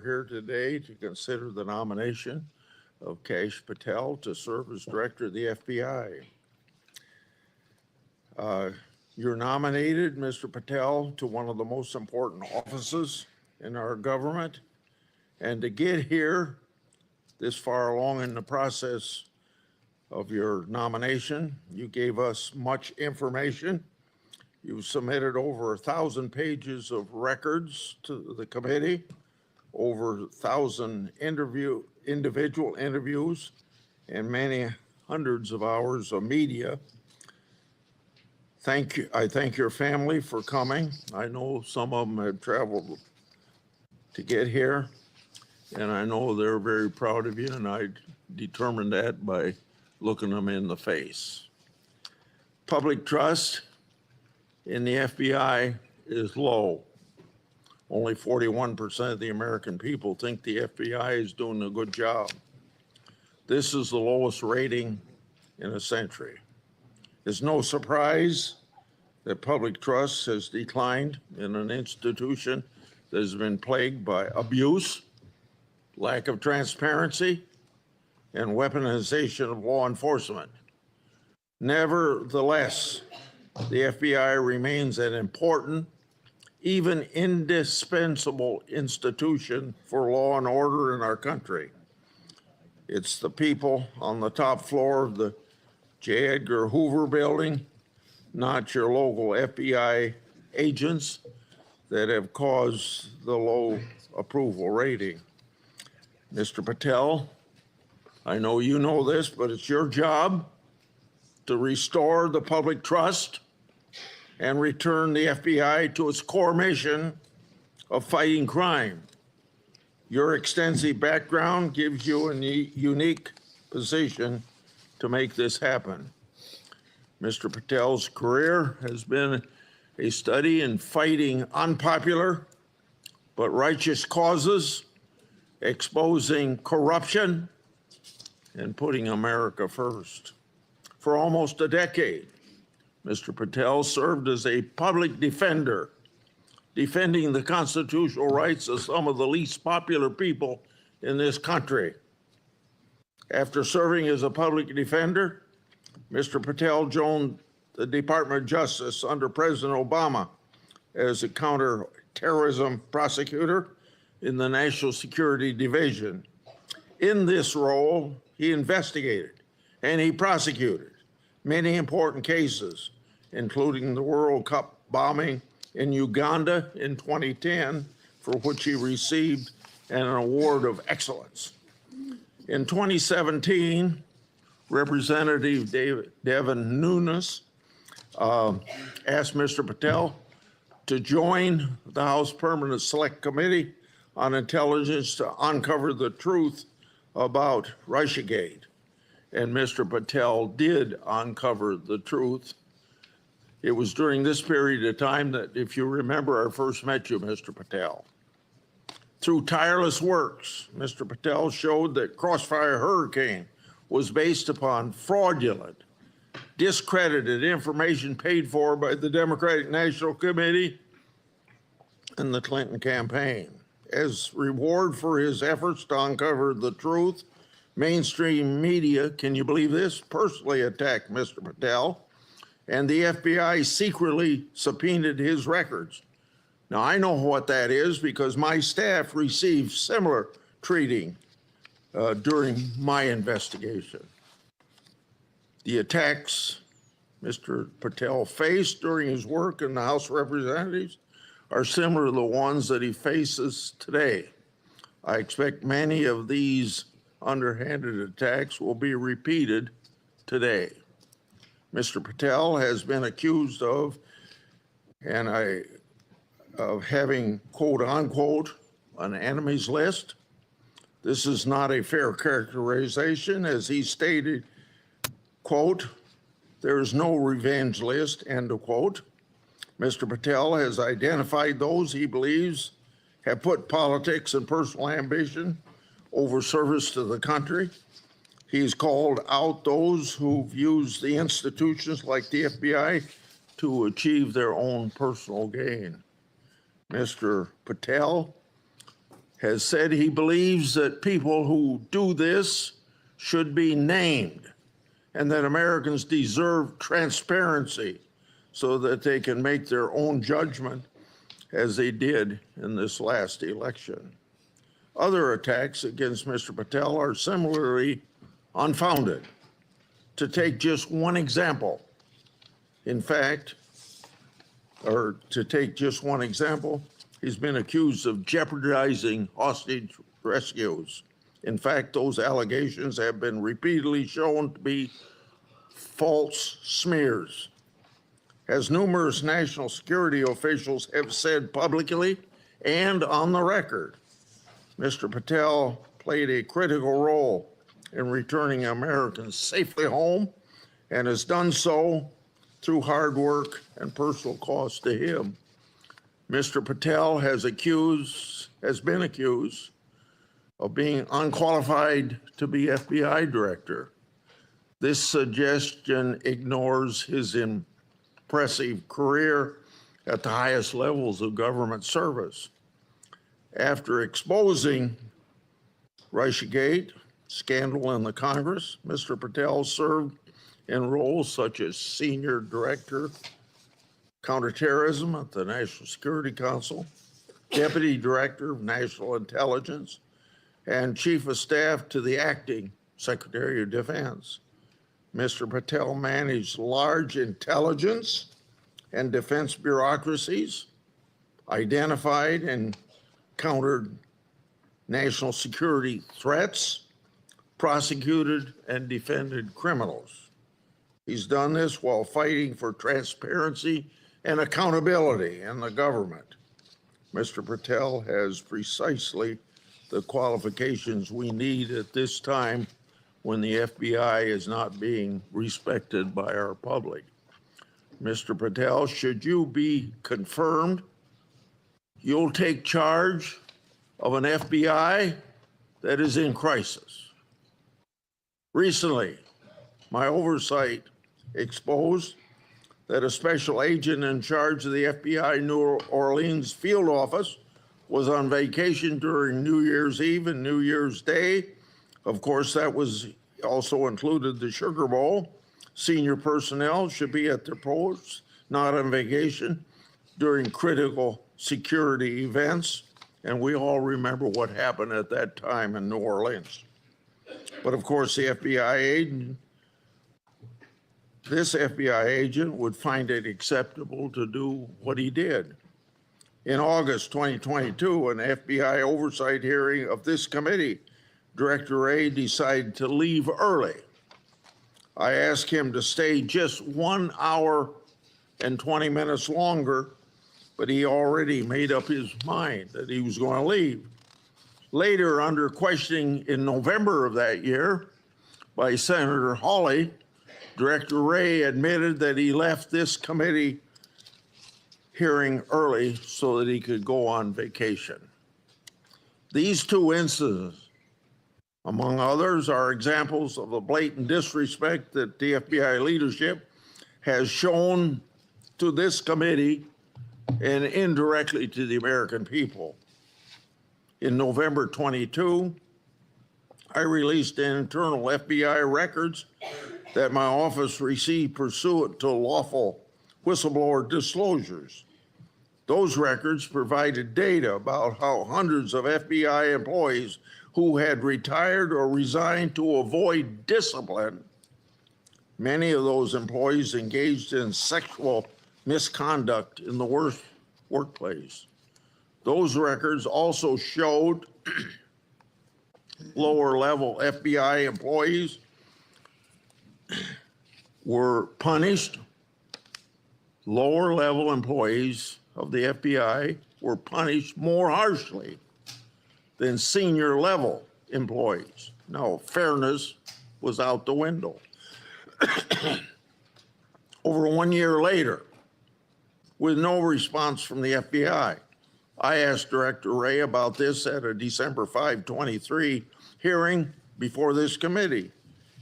here today to consider the nomination of Kash Patel to serve as director of the FBI. You're nominated, Mr. Patel, to one of the most important offices in our government. And to get here this far along in the process of your nomination, you gave us much information. You submitted over 1,000 pages of records to the committee, over 1,000 individual interviews, and many hundreds of hours of media. Thank you. I thank your family for coming. I know some of them have traveled to get here, and I know they're very proud of you, and I determined that by looking them in the face. Public trust in the FBI is low. Only 41% of the American people think the FBI is doing a good job. This is the lowest rating in a century. It's no surprise that public trust has declined in an institution that has been plagued by abuse, lack of transparency, and weaponization of law enforcement. Nevertheless, the FBI remains an important, even indispensable institution for law and order in our country. It's the people on the top floor of the J. Edgar Hoover building, not your local FBI agents, that have caused the low approval rating. Mr. Patel, I know you know this, but it's your job to restore the public trust and return the FBI to its core mission of fighting crime. Your extensive background gives you a unique position to make this happen. Mr. Patel's career has been a study in fighting unpopular but righteous causes, exposing corruption, and putting America first. For almost a decade, Mr. Patel served as a public defender, defending the constitutional rights of some of the least popular people in this country. After serving as a public defender, Mr. Patel joined the Department of Justice under President Obama as a counterterrorism prosecutor in the National Security Division. In this role, he investigated and he prosecuted many important cases, including the World Cup bombing in Uganda in 2010, for which he received an award of excellence. In 2017, Representative Devin Nunes asked Mr. Patel to join the House Permanent Select Committee on Intelligence to uncover the truth about Russiagate. And Mr. Patel did uncover the truth. It was during this period of time that, if you remember, I first met you, Mr. Patel. Through tireless works, Mr. Patel showed that Crossfire Hurricane was based upon fraudulent, discredited information paid for by the Democratic National Committee and the Clinton campaign. As reward for his efforts to uncover the truth, mainstream media, can you believe this, personally attacked Mr. Patel, and the FBI secretly subpoenaed his records. Now, I know what that is because my staff received similar treating during my investigation. The attacks Mr. Patel faced during his work in the House of Representatives are similar to the ones that he faces today. I expect many of these underhanded attacks will be repeated today. Mr. Patel has been accused of having, quote unquote, an enemies list. This is not a fair characterization, as he stated, quote, there is no revenge list, end of quote. Mr. Patel has identified those he believes have put politics and personal ambition over service to the country. He's called out those who've used the institutions like the FBI to achieve their own personal gain. Mr. Patel has said he believes that people who do this should be named and that Americans deserve transparency so that they can make their own judgment as they did in this last election. Other attacks against Mr. Patel are similarly unfounded. To take just one example, he's been accused of jeopardizing hostage rescues. In fact, those allegations have been repeatedly shown to be false smears. As numerous national security officials have said publicly and on the record, Mr. Patel played a critical role in returning Americans safely home and has done so through hard work and personal cost to him. Mr. Patel has been accused of being unqualified to be FBI director. This suggestion ignores his impressive career at the highest levels of government service. After exposing Russiagate scandal in the Congress, Mr. Patel served in roles such as Senior Director, Counterterrorism at the National Security Council, Deputy Director of National Intelligence, and Chief of Staff to the Acting Secretary of Defense. Mr. Patel managed large intelligence and defense bureaucracies, identified and countered national security threats, prosecuted and defended criminals. He's done this while fighting for transparency and accountability in the government. Mr. Patel has precisely the qualifications we need at this time when the FBI is not being respected by our public. Mr. Patel, should you be confirmed, you'll take charge of an FBI that is in crisis. Recently, my oversight exposed that a special agent in charge of the FBI New Orleans field office was on vacation during New Year's Eve and New Year's Day. Of course, that was also included the Sugar Bowl. Senior personnel should be at their posts, not on vacation, during critical security events. And we all remember what happened at that time in New Orleans. But of course, this FBI agent would find it acceptable to do what he did. In August 2022, an FBI oversight hearing of this committee, Director Wray decided to leave early. I asked him to stay just 1 hour and 20 minutes longer, but he already made up his mind that he was going to leave. Later, under questioning in November of that year by Senator Hawley, Director Wray admitted that he left this committee hearing early so that he could go on vacation. These two incidents, among others, are examples of the blatant disrespect that the FBI leadership has shown to this committee and indirectly to the American people. In November 22, I released internal FBI records that my office received pursuant to lawful whistleblower disclosures. Those records provided data about how hundreds of FBI employees who had retired or resigned to avoid discipline, many of those employees engaged in sexual misconduct in the workplace. Those records also showed lower level FBI employees were punished. Lower level employees of the FBI were punished more harshly than senior level employees. Now, fairness was out the window. Over 1 year later, with no response from the FBI, I asked Director Wray about this at a December 5, 23 hearing before this committee.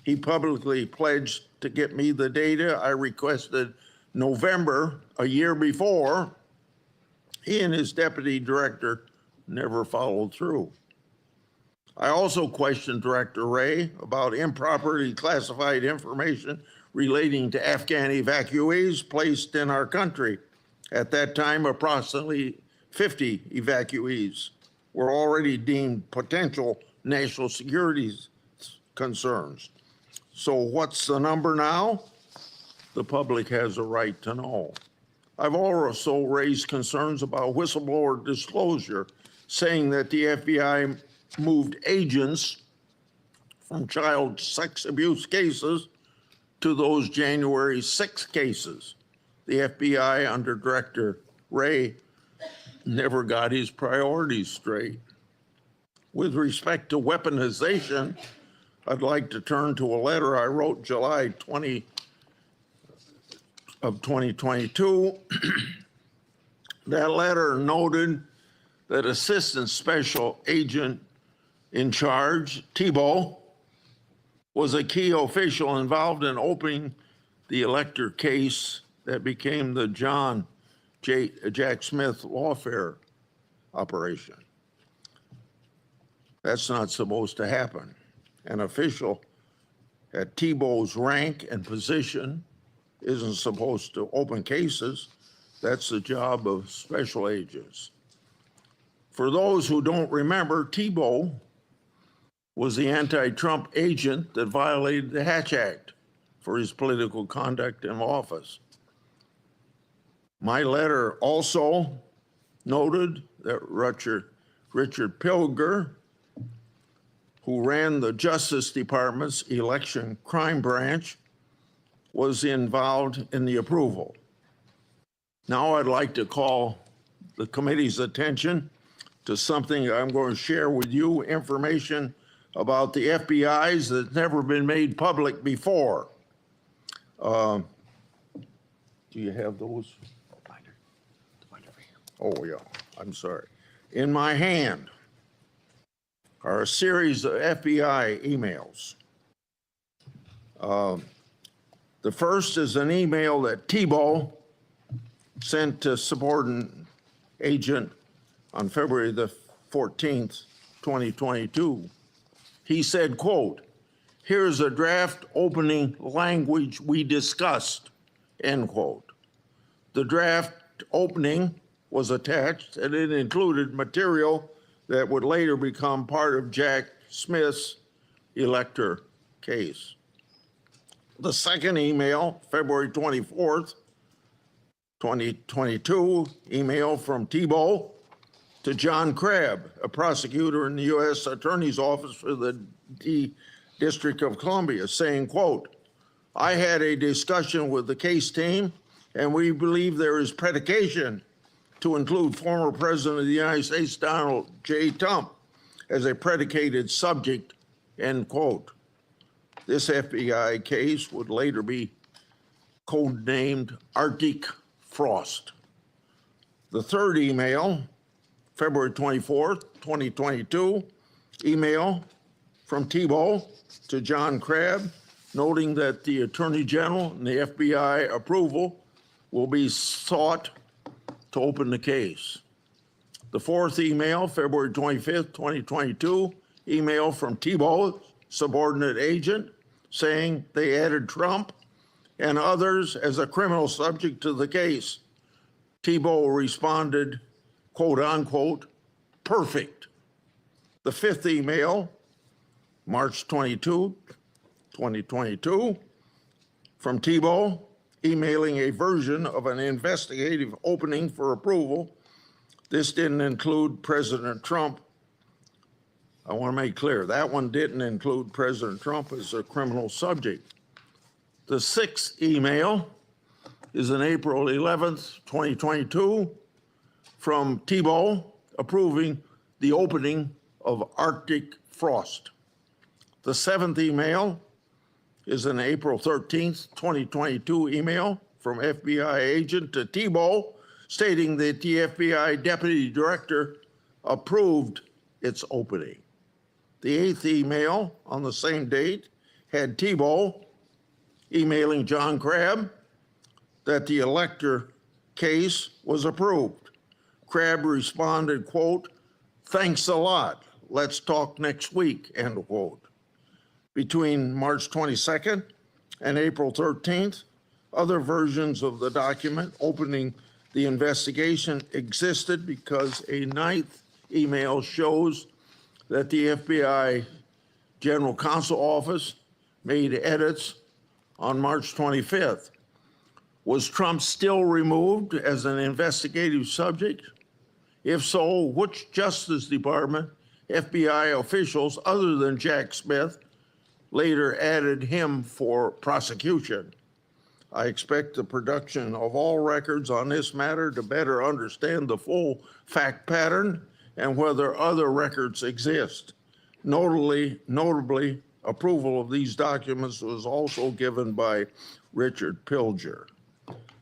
He publicly pledged to get me the data I requested November, a year before. He and his deputy director never followed through. I also questioned Director Wray about improperly classified information relating to Afghan evacuees placed in our country. At that time, approximately 50 evacuees were already deemed potential national security concerns. So what's the number now? The public has a right to know. I've also raised concerns about whistleblower disclosure, saying that the FBI moved agents from child sex abuse cases to those January 6 cases. The FBI under Director Wray never got his priorities straight. With respect to weaponization, I'd like to turn to a letter I wrote July 20 of 2022. That letter noted that Assistant Special Agent in Charge, Thibault, was a key official involved in opening the elector case that became the Jack Smith lawfare operation. That's not supposed to happen. An official at Thibault's rank and position isn't supposed to open cases. That's the job of special agents. For those who don't remember, Thibault was the anti-Trump agent that violated the Hatch Act for his political conduct in office. My letter also noted that Richard Pilger, who ran the Justice Department's election crime branch, was involved in the approval. Now I'd like to call the committee's attention to something I'm going to share with you, information about the FBI's that's never been made public before. Do you have those? Oh yeah, I'm sorry. In my hand are a series of FBI emails. The first is an email that Thibault sent to subordinate agent on February the 14th, 2022. He said, quote, "Here's a draft opening language we discussed," end quote. The draft opening was attached and it included material that would later become part of Jack Smith's elector case. The second email, February 24th, 2022, email from Thibault to John Crabb, a prosecutor in the U.S. Attorney's Office for the District of Columbia, saying, quote, "I had a discussion with the case team and we believe there is predication to include former President of the United States, Donald J. Trump, as a predicated subject," end quote. This FBI case would later be codenamed Arctic Frost. The third email, February 24th, 2022, email from Thibault to John Crabb, noting that the Attorney General and the FBI approval will be sought to open the case. The fourth email, February 25th, 2022, email from Thibault, subordinate agent, saying they added Trump and others as a criminal subject to the case. Thibault responded, quote unquote, "perfect." The fifth email, March 22, 2022, from Thibault, emailing a version of an investigative opening for approval. This didn't include President Trump. I want to make clear, that one didn't include President Trump as a criminal subject. The sixth email is on April 11th, 2022, from Thibault approving the opening of Arctic Frost. The seventh email is an April 13th, 2022 email from FBI agent to Thibault stating that the FBI deputy director approved its opening. The eighth email on the same date had Thibault emailing John Crabb that the elector case was approved. Crabb responded, quote, Thanks a lot. Let's talk next week, end quote. Between March 22nd and April 13th, other versions of the document opening the investigation existed because a ninth email shows that the FBI General Counsel Office made edits on March 25th. Was Trump still removed as an investigative subject? If so, which Justice Department FBI officials other than Jack Smith later added him for prosecution? I expect the production of all records on this matter to better understand the full fact pattern and whether other records exist. Notably, approval of these documents was also given by Richard Pilger.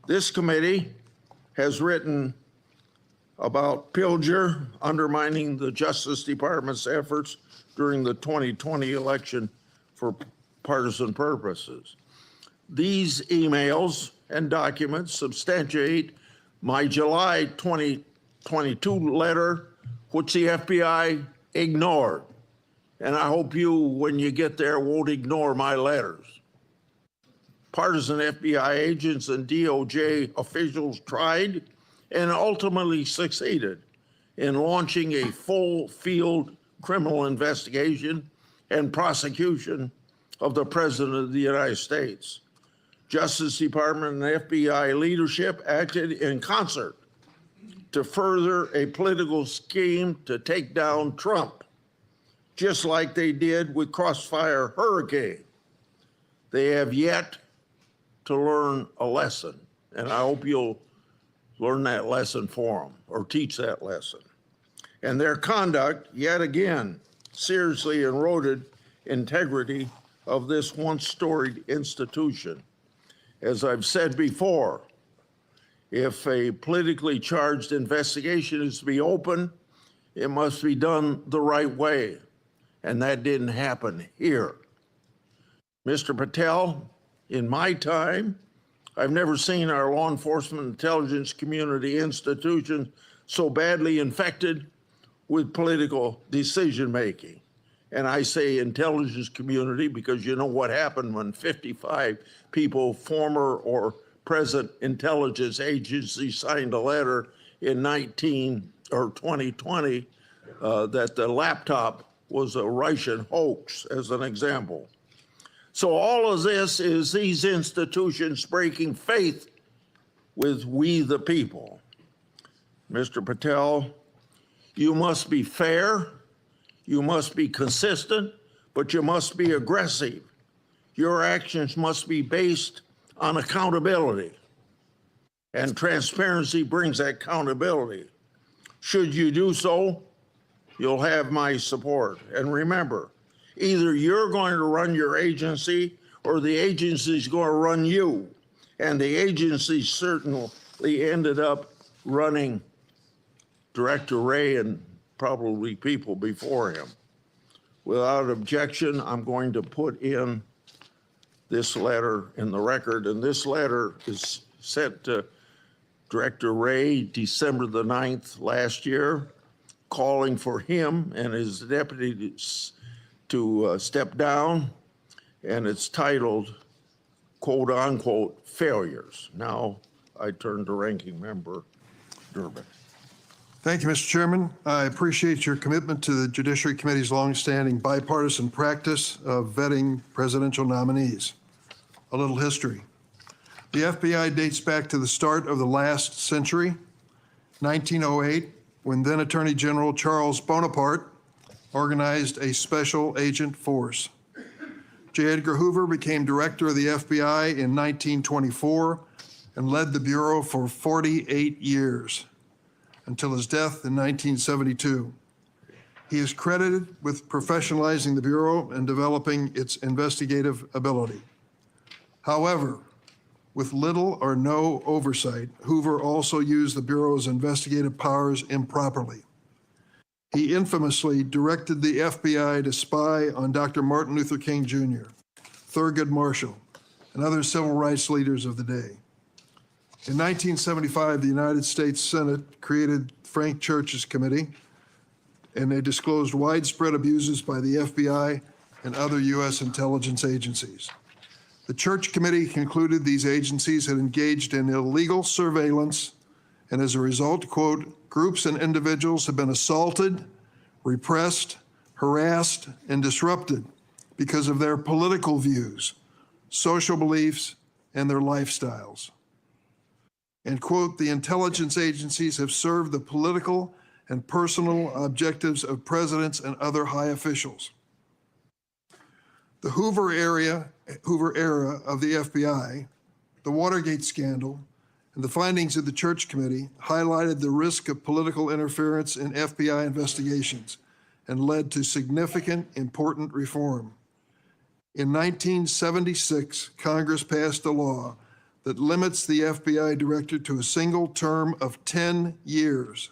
This committee has written about Pilger undermining the Justice Department's efforts during the 2020 election for partisan purposes. These emails and documents substantiate my July 2022 letter, which the FBI ignored. And I hope you, when you get there, won't ignore my letters. Partisan FBI agents and DOJ officials tried and ultimately succeeded in launching a full field criminal investigation and prosecution of the President of the United States. Justice Department and FBI leadership acted in concert to further a political scheme to take down Trump, just like they did with Crossfire Hurricane. They have yet to learn a lesson, and I hope you'll learn that lesson for them or teach that lesson. And their conduct, yet again, seriously eroded integrity of this once storied institution. As I've said before, if a politically charged investigation is to be open, it must be done the right way. And that didn't happen here. Mr. Patel, in my time, I've never seen our law enforcement intelligence community institution so badly infected with political decision-making. And I say intelligence community because you know what happened when 55 people, former or present intelligence agencies, signed a letter in 2020 that the laptop was a Russian hoax, as an example. So all of this is these institutions breaking faith with we the people. Mr. Patel, you must be fair, you must be consistent, but you must be aggressive. Your actions must be based on accountability, and transparency brings accountability. Should you do so, you'll have my support. And remember, either you're going to run your agency or the agency's going to run you. And the agency certainly ended up running Director Wray and probably people before him. Without objection, I'm going to put in this letter in the record, and this letter is sent to Director Wray December the 9th last year, calling for him and his deputies to step down, and it's titled, quote unquote, failures. Now I turn to Ranking Member Durbin. Thank you, Mr. Chairman. I appreciate your commitment to the Judiciary Committee's longstanding bipartisan practice of vetting presidential nominees. A little history. The FBI dates back to the start of the last century, 1908, when then Attorney General Charles Bonaparte organized a special agent force. J. Edgar Hoover became director of the FBI in 1924 and led the Bureau for 48 years until his death in 1972. He is credited with professionalizing the Bureau and developing its investigative ability. However, with little or no oversight, Hoover also used the Bureau's investigative powers improperly. He infamously directed the FBI to spy on Dr. Martin Luther King Jr., Thurgood Marshall, and other civil rights leaders of the day. In 1975, the United States Senate created Frank Church's committee and they disclosed widespread abuses by the FBI and other U.S. intelligence agencies. The Church Committee concluded these agencies had engaged in illegal surveillance, and as a result, quote, groups and individuals have been assaulted, repressed, harassed, and disrupted because of their political views, social beliefs, and their lifestyles. And quote, the intelligence agencies have served the political and personal objectives of presidents and other high officials. The Hoover era of the FBI, the Watergate scandal, and the findings of the Church Committee highlighted the risk of political interference in FBI investigations and led to significant, important reform. In 1976, Congress passed a law that limits the FBI director to a single term of 10 years,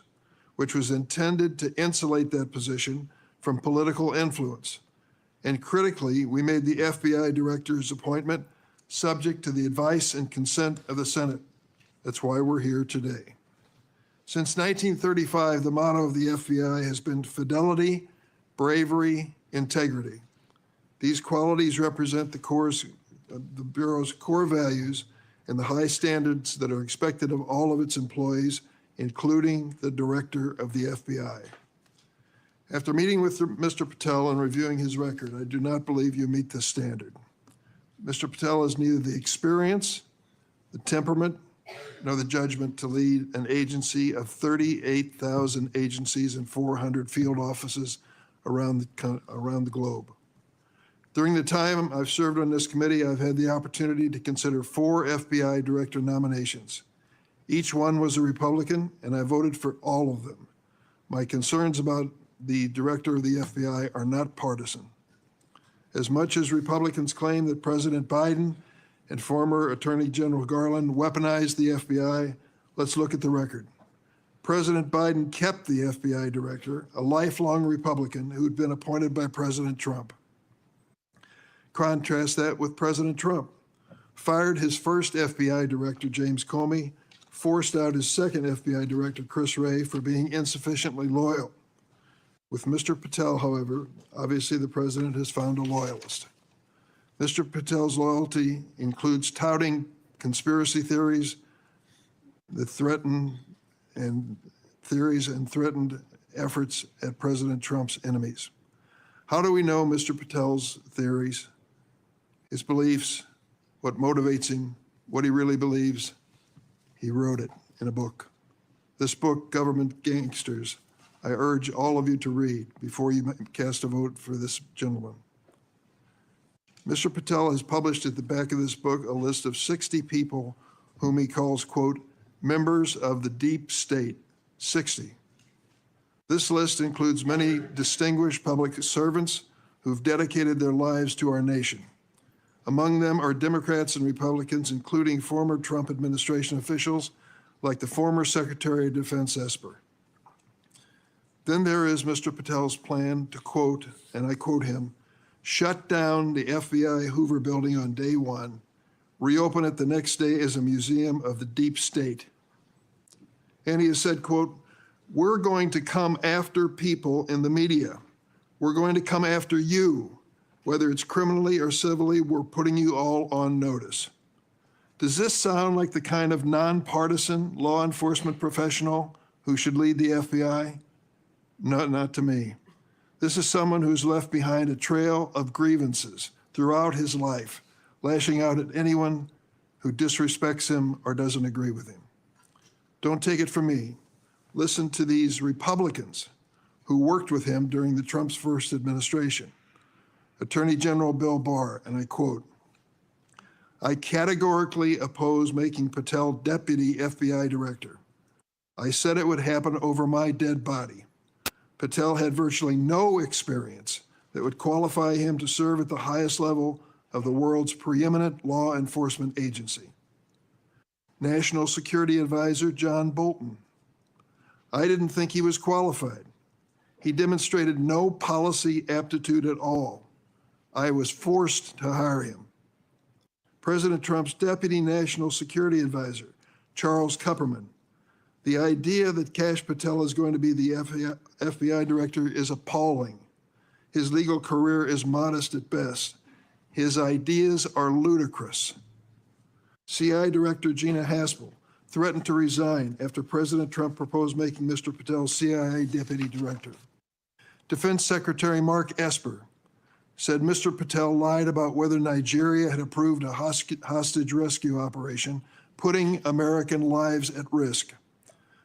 which was intended to insulate that position from political influence. And critically, we made the FBI director's appointment subject to the advice and consent of the Senate. That's why we're here today. Since 1935, the motto of the FBI has been fidelity, bravery, integrity. These qualities represent the Bureau's core values and the high standards that are expected of all of its employees, including the director of the FBI. After meeting with Mr. Patel and reviewing his record, I do not believe you meet this standard. Mr. Patel has neither the experience, the temperament, nor the judgment to lead an agency of 38,000 agencies and 400 field offices around the globe. During the time I've served on this committee, I've had the opportunity to consider 4 FBI director nominations. Each one was a Republican, and I voted for all of them. My concerns about the director of the FBI are not partisan. As much as Republicans claim that President Biden and former Attorney General Garland weaponized the FBI, let's look at the record. President Biden kept the FBI director, a lifelong Republican who'd been appointed by President Trump. Contrast that with President Trump. Fired his first FBI director, James Comey, forced out his second FBI director, Chris Wray, for being insufficiently loyal. With Mr. Patel, however, obviously the president has found a loyalist. Mr. Patel's loyalty includes touting conspiracy theories that threatened efforts at President Trump's enemies. How do we know Mr. Patel's theories, his beliefs, what motivates him, what he really believes? He wrote it in a book. This book, Government Gangsters, I urge all of you to read before you cast a vote for this gentleman. Mr. Patel has published at the back of this book a list of 60 people whom he calls, quote, members of the deep state, 60. This list includes many distinguished public servants who've dedicated their lives to our nation. Among them are Democrats and Republicans, including former Trump administration officials like the former Secretary of Defense Esper. Then there is Mr. Patel's plan to quote, and I quote him, shut down the FBI Hoover building on day one, reopen it the next day as a museum of the deep state. And he has said, quote, we're going to come after people in the media. We're going to come after you, whether it's criminally or civilly, we're putting you all on notice. Does this sound like the kind of nonpartisan law enforcement professional who should lead the FBI? No, not to me. This is someone who's left behind a trail of grievances throughout his life, lashing out at anyone who disrespects him or doesn't agree with him. Don't take it from me. Listen to these Republicans who worked with him during the Trump's first administration. Attorney General Bill Barr, and I quote, I categorically oppose making Patel deputy FBI director. I said it would happen over my dead body. Patel had virtually no experience that would qualify him to serve at the highest level of the world's preeminent law enforcement agency. National Security Advisor John Bolton. I didn't think he was qualified. He demonstrated no policy aptitude at all. I was forced to hire him. President Trump's Deputy National Security Advisor, Charles Kupperman. The idea that Kash Patel is going to be the FBI director is appalling. His legal career is modest at best. His ideas are ludicrous. CI Director Gina Haspel threatened to resign after President Trump proposed making Mr. Patel CIA Deputy Director. Defense Secretary Mark Esper said Mr. Patel lied about whether Nigeria had approved a hostage rescue operation, putting American lives at risk.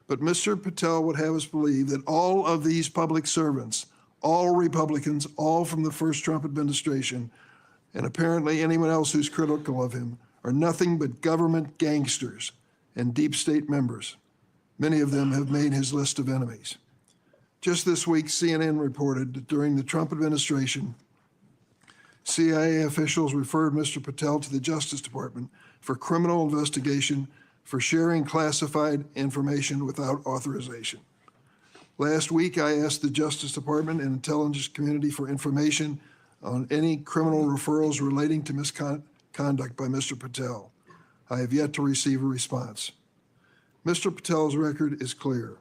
But Mr. Patel would have us believe that all of these public servants, all Republicans, all from the first Trump administration, and apparently anyone else who's critical of him, are nothing but government gangsters and deep state members. Many of them have made his list of enemies. Just this week, CNN reported that during the Trump administration, CIA officials referred Mr. Patel to the Justice Department for criminal investigation for sharing classified information without authorization. Last week, I asked the Justice Department and intelligence community for information on any criminal referrals relating to misconduct by Mr. Patel. I have yet to receive a response. Mr. Patel's record is clear.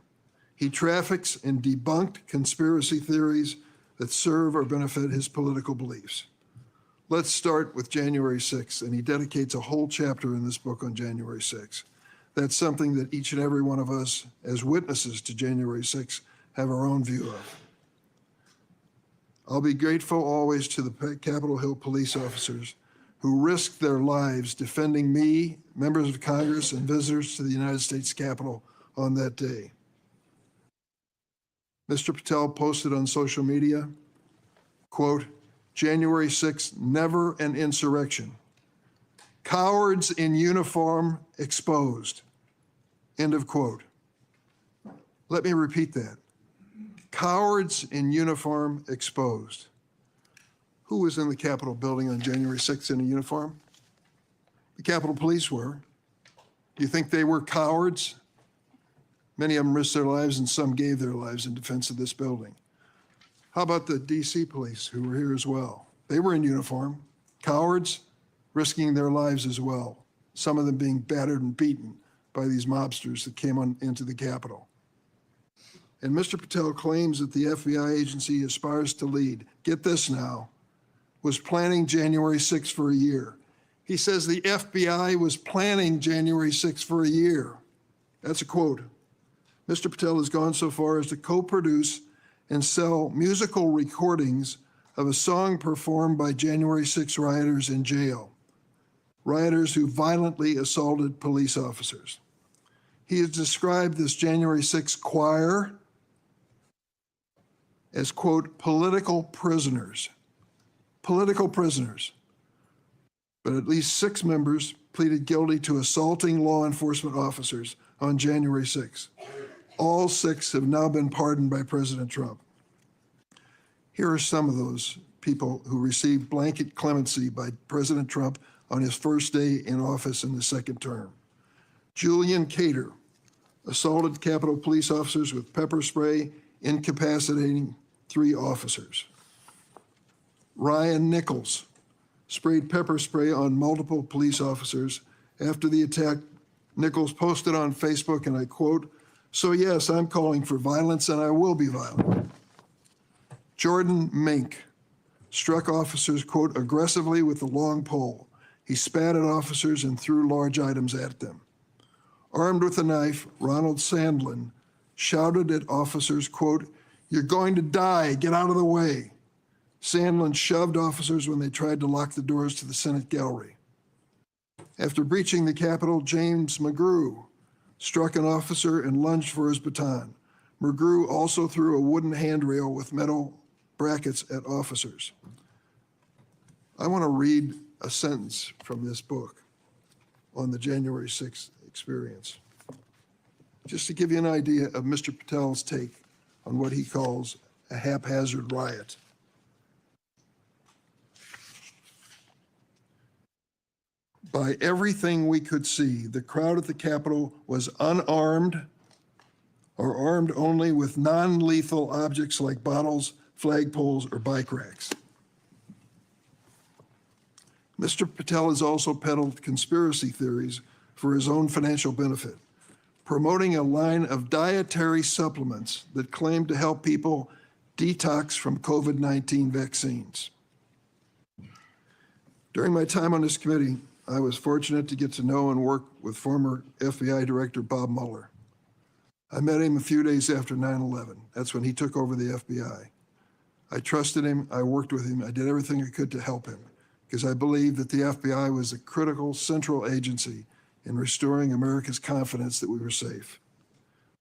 He traffics in debunked conspiracy theories that serve or benefit his political beliefs. Let's start with January 6th, and he dedicates a whole chapter in this book on January 6th. That's something that each and every one of us, as witnesses to January 6th, have our own view of. I'll be grateful always to the Capitol Hill police officers who risked their lives defending me, members of Congress, and visitors to the United States Capitol on that day. Mr. Patel posted on social media, quote, January 6th, never an insurrection. Cowards in uniform exposed, end of quote. Let me repeat that. Cowards in uniform exposed. Who was in the Capitol building on January 6th in a uniform? The Capitol Police were. Do you think they were cowards? Many of them risked their lives and some gave their lives in defense of this building. How about the DC police who were here as well? They were in uniform. Cowards risking their lives as well. Some of them being battered and beaten by these mobsters that came into the Capitol. And Mr. Patel claims that the FBI agency he aspires to lead, get this now, was planning January 6th for a year. He says the FBI was planning January 6th for a year. That's a quote. Mr. Patel has gone so far as to co-produce and sell musical recordings of a song performed by January 6 rioters in jail, rioters who violently assaulted police officers. He has described this January 6 choir as, quote, political prisoners. Political prisoners. But at least 6 members pleaded guilty to assaulting law enforcement officers on January 6. All 6 have now been pardoned by President Trump. Here are some of those people who received blanket clemency by President Trump on his first day in office in the second term. Julian Cater assaulted Capitol police officers with pepper spray, incapacitating 3 officers. Ryan Nichols sprayed pepper spray on multiple police officers. After the attack, Nichols posted on Facebook, and I quote, "So yes, I'm calling for violence and I will be violent." Jordan Mink struck officers, quote, aggressively with a long pole. He spat at officers and threw large items at them. Armed with a knife, Ronald Sandlin shouted at officers, quote, "You're going to die, get out of the way." Sandlin shoved officers when they tried to lock the doors to the Senate gallery. After breaching the Capitol, James McGrew struck an officer and lunged for his baton. McGrew also threw a wooden handrail with metal brackets at officers. I want to read a sentence from this book on the January 6th experience, just to give you an idea of Mr. Patel's take on what he calls a haphazard riot. By everything we could see, the crowd at the Capitol was unarmed or armed only with non-lethal objects like bottles, flagpoles, or bike racks. Mr. Patel has also peddled conspiracy theories for his own financial benefit. promoting a line of dietary supplements that claim to help people detox from COVID-19 vaccines. During my time on this committee, I was fortunate to get to know and work with former FBI Director Bob Mueller. I met him a few days after 9/11. That's when he took over the FBI. I trusted him, I worked with him, I did everything I could to help him because I believed that the FBI was a critical central agency in restoring America's confidence that we were safe.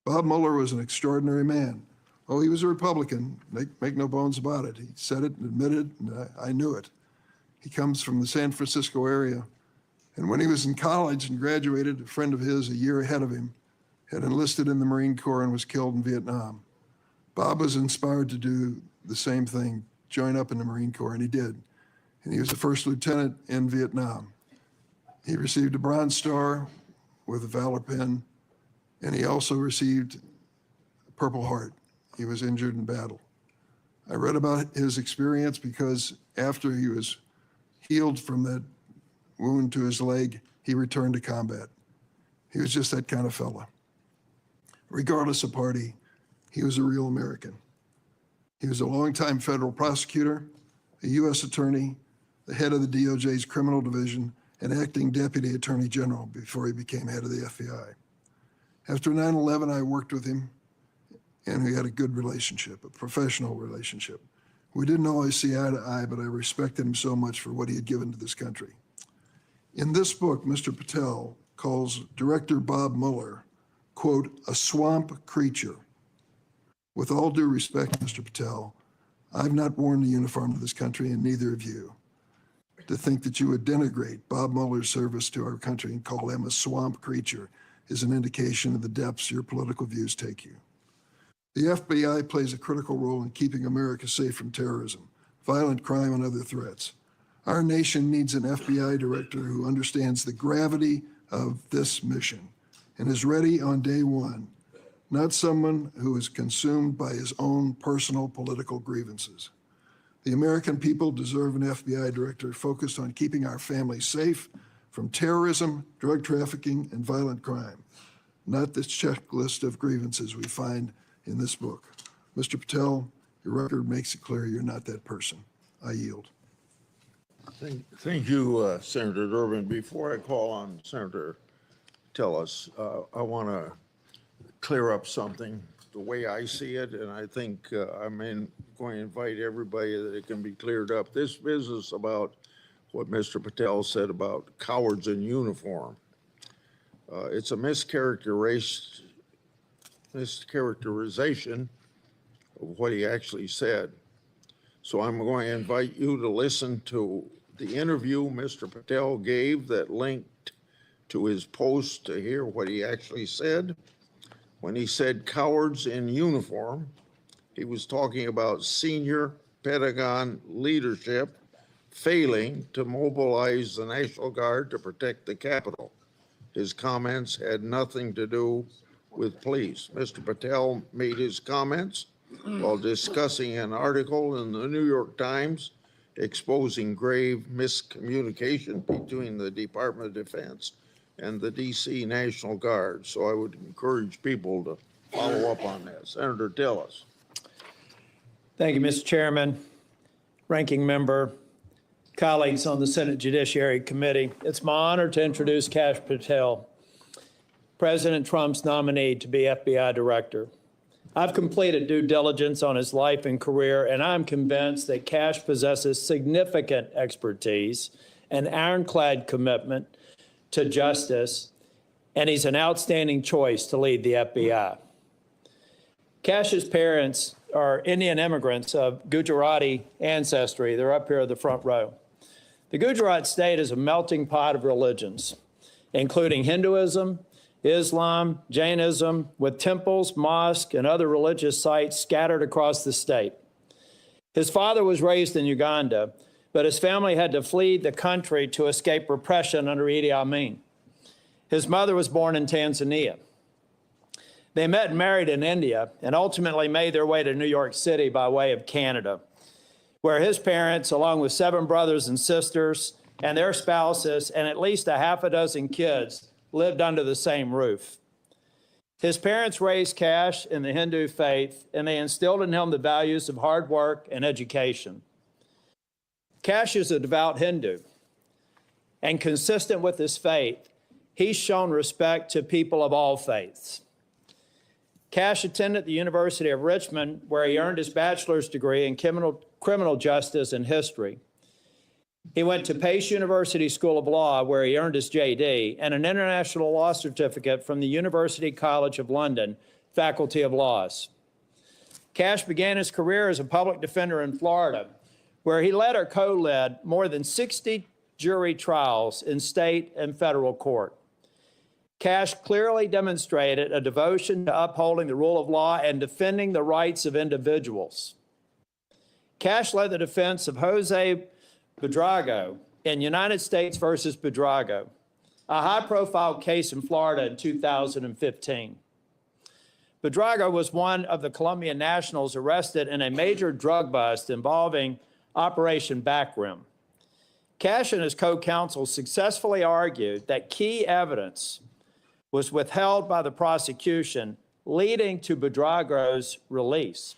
Bob Mueller was an extraordinary man. Oh, he was a Republican, make no bones about it. He said it and admitted, and I knew it. He comes from the San Francisco area. And when he was in college and graduated, a friend of his a year ahead of him had enlisted in the Marine Corps and was killed in Vietnam. Bob was inspired to do the same thing, join up in the Marine Corps, and he did. And he was the first lieutenant in Vietnam. He received a Bronze Star with a Valor Pin, and he also received a Purple Heart. He was injured in battle. I read about his experience because after he was healed from that wound to his leg, he returned to combat. He was just that kind of fella. Regardless of party, he was a real American. He was a longtime federal prosecutor, a U.S. attorney, the head of the DOJ's criminal division, and acting deputy attorney general before he became head of the FBI. After 9/11, I worked with him, and we had a good relationship, a professional relationship. We didn't always see eye to eye, but I respected him so much for what he had given to this country. In this book, Mr. Patel calls Director Bob Mueller, quote, a swamp creature. With all due respect, Mr. Patel, I've not worn the uniform of this country, and neither have you. To think that you would denigrate Bob Mueller's service to our country and call him a swamp creature is an indication of the depths your political views take you. The FBI plays a critical role in keeping America safe from terrorism, violent crime, and other threats. Our nation needs an FBI director who understands the gravity of this mission and is ready on day one, not someone who is consumed by his own personal political grievances. The American people deserve an FBI director focused on keeping our families safe from terrorism, drug trafficking, and violent crime, not this checklist of grievances we find in this book. Mr. Patel, your record makes it clear you're not that person. I yield. Thank you, Senator Durbin. Before I call on Senator Tellis, I want to clear up something the way I see it, and I think I'm going to invite everybody that it can be cleared up. This business about what Mr. Patel said about cowards in uniform, it's a mischaracterization of what he actually said. So I'm going to invite you to listen to the interview Mr. Patel gave that linked to his post to hear what he actually said. When he said cowards in uniform, he was talking about senior Pentagon leadership failing to mobilize the National Guard to protect the Capitol. His comments had nothing to do with police. Mr. Patel made his comments while discussing an article in the New York Times exposing grave miscommunication between the Department of Defense and the DC National Guard. So I would encourage people to follow up on that. Senator Tillis. Thank you, Mr. Chairman, Ranking Member, colleagues on the Senate Judiciary Committee. It's my honor to introduce Kash Patel, President Trump's nominee to be FBI Director. I've completed due diligence on his life and career, and I'm convinced that Kash possesses significant expertise and ironclad commitment to justice, and he's an outstanding choice to lead the FBI. Kash's parents are Indian immigrants of Gujarati ancestry. They're up here in the front row. The Gujarat state is a melting pot of religions, including Hinduism, Islam, Jainism, with temples, mosques, and other religious sites scattered across the state. His father was raised in Uganda, but his family had to flee the country to escape repression under Idi Amin. His mother was born in Tanzania. They met and married in India and ultimately made their way to New York City by way of Canada, where his parents, along with 7 brothers and sisters and their spouses and at least a half a dozen kids, lived under the same roof. His parents raised Kash in the Hindu faith, and they instilled in him the values of hard work and education. Kash is a devout Hindu, and consistent with his faith, he's shown respect to people of all faiths. Kash attended the University of Richmond, where he earned his bachelor's degree in criminal justice and history. He went to Pace University School of Law, where he earned his JD, and an international law certificate from the University College of London, Faculty of Laws. Kash began his career as a public defender in Florida, where he led or co-led more than 60 jury trials in state and federal court. Kash clearly demonstrated a devotion to upholding the rule of law and defending the rights of individuals. Kash led the defense of Jose Buitrago in United States versus Buitrago, a high-profile case in Florida in 2015. Buitrago was one of the Colombian nationals arrested in a major drug bust involving Operation Backrim. Kash and his co-counsel successfully argued that key evidence was withheld by the prosecution, leading to Buitrago's release.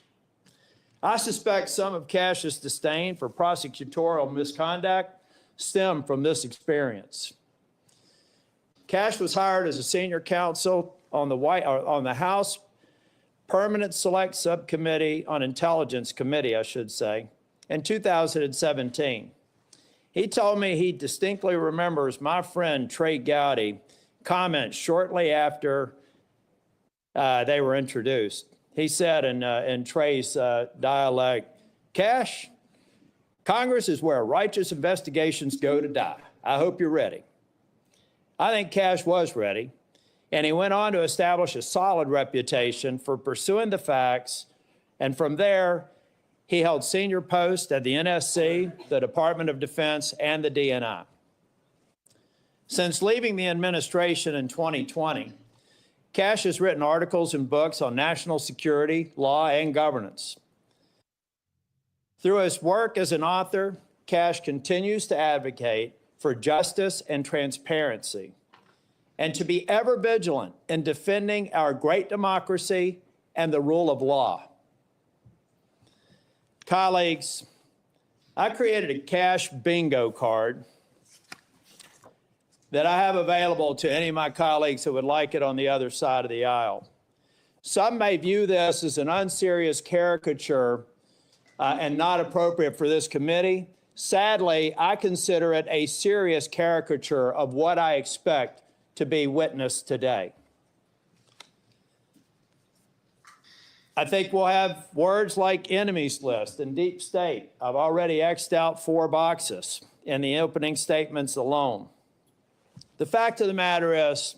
I suspect some of Kash's disdain for prosecutorial misconduct stemmed from this experience. Kash was hired as a senior counsel on the House Permanent Select Subcommittee on Intelligence Committee, I should say, in 2017. He told me he distinctly remembers my friend Trey Gowdy comment shortly after they were introduced. He said in Trey's dialect, "Kash, Congress is where righteous investigations go to die. I hope you're ready." I think Kash was ready, and he went on to establish a solid reputation for pursuing the facts, and from there, he held senior posts at the NSC, the Department of Defense, and the DNI. Since leaving the administration in 2020, Kash has written articles and books on national security, law, and governance. Through his work as an author, Kash continues to advocate for justice and transparency, and to be ever vigilant in defending our great democracy and the rule of law. Colleagues, I created a Kash bingo card that I have available to any of my colleagues who would like it on the other side of the aisle. Some may view this as an unserious caricature and not appropriate for this committee. Sadly, I consider it a serious caricature of what I expect to be witnessed today. I think we'll have words like enemies list and deep state. I've already X'd out 4 boxes in the opening statements alone. The fact of the matter is,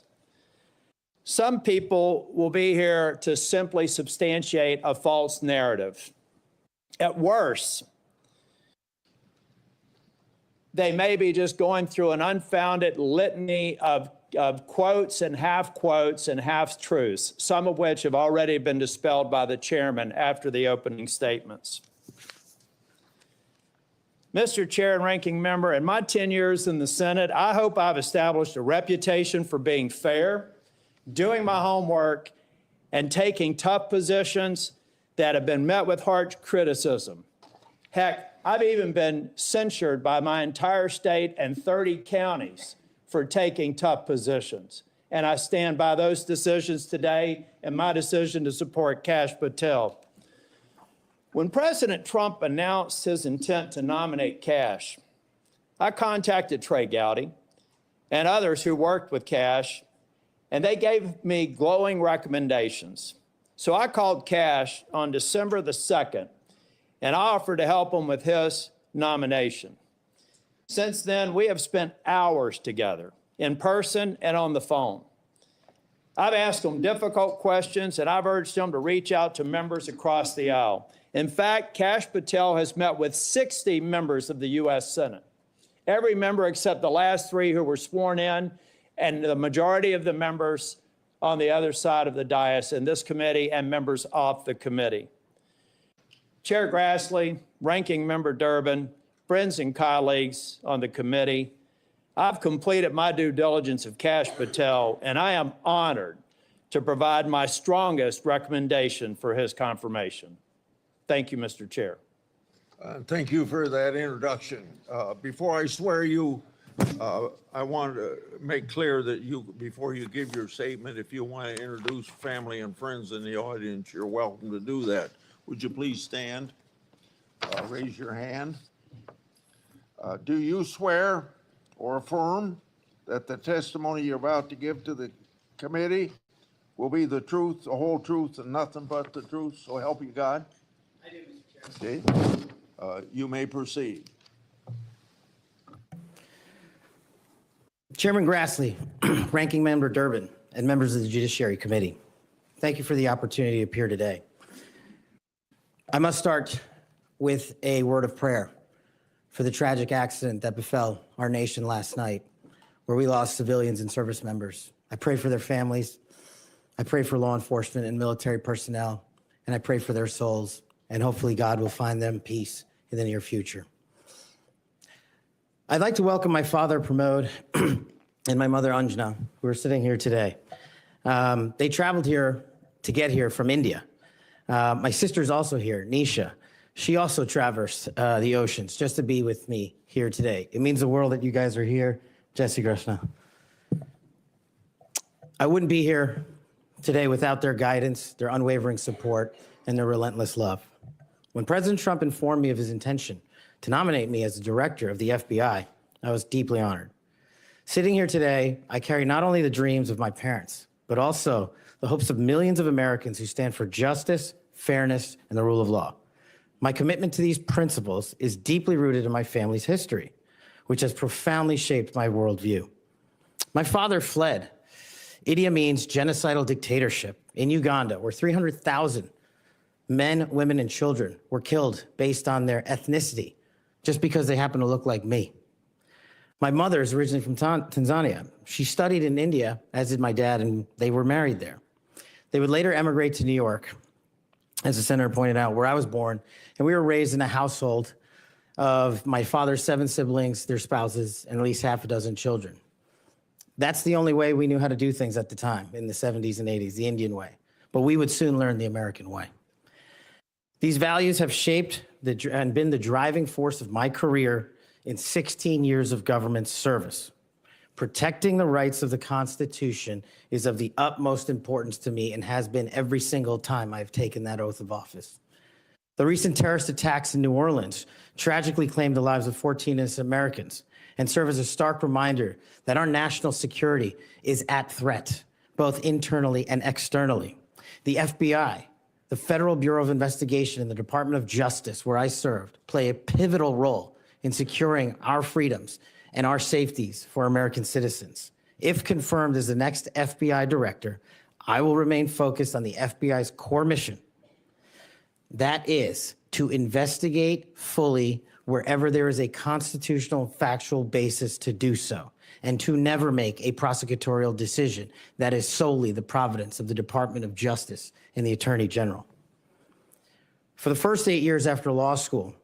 some people will be here to simply substantiate a false narrative. At worst, they may be just going through an unfounded litany of quotes and half-truths, some of which have already been dispelled by the chairman after the opening statements. Mr. Chair and Ranking Member, in my 10 years in the Senate, I hope I've established a reputation for being fair, doing my homework, and taking tough positions that have been met with harsh criticism. Heck, I've even been censured by my entire state and 30 counties for taking tough positions. And I stand by those decisions today and my decision to support Kash Patel. When President Trump announced his intent to nominate Kash, I contacted Trey Gowdy and others who worked with Kash, and they gave me glowing recommendations. So I called Kash on December the 2nd, and I offered to help him with his nomination. Since then, we have spent hours together, in person and on the phone. I've asked him difficult questions, and I've urged him to reach out to members across the aisle. In fact, Kash Patel has met with 60 members of the U.S. Senate, every member except the last 3 who were sworn in, and the majority of the members on the other side of the dais in this committee and members off the committee. Chair Grassley, Ranking Member Durbin, friends and colleagues on the committee, I've completed my due diligence of Kash Patel, and I am honored to provide my strongest recommendation for his confirmation. Thank you, Mr. Chair. Thank you for that introduction. Before I swear you, I want to make clear that before you give your statement, if you want to introduce family and friends in the audience, you're welcome to do that. Would you please stand? Raise your hand. Do you swear or affirm that the testimony you're about to give to the committee will be the truth, the whole truth, and nothing but the truth, so help you God? I do, Mr. Chairman. Okay. You may proceed. Chairman Grassley, Ranking Member Durbin, and members of the Judiciary Committee, thank you for the opportunity to appear today. I must start with a word of prayer for the tragic accident that befell our nation last night, where we lost civilians and service members. I pray for their families. I pray for law enforcement and military personnel, and I pray for their souls, and hopefully God will find them peace in the near future. I'd like to welcome my father, Pramod, and my mother, Anjana, who are sitting here today. They traveled here to get here from India. My sister's also here, Nisha. She also traversed the oceans just to be with me here today. It means the world that you guys are here. Jesse Krishna. I wouldn't be here today without their guidance, their unwavering support, and their relentless love. When President Trump informed me of his intention to nominate me as the director of the FBI, I was deeply honored. Sitting here today, I carry not only the dreams of my parents, but also the hopes of millions of Americans who stand for justice, fairness, and the rule of law. My commitment to these principles is deeply rooted in my family's history, which has profoundly shaped my worldview. My father fled Idi Amin's genocidal dictatorship in Uganda, where 300,000 men, women, and children were killed based on their ethnicity, just because they happen to look like me. My mother is originally from Tanzania. She studied in India, as did my dad, and they were married there. They would later emigrate to New York, as the senator pointed out, where I was born, and we were raised in a household of my father's 7 siblings, their spouses, and at least half a dozen children. That's the only way we knew how to do things at the time, in the 70s and 80s, the Indian way. But we would soon learn the American way. These values have shaped and been the driving force of my career in 16 years of government service. Protecting the rights of the Constitution is of the utmost importance to me and has been every single time I've taken that oath of office. The recent terrorist attacks in New Orleans tragically claimed the lives of 14 innocent Americans and serve as a stark reminder that our national security is at threat, both internally and externally. The FBI, the Federal Bureau of Investigation, and the Department of Justice, where I served, play a pivotal role in securing our freedoms and our safeties for American citizens. If confirmed as the next FBI director, I will remain focused on the FBI's core mission. That is to investigate fully wherever there is a constitutional factual basis to do so, and to never make a prosecutorial decision that is solely the providence of the Department of Justice and the Attorney General. For the first 8 years after law school,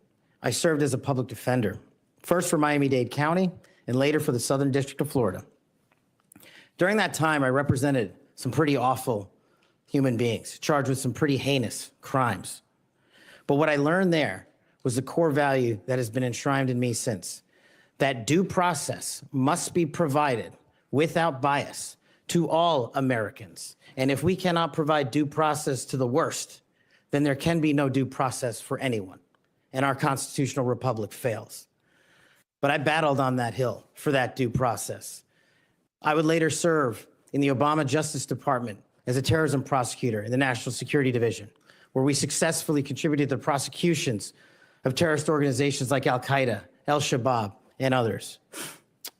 I served as a public defender, first for Miami-Dade County and later for the Southern District of Florida. During that time, I represented some pretty awful human beings charged with some pretty heinous crimes. But what I learned there was the core value that has been enshrined in me since, that due process must be provided without bias to all Americans. And if we cannot provide due process to the worst, then there can be no due process for anyone, and our constitutional republic fails. But I battled on that hill for that due process. I would later serve in the Obama Justice Department as a terrorism prosecutor in the National Security Division, where we successfully contributed to the prosecutions of terrorist organizations like Al-Qaeda, Al-Shabaab, and others.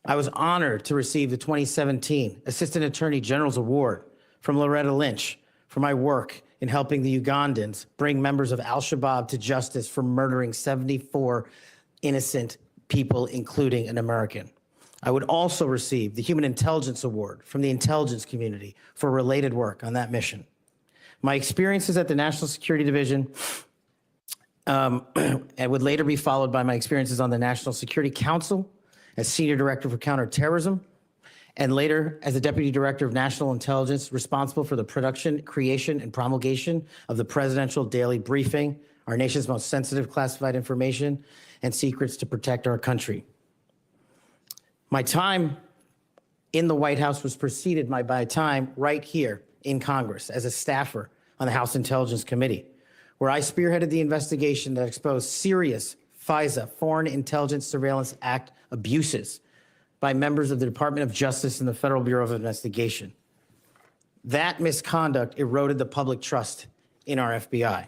I was honored to receive the 2017 Assistant Attorney General's Award from Loretta Lynch for my work in helping the Ugandans bring members of Al-Shabaab to justice for murdering 74 innocent people, including an American. I would also receive the Human Intelligence Award from the intelligence community for related work on that mission. My experiences at the National Security Division and would later be followed by my experiences on the National Security Council as Senior Director for Counterterrorism and later as the Deputy Director of National Intelligence, responsible for the production, creation, and promulgation of the Presidential Daily Briefing, our nation's most sensitive classified information and secrets to protect our country. My time in the White House was preceded by my time right here in Congress as a staffer on the House Intelligence Committee, where I spearheaded the investigation that exposed serious FISA, Foreign Intelligence Surveillance Act abuses by members of the Department of Justice and the Federal Bureau of Investigation. That misconduct eroded the public trust in our FBI.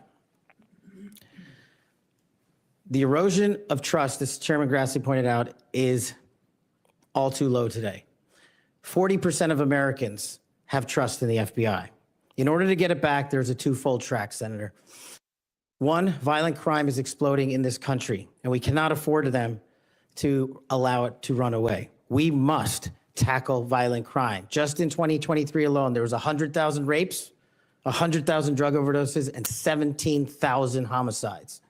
The erosion of trust, as Chairman Grassley pointed out, is all too low today. 40% of Americans have trust in the FBI. In order to get it back, there's a twofold track, Senator. One, violent crime is exploding in this country, and we cannot afford them to allow it to run away. We must tackle violent crime. Just in 2023 alone, there was 100,000 rapes, 100,000 drug overdoses, and 17,000 homicides.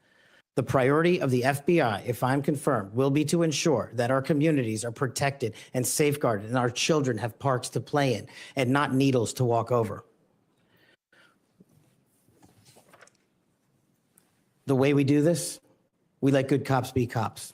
The priority of the FBI, if I'm confirmed, will be to ensure that our communities are protected and safeguarded and our children have parks to play in and not needles to walk over. The way we do this, we let good cops be cops.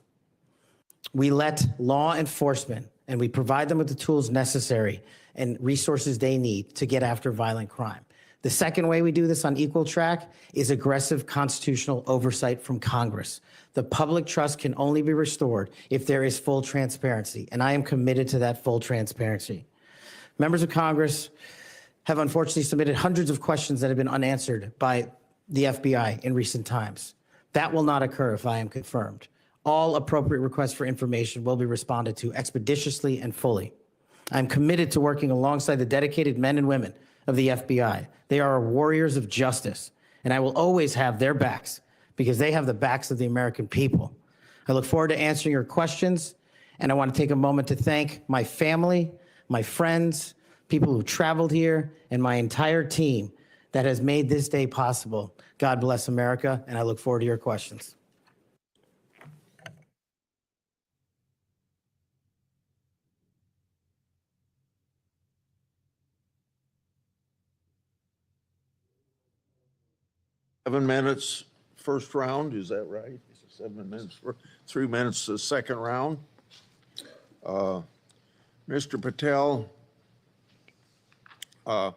We let law enforcement and we provide them with the tools necessary and resources they need to get after violent crime. The second way we do this on equal track is aggressive constitutional oversight from Congress. The public trust can only be restored if there is full transparency, and I am committed to that full transparency. Members of Congress have unfortunately submitted hundreds of questions that have been unanswered by the FBI in recent times. That will not occur if I am confirmed. All appropriate requests for information will be responded to expeditiously and fully. I'm committed to working alongside the dedicated men and women of the FBI. They are warriors of justice, and I will always have their backs because they have the backs of the American people. I look forward to answering your questions, and I want to take a moment to thank my family, my friends, people who traveled here, and my entire team that has made this day possible. God bless America, and I look forward to your questions. Seven minutes first round, is that right? 7 minutes for 3 minutes the second round. Mr. Patel, I'm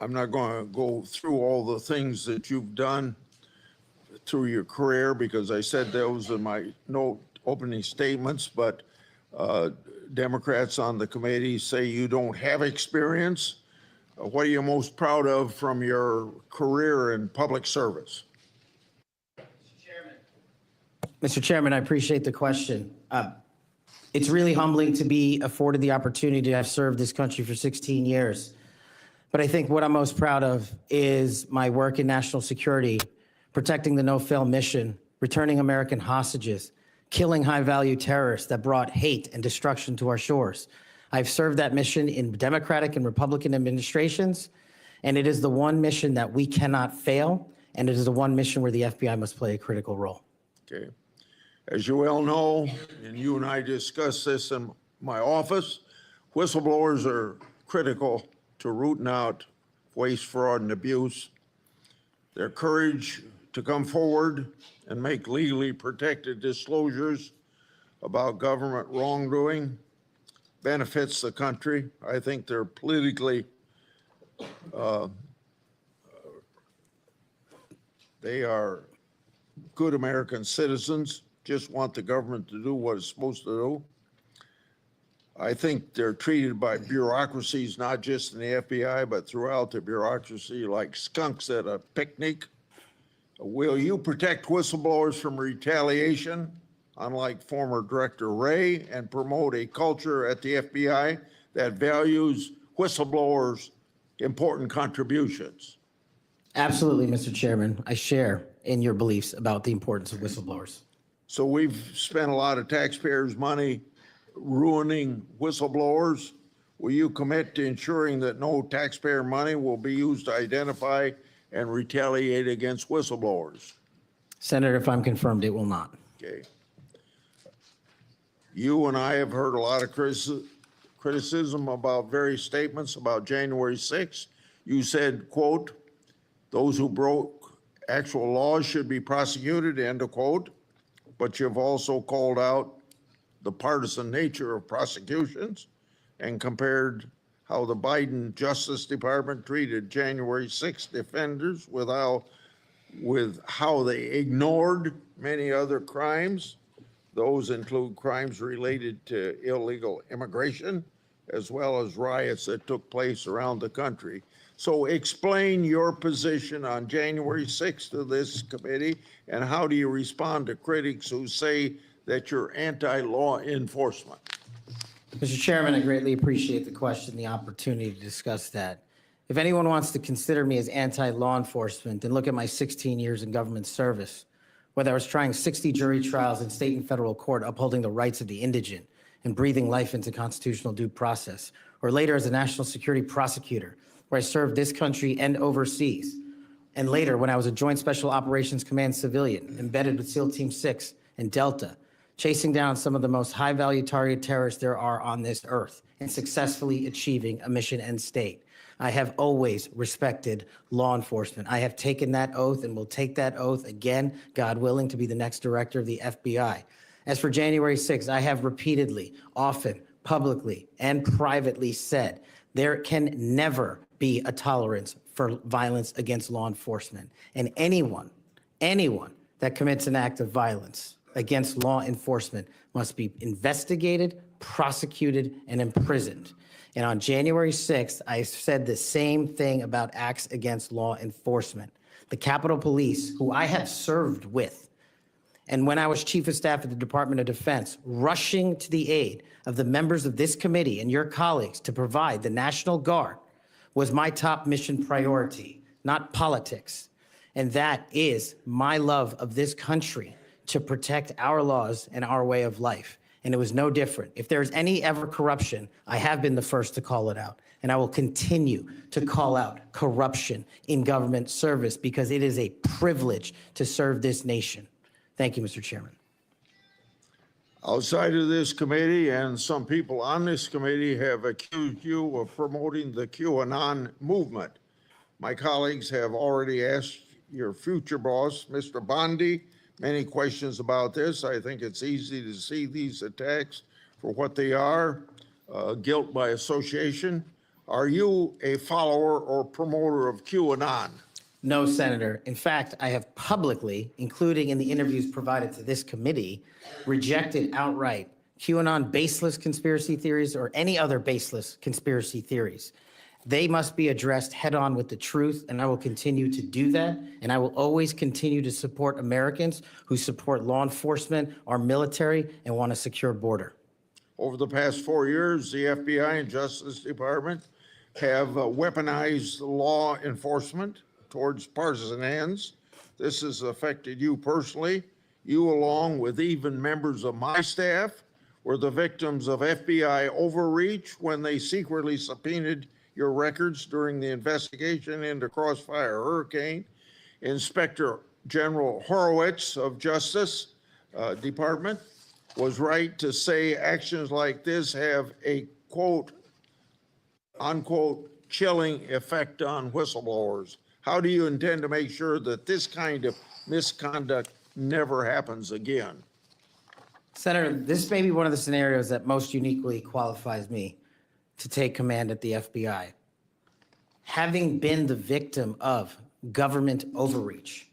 not going to go through all the things that you've done through your career because I said those in my opening statements, but Democrats on the committee say you don't have experience. What are you most proud of from your career in public service? Mr. Chairman, I appreciate the question. It's really humbling to be afforded the opportunity to have served this country for 16 years. But I think what I'm most proud of is my work in national security, protecting the no-fail mission, returning American hostages, killing high-value terrorists that brought hate and destruction to our shores. I've served that mission in Democratic and Republican administrations, and it is the one mission that we cannot fail, and it is the one mission where the FBI must play a critical role. Okay. As you well know, and you and I discussed this in my office, whistleblowers are critical to rooting out waste, fraud, and abuse. Their courage to come forward and make legally protected disclosures about government wrongdoing benefits the country. I think they're politically, they are good American citizens, just want the government to do what it's supposed to do. I think they're treated by bureaucracies, not just in the FBI, but throughout the bureaucracy like skunks at a picnic. Will you protect whistleblowers from retaliation, unlike former Director Wray, and promote a culture at the FBI that values whistleblowers' important contributions? Absolutely, Mr. Chairman. I share in your beliefs about the importance of whistleblowers. So we've spent a lot of taxpayers' money ruining whistleblowers. Will you commit to ensuring that no taxpayer money will be used to identify and retaliate against whistleblowers? Senator, if I'm confirmed, it will not. Okay. You and I have heard a lot of criticism about various statements about January 6th. You said, quote, "Those who broke actual laws should be prosecuted," end of quote. But you've also called out the partisan nature of prosecutions and compared how the Biden Justice Department treated January 6th defenders with how they ignored many other crimes. Those include crimes related to illegal immigration, as well as riots that took place around the country. So explain your position on January 6th to this committee, and how do you respond to critics who say that you're anti-law enforcement? Mr. Chairman, I greatly appreciate the question, the opportunity to discuss that. If anyone wants to consider me as anti-law enforcement, then look at my 16 years in government service, whether I was trying 60 jury trials in state and federal court upholding the rights of the indigent and breathing life into constitutional due process, or later as a national security prosecutor, where I served this country and overseas, and later when I was a Joint Special Operations Command civilian embedded with SEAL Team 6 and Delta, chasing down some of the most high-value target terrorists there are on this earth and successfully achieving a mission end state. I have always respected law enforcement. I have taken that oath and will take that oath again, God willing, to be the next director of the FBI. As for January 6th, I have repeatedly, often, publicly, and privately said there can never be a tolerance for violence against law enforcement. And anyone that commits an act of violence against law enforcement must be investigated, prosecuted, and imprisoned. And on January 6th, I said the same thing about acts against law enforcement. The Capitol Police, who I have served with, and when I was Chief of Staff at the Department of Defense, rushing to the aid of the members of this committee and your colleagues to provide the National Guard, was my top mission priority, not politics. And that is my love of this country, to protect our laws and our way of life. And it was no different. If there's any ever corruption, I have been the first to call it out. And I will continue to call out corruption in government service, because it is a privilege to serve this nation. Thank you, Mr. Chairman. Outside of this committee, and some people on this committee have accused you of promoting the QAnon movement. My colleagues have already asked your future boss, Mr. Bondi, many questions about this. I think it's easy to see these attacks for what they are, guilt by association. Are you a follower or promoter of QAnon? No, Senator. In fact, I have publicly, including in the interviews provided to this committee, rejected outright QAnon baseless conspiracy theories or any other baseless conspiracy theories. They must be addressed head on with the truth, and I will continue to do that. And I will always continue to support Americans who support law enforcement, our military, and want a secure border. Over the past 4 years, the FBI and Justice Department have weaponized law enforcement towards partisan ends. This has affected you personally. You, along with even members of my staff, were the victims of FBI overreach when they secretly subpoenaed your records during the investigation into Crossfire Hurricane. Inspector General Horowitz of Justice Department was right to say actions like this have a quote, unquote, chilling effect on whistleblowers. How do you intend to make sure that this kind of misconduct never happens again? Senator, this may be one of the scenarios that most uniquely qualifies me to take command at the FBI. Having been the victim of government overreach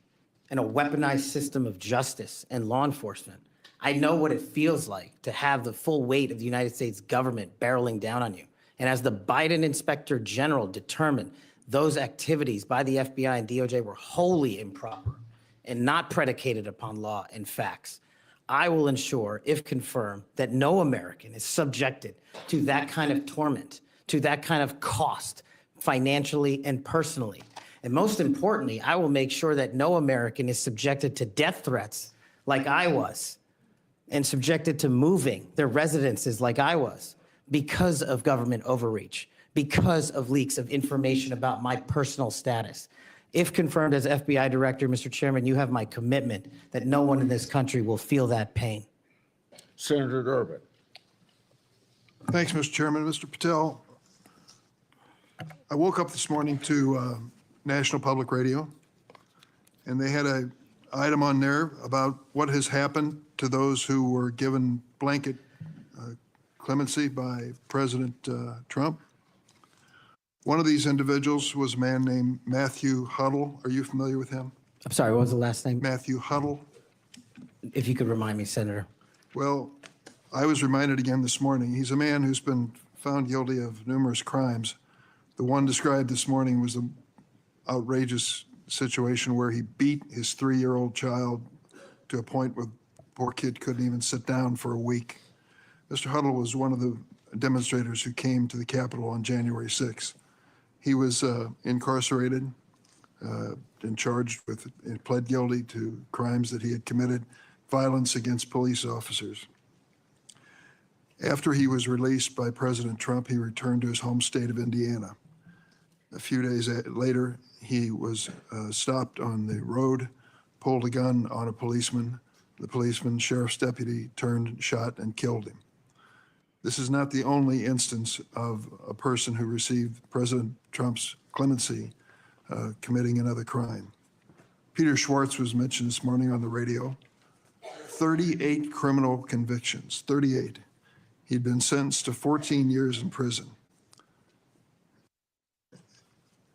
and a weaponized system of justice and law enforcement, I know what it feels like to have the full weight of the United States government barreling down on you. And as the Biden Inspector General determined, those activities by the FBI and DOJ were wholly improper and not predicated upon law and facts. I will ensure, if confirmed, that no American is subjected to that kind of torment, to that kind of cost, financially and personally. And most importantly, I will make sure that no American is subjected to death threats like I was, and subjected to moving their residences like I was, because of government overreach, because of leaks of information about my personal status. If confirmed as FBI director, Mr. Chairman, you have my commitment that no one in this country will feel that pain. Senator Durbin. Thanks, Mr. Chairman. Mr. Patel, I woke up this morning to National Public Radio, and they had an item on there about what has happened to those who were given blanket clemency by President Trump. One of these individuals was a man named Matthew Huddle. Are you familiar with him? I'm sorry, what was the last name? Matthew Huddle. If you could remind me, Senator. Well, I was reminded again this morning, he's a man who's been found guilty of numerous crimes. The one described this morning was an outrageous situation where he beat his 3-year-old child to a point where the poor kid couldn't even sit down for a week. Mr. Huddle was one of the demonstrators who came to the Capitol on January 6th. He was incarcerated and charged with, and pled guilty to crimes that he had committed, violence against police officers. After he was released by President Trump, he returned to his home state of Indiana. A few days later, he was stopped on the road, pulled a gun on a policeman. The policeman, sheriff's deputy, turned, shot, and killed him. This is not the only instance of a person who received President Trump's clemency committing another crime. Peter Schwartz was mentioned this morning on the radio. 38 criminal convictions, 38. He'd been sentenced to 14 years in prison.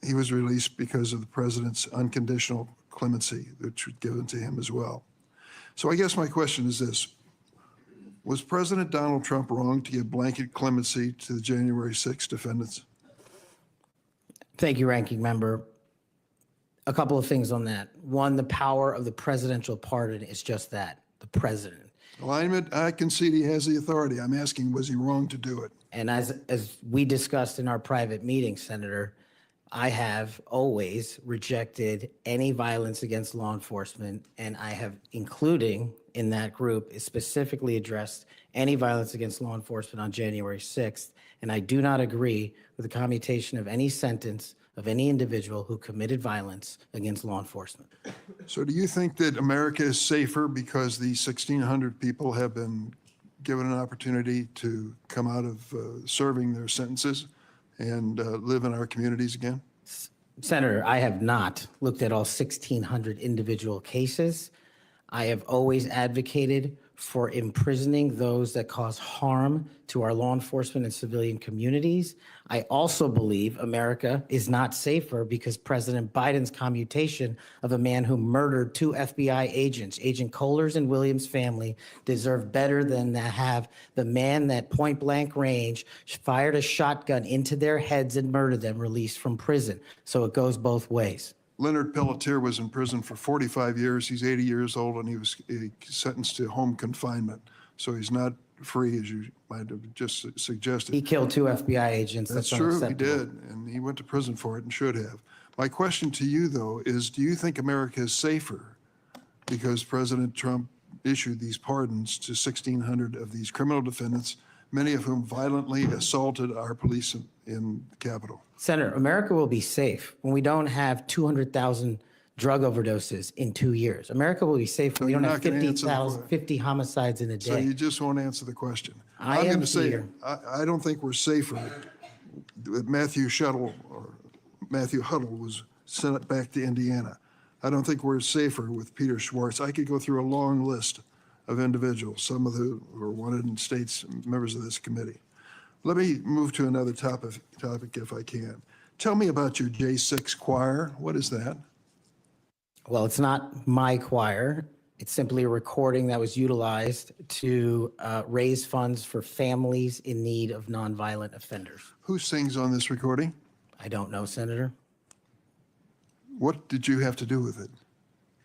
He was released because of the president's unconditional clemency, which was given to him as well. So I guess my question is this. Was President Donald Trump wrong to give blanket clemency to the January 6 defendants? Thank you, Ranking Member. A couple of things on that. One, the power of the presidential pardon is just that, the president. Alignment, I concede he has the authority. I'm asking, was he wrong to do it? And as we discussed in our private meeting, Senator, I have always rejected any violence against law enforcement, and I have, including in that group, is specifically addressed any violence against law enforcement on January 6th. And I do not agree with the commutation of any sentence of any individual who committed violence against law enforcement. So do you think that America is safer because the 1,600 people have been given an opportunity to come out of serving their sentences and live in our communities again? Senator, I have not looked at all 1,600 individual cases. I have always advocated for imprisoning those that cause harm to our law enforcement and civilian communities. I also believe America is not safer because President Biden's commutation of a man who murdered 2 FBI agents, Agent Kohler's and Williams' family, deserve better than to have the man that point blank range fired a shotgun into their heads and murdered them released from prison. So it goes both ways. Leonard Pelletier was in prison for 45 years. He's 80 years old, and he was sentenced to home confinement. So he's not free, as you might have just suggested. He killed 2 FBI agents. That's true, he did, and he went to prison for it and should have. My question to you, though, is do you think America is safer because President Trump issued these pardons to 1,600 of these criminal defendants, many of whom violently assaulted our police in the Capitol? Senator, America will be safe when we don't have 200,000 drug overdoses in 2 years. America will be safe when we you're don't have not gonna answer the 50 homicides in a So day. you just won't answer the question. I I'm am going to say, here. I don't think we're safer. Matthew Huddle was sent back to Indiana. I don't think we're safer with Peter Schwartz. I could go through a long list of individuals, some of who were wanted in states, members of this committee. Let me move to another topic if I can. Tell me about your J6 choir. What is that? Well, it's not my choir. It's simply a recording that was utilized to raise funds for families in need of nonviolent offenders. Who sings on this recording? I don't know, Senator. What did you have to do with it?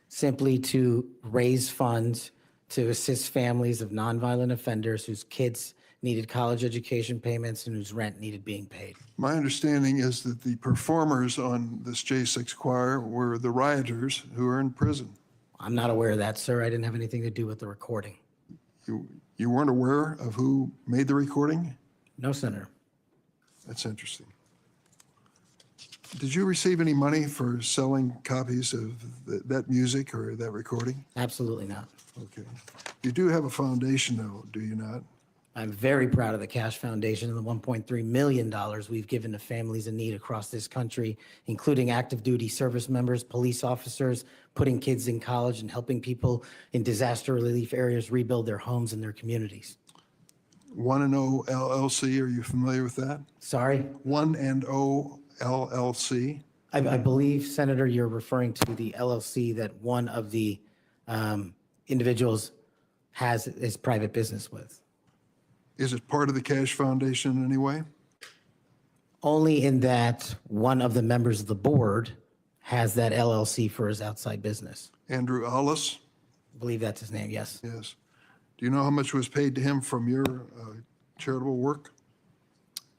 Simply to raise funds to assist families of nonviolent offenders whose kids needed college education payments and whose rent needed being paid. My understanding is that the performers on this J6 choir were the rioters who are in prison. I'm not aware of that, sir. I didn't have anything to do with the recording. You weren't aware of who made the recording? No, Senator. That's interesting. Did you receive any money for selling copies of that music or that recording? Absolutely not. Okay. You do have a foundation, though, do you not? I'm very proud of the Cash Foundation and the $1.3 million we've given to families in need across this country, including active duty service members, police officers, putting kids in college, and helping people in disaster relief areas rebuild their homes and their communities. 1&0 LLC, are you familiar with that? Sorry? 1&0 LLC? I believe, Senator, you're referring to the LLC that one of the individuals has his private business with. Is it part of the Cash Foundation in any way? Only in that one of the members of the board has that LLC for his outside business. Andrew Allis? I believe that's his name, yes. Yes. Do you know how much was paid to him from your charitable work?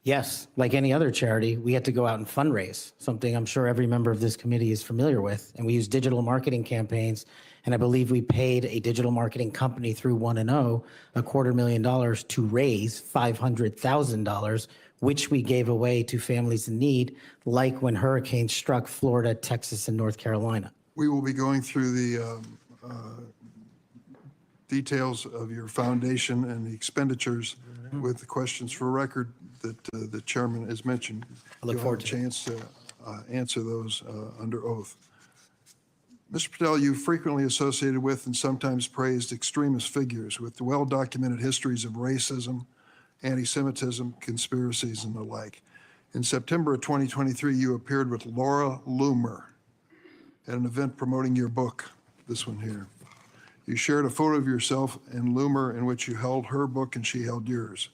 Yes, like any other charity, we had to go out and fundraise, something I'm sure every member of this committee is familiar with. And we use digital marketing campaigns. And I believe we paid a digital marketing company through 1&0 $250,000 to raise $500,000, which we gave away to families in need, like when hurricanes struck Florida, Texas, and North Carolina. We will be going through the details of your foundation and the expenditures with the questions for record that the chairman has mentioned. I look forward to it. You'll have a chance to answer those under oath. Mr. Patel, you frequently associated with and sometimes praised extremist figures with well-documented histories of racism, anti-Semitism, conspiracies, and the like. In September of 2023, you appeared with Laura Loomer at an event promoting your book, this one here. You shared a photo of yourself and Loomer in which you held her book and she held yours.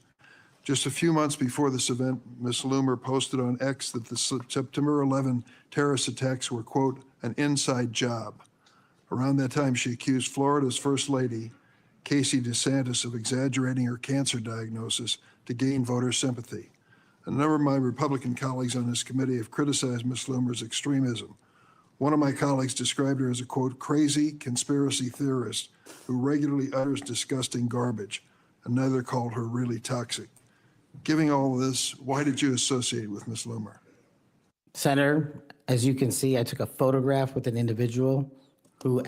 Just a few months before this event, Ms. Loomer posted on X that the September 11 terrorist attacks were, quote, an inside job. Around that time, she accused Florida's First Lady, Casey DeSantis, of exaggerating her cancer diagnosis to gain voter sympathy. A number of my Republican colleagues on this committee have criticized Ms. Loomer's extremism. One of my colleagues described her as a, quote, crazy conspiracy theorist who regularly utters disgusting garbage. Another called her really toxic. Given all of this, why did you associate with Ms. Loomer? Senator, as you can see, I took a photograph with an individual who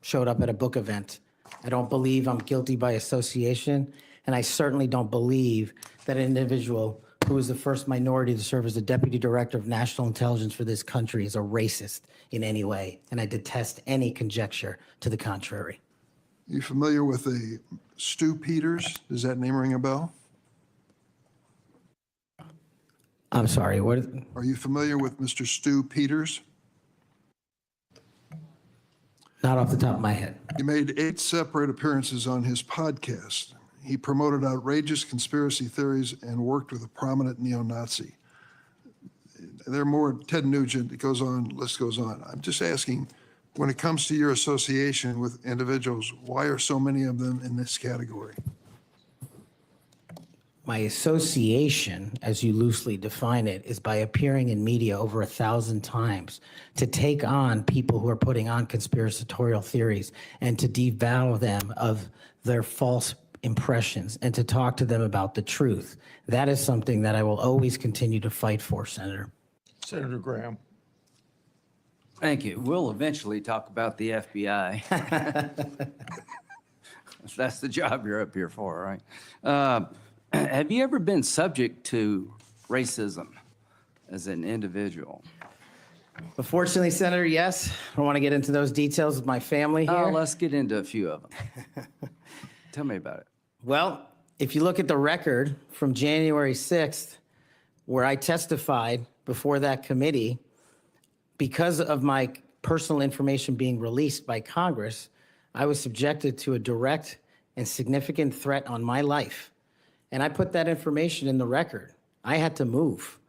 showed up at a book event. I don't believe I'm guilty by association, and I certainly don't believe that an individual who is the first minority to serve as the Deputy Director of National Intelligence for this country is a racist in any way, and I detest any conjecture to the contrary. You familiar with a Stu Peters? Does that name ring a bell? I'm sorry, what? Are you familiar with Mr. Stu Peters? Not off the top of my head. He made 8 separate appearances on his podcast. He promoted outrageous conspiracy theories and worked with a prominent neo-Nazi. There are more, Ted Nugent, it goes on, list goes on. I'm just asking, when it comes to your association with individuals, why are so many of them in this category? My association, as you loosely define it, is by appearing in media over 1,000 times to take on people who are putting on conspiratorial theories and to devour them of their false impressions and to talk to them about the truth. That is something that I will always continue to fight for, Senator. Senator Graham. Thank you. We'll eventually talk about the FBI. That's the job you're up here for, right? Have you ever been subject to racism as an individual? Unfortunately, Senator, yes. I don't want to get into those details with my family here. Let's get into a few of them. Tell me about it. Well, if you look at the record from January 6th, where I testified before that committee, because of my personal information being released by Congress, I was subjected to a direct and significant threat on my life. And I put that information in the record. I had to move.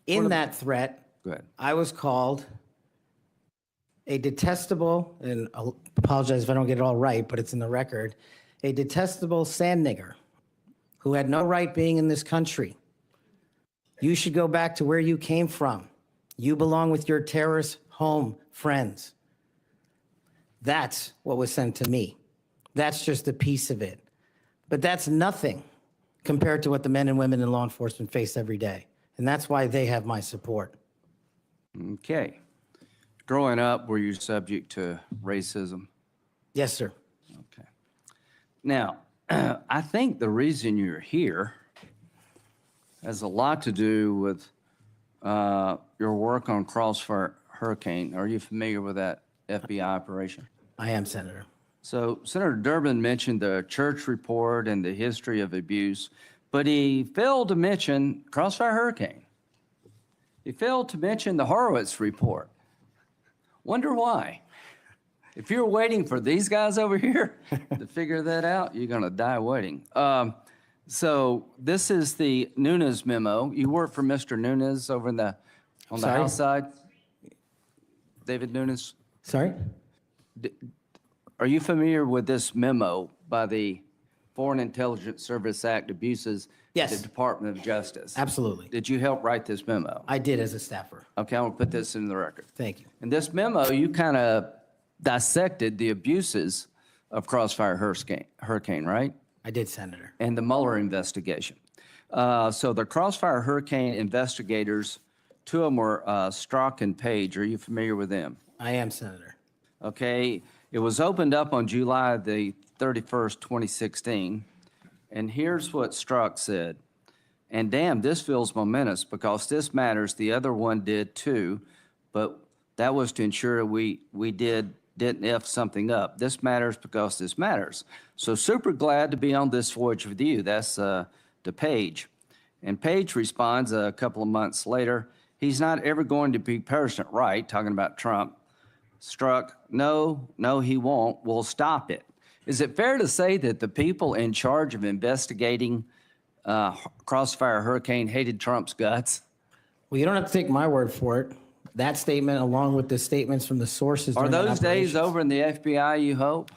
In that threat, Go ahead. I was called a detestable, and I'll apologize if I don't get it all right, but it's in the record, a detestable sand nigger who had no right being in this country. You should go back to where you came from. You belong with your terrorist home friends. That's what was sent to me. That's just a piece of it. But that's nothing compared to what the men and women in law enforcement face every day. And that's why they have my support. Okay. Growing up, were you subject to racism? Yes, sir. Okay. Now, I think the reason you're here has a lot to do with your work on Crossfire Hurricane. Are you familiar with that FBI operation? I am, Senator. So Senator Durbin mentioned the church report and the history of abuse, but he failed to mention Crossfire Hurricane. He failed to mention the Horowitz report. Wonder why? If you're waiting for these guys over here to figure that out, you're going to die waiting. So this is the Nunes memo. You work for Mr. Nunes over on the Sorry? House side? David Nunes? Sorry? Are you familiar with this memo by the Foreign Intelligence Service Act abuses Yes. at the Department of Justice? Absolutely. Did you help write this memo? I did as a staffer. Okay, I'm going to put this in the record. Thank you. In this memo, you kind of dissected the abuses of Crossfire Hurricane, right? I did, Senator. And the Mueller investigation. So the Crossfire Hurricane investigators, two of them were Strzok and Page. Are you familiar with them? I am, Senator. Okay, it was opened up on July the 31st, 2016. And here's what Strzok said. And damn, this feels momentous because this matters. The other one did too, but that was to ensure we didn't F something up. This matters because this matters. So super glad to be on this voyage with you. That's to Page. And Page responds a couple of months later, he's not ever going to be President right, talking about Trump. Strzok, no, he won't. We'll stop it. Is it fair to say that the people in charge of investigating Crossfire Hurricane hated Trump's guts? Well, you don't have to take my word for it. That statement, along with the statements from the sources. Are during the those days operations- over in the FBI, you hope?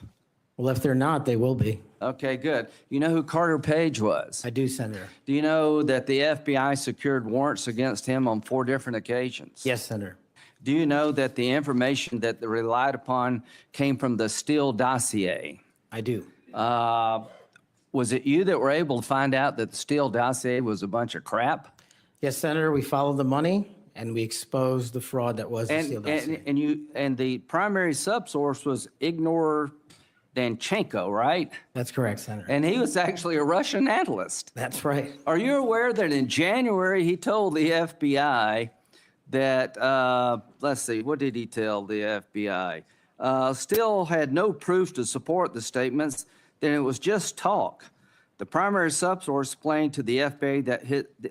Well, if they're not, they will be. Okay, good. You know who Carter Page was? I do, Senator. Do you know that the FBI secured warrants against him on 4 different occasions? Yes, Senator. Do you know that the information that they relied upon came from the Steele dossier? I do. Was it you that were able to find out that the Steele dossier was a bunch of crap? Yes, Senator, we followed the money and we exposed the fraud that was the Steele dossier. And the primary subsource was Ignor Danchenko, right? That's correct, Senator. And he was actually a Russian analyst. That's right. Are you aware that in January he told the FBI that, let's see, what did he tell the FBI? Still had no proof to support the statements, then it was just talk. The primary subsource explained to the FBI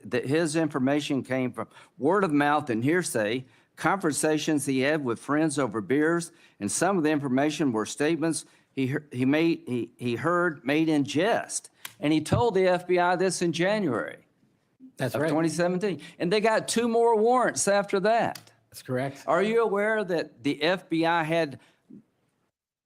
that his information came from word of mouth and hearsay, conversations he had with friends over beers, and some of the information were statements he heard made in jest. And he told the FBI this in January That's of right. 2017. And they got 2 more warrants after that. That's correct. Are you aware that the FBI had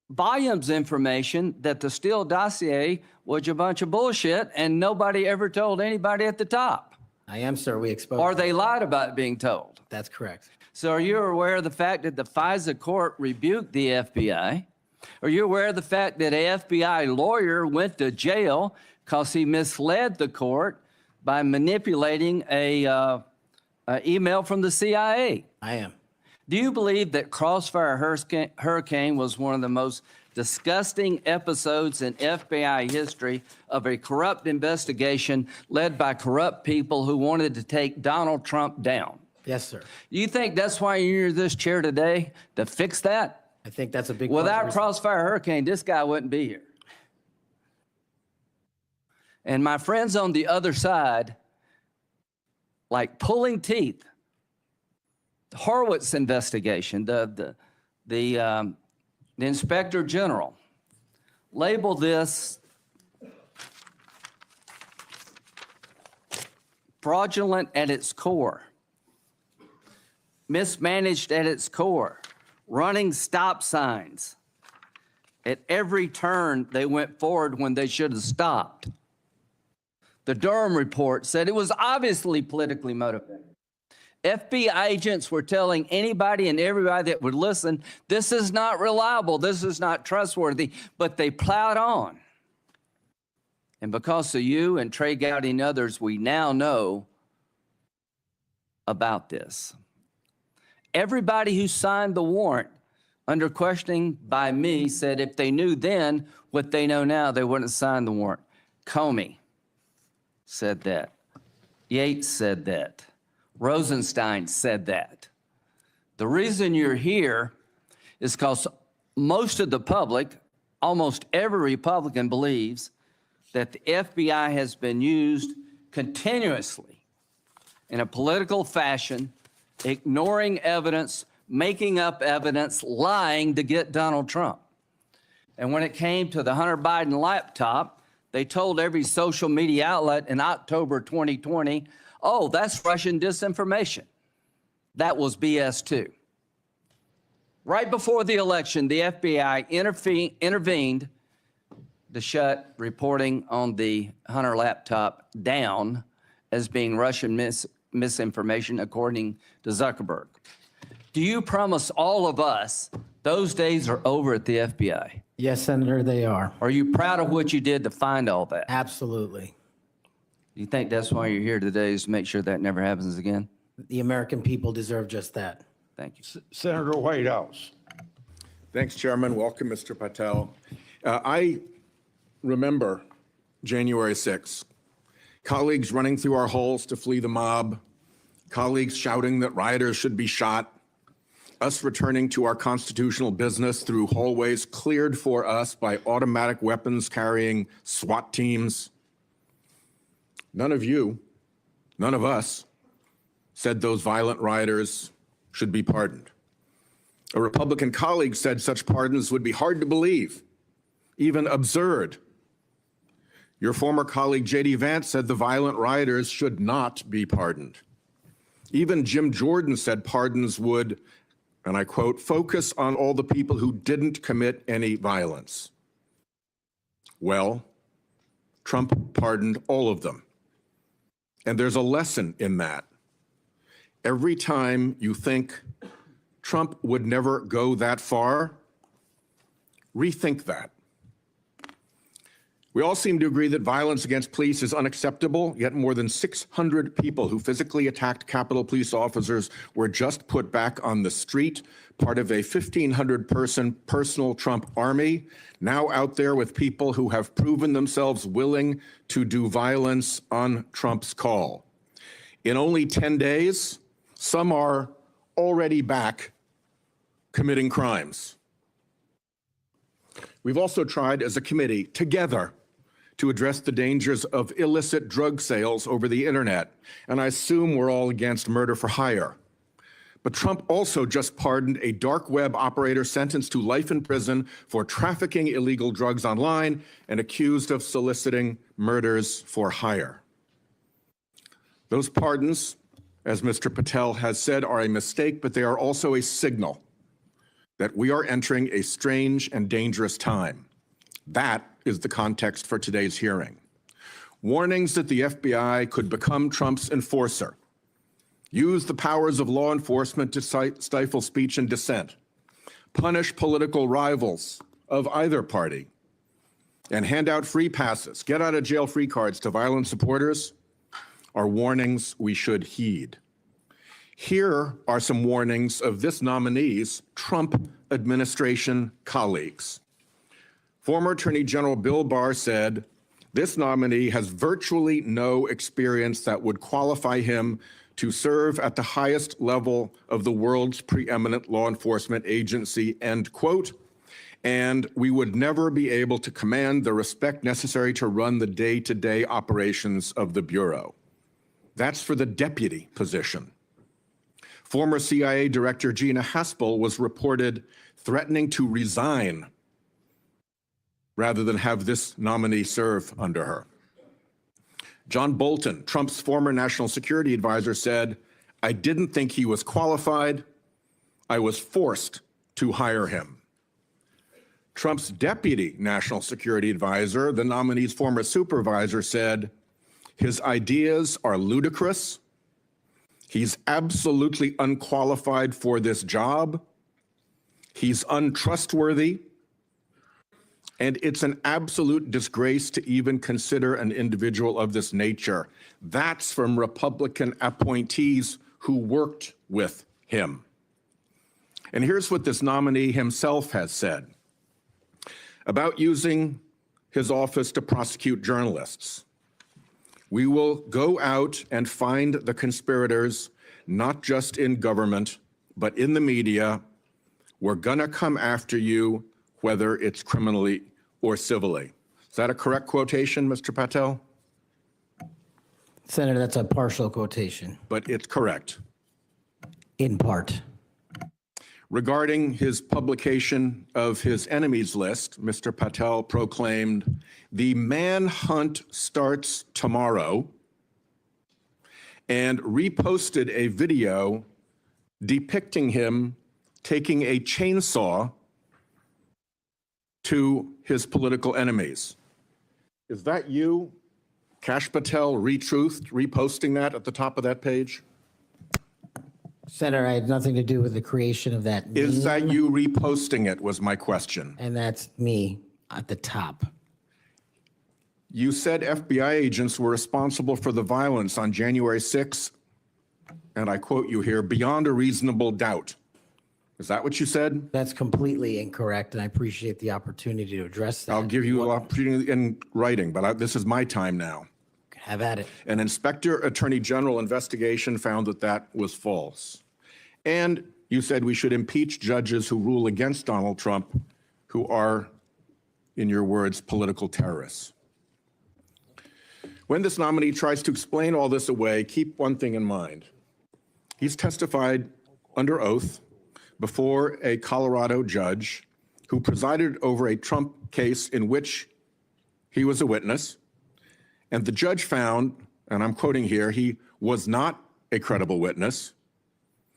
volumes of information that the Steele dossier was a bunch of bullshit and nobody ever told anybody at the top? I am, sir. We exposed. Or they lied about being told. That's correct. So are you aware of the fact that the FISA court rebuked the FBI? Are you aware of the fact that an FBI lawyer went to jail because he misled the court by manipulating a email from the CIA? I am. Do you believe that Crossfire Hurricane was one of the most disgusting episodes in FBI history of a corrupt investigation led by corrupt people who wanted to take Donald Trump down? Yes, sir. Do you think that's why you're in this chair today, to fix that? I think that's a big part of the Without reason. Crossfire Hurricane, this guy wouldn't be here. And my friends on the other side, like pulling teeth, the Horowitz investigation, the Inspector General labeled this fraudulent at its core, mismanaged at its core, running stop signs. At every turn, they went forward when they should have stopped. The Durham report said it was obviously politically motivated. FBI agents were telling anybody and everybody that would listen, this is not reliable, this is not trustworthy, but they plowed on. And because of you and Trey Gowdy and others, we now know about this. Everybody who signed the warrant under questioning by me said if they knew then what they know now, they wouldn't have signed the warrant. Comey said that. Yates said that. Rosenstein said that. The reason you're here is because most of the public, almost every Republican believes that the FBI has been used continuously in a political fashion, ignoring evidence, making up evidence, lying to get Donald Trump. And when it came to the Hunter Biden laptop, they told every social media outlet in October 2020, oh, that's Russian disinformation. That was BS too. Right before the election, the FBI intervened to shut reporting on the Hunter laptop down as being Russian misinformation, according to Zuckerberg. Do you promise all of us those days are over at the FBI? Yes, Senator, they are. Are you proud of what you did to find all that? Absolutely. You think that's why you're here today, is to make sure that never happens again? The American people deserve just that. Thank you. Senator Whitehouse. Thanks, Chairman. Welcome, Mr. Patel. I remember January 6th. Colleagues running through our halls to flee the mob, colleagues shouting that rioters should be shot, us returning to our constitutional business through hallways cleared for us by automatic weapons carrying SWAT teams. None of you, none of us, said those violent rioters should be pardoned. A Republican colleague said such pardons would be hard to believe, even absurd. Your former colleague, J.D. Vance, said the violent rioters should not be pardoned. Even Jim Jordan said pardons would, and I quote, focus on all the people who didn't commit any violence. Well, Trump pardoned all of them. And there's a lesson in that. Every time you think Trump would never go that far, rethink that. We all seem to agree that violence against police is unacceptable, yet more than 600 people who physically attacked Capitol Police officers were just put back on the street, part of a 1,500-person personal Trump army, now out there with people who have proven themselves willing to do violence on Trump's call. In only 10 days, some are already back committing crimes. We've also tried as a committee together to address the dangers of illicit drug sales over the internet, and I assume we're all against murder for hire. But Trump also just pardoned a dark web operator sentenced to life in prison for trafficking illegal drugs online and accused of soliciting murders for hire. Those pardons, as Mr. Patel has said, are a mistake, but they are also a signal that we are entering a strange and dangerous time. That is the context for today's hearing. Warnings that the FBI could become Trump's enforcer, use the powers of law enforcement to stifle speech and dissent, punish political rivals of either party, and hand out free passes, get out of jail free cards to violent supporters are warnings we should heed. Here are some warnings of this nominee's Trump administration colleagues. Former Attorney General Bill Barr said, this nominee has virtually no experience that would qualify him to serve at the highest level of the world's preeminent law enforcement agency, end quote, and we would never be able to command the respect necessary to run the day-to-day operations of the Bureau. That's for the deputy position. Former CIA Director Gina Haspel was reported threatening to resign rather than have this nominee serve under her. John Bolton, Trump's former national security advisor, said, I didn't think he was qualified. I was forced to hire him. Trump's deputy national security advisor, the nominee's former supervisor, said, his ideas are ludicrous. He's absolutely unqualified for this job. He's untrustworthy. And it's an absolute disgrace to even consider an individual of this nature. That's from Republican appointees who worked with him. And here's what this nominee himself has said about using his office to prosecute journalists. We will go out and find the conspirators, not just in government, but in the media. We're gonna come after you, whether it's criminally or civilly. Is that a correct quotation, Mr. Patel? Senator, that's a partial quotation, But it's correct. in part. Regarding his publication of his enemies list, Mr. Patel proclaimed, "The manhunt starts tomorrow," and reposted a video depicting him taking a chainsaw to his political enemies. Is that you, Kash Patel, reposting that at the top of that page? Senator, I had nothing to do with the creation of that Is meme, that you reposting it, was my question. and that's me at the top. You said FBI agents were responsible for the violence on January 6th, and I quote you here, "beyond a reasonable doubt." Is that what you said? That's completely incorrect, and I appreciate the opportunity to address that. I'll give you an opportunity in writing, but this is my time now. Have at it. An Inspector Attorney General investigation found that that was false. And you said we should impeach judges who rule against Donald Trump, who are, in your words, political terrorists. When this nominee tries to explain all this away, keep one thing in mind. He's testified under oath before a Colorado judge who presided over a Trump case in which he was a witness. And the judge found, and I'm quoting here, he was not a credible witness.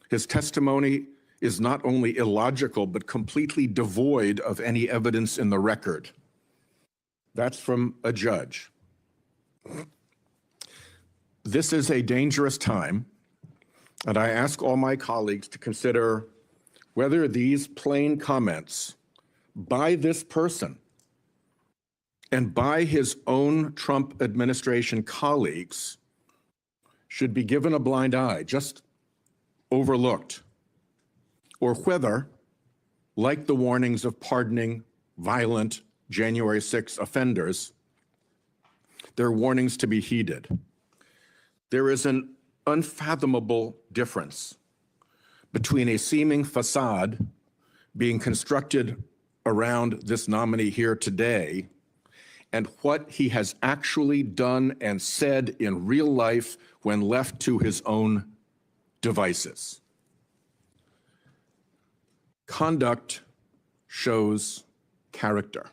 His testimony is not only illogical, but completely devoid of any evidence in the record. That's from a judge. This is a dangerous time, and I ask all my colleagues to consider whether these plain comments by this person and by his own Trump administration colleagues should be given a blind eye, just overlooked, or whether, like the warnings of pardoning violent January 6 offenders, they're warnings to be heeded. There is an unfathomable difference between a seeming facade being constructed around this nominee here today and what he has actually done and said in real life when left to his own devices. Conduct shows character.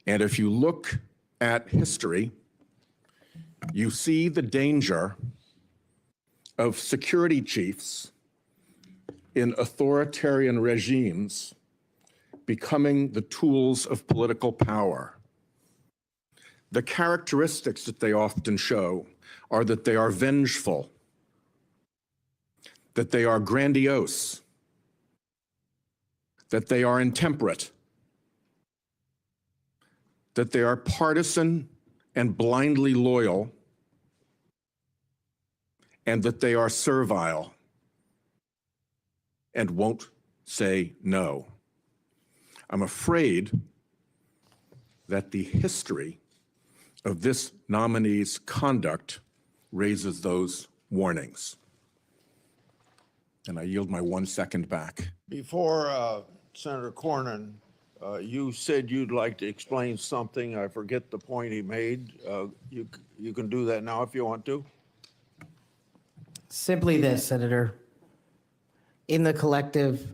And if you look at history, you see the danger of security chiefs in authoritarian regimes becoming the tools of political power. The characteristics that they often show are that they are vengeful, that they are grandiose, that they are intemperate, that they are partisan and blindly loyal, and that they are servile and won't say no. I'm afraid that the history of this nominee's conduct raises those warnings. And I yield my 1 second back. Before Senator Cornyn, you said you'd like to explain something. I forget the point he made. You can do that now if you want to. Simply this, Senator. In the collective,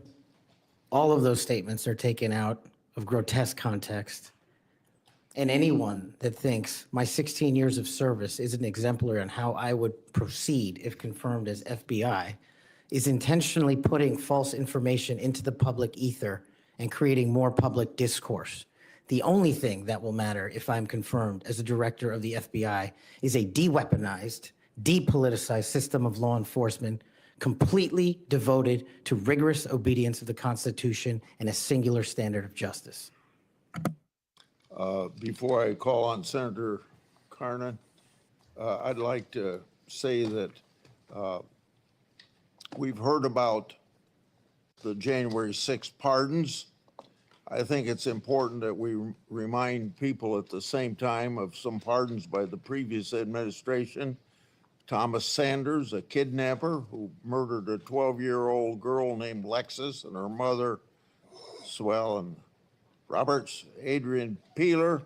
all of those statements are taken out of grotesque context. And anyone that thinks my 16 years of service isn't exemplary on how I would proceed if confirmed as FBI is intentionally putting false information into the public ether and creating more public discourse. The only thing that will matter if I'm confirmed as a director of the FBI is a de-weaponized, depoliticized system of law enforcement completely devoted to rigorous obedience of the Constitution and a singular standard of justice. Before I call on Senator Cornyn, I'd like to say that we've heard about the January 6th pardons. I think it's important that we remind people at the same time of some pardons by the previous administration. Thomas Sanders, a kidnapper who murdered a 12-year-old girl named Lexus and her mother, Swellen Roberts. Adrian Peeler,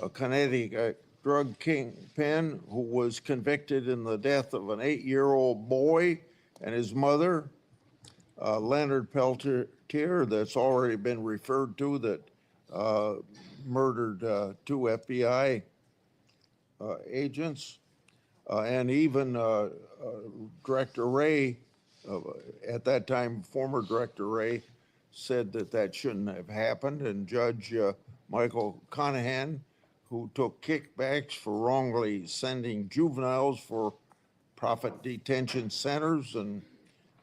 a Connecticut drug kingpin who was convicted in the death of an 8-year-old boy and his mother. Leonard Peltier, that's already been referred to, that murdered 2 FBI agents. And even Director Ray, at that time, former Director Ray, said that that shouldn't have happened. And Judge Michael Conahan, who took kickbacks for wrongly sending juveniles for profit detention centers, and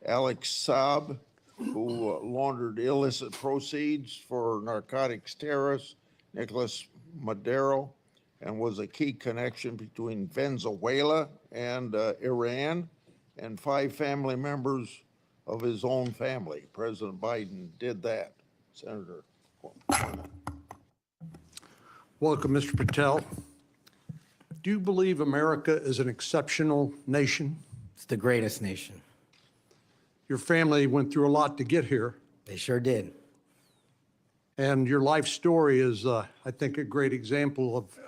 Alex Saab, who laundered illicit proceeds for narcotics terrorists, Nicholas Madero, and was a key connection between Venezuela and Iran, and 5 family members of his own family. President Biden did that. Senator. Welcome, Mr. Patel. Do you believe America is an exceptional nation? It's the greatest nation. Your family went through a lot to get here, They sure did. and your life story is, I think, a great example of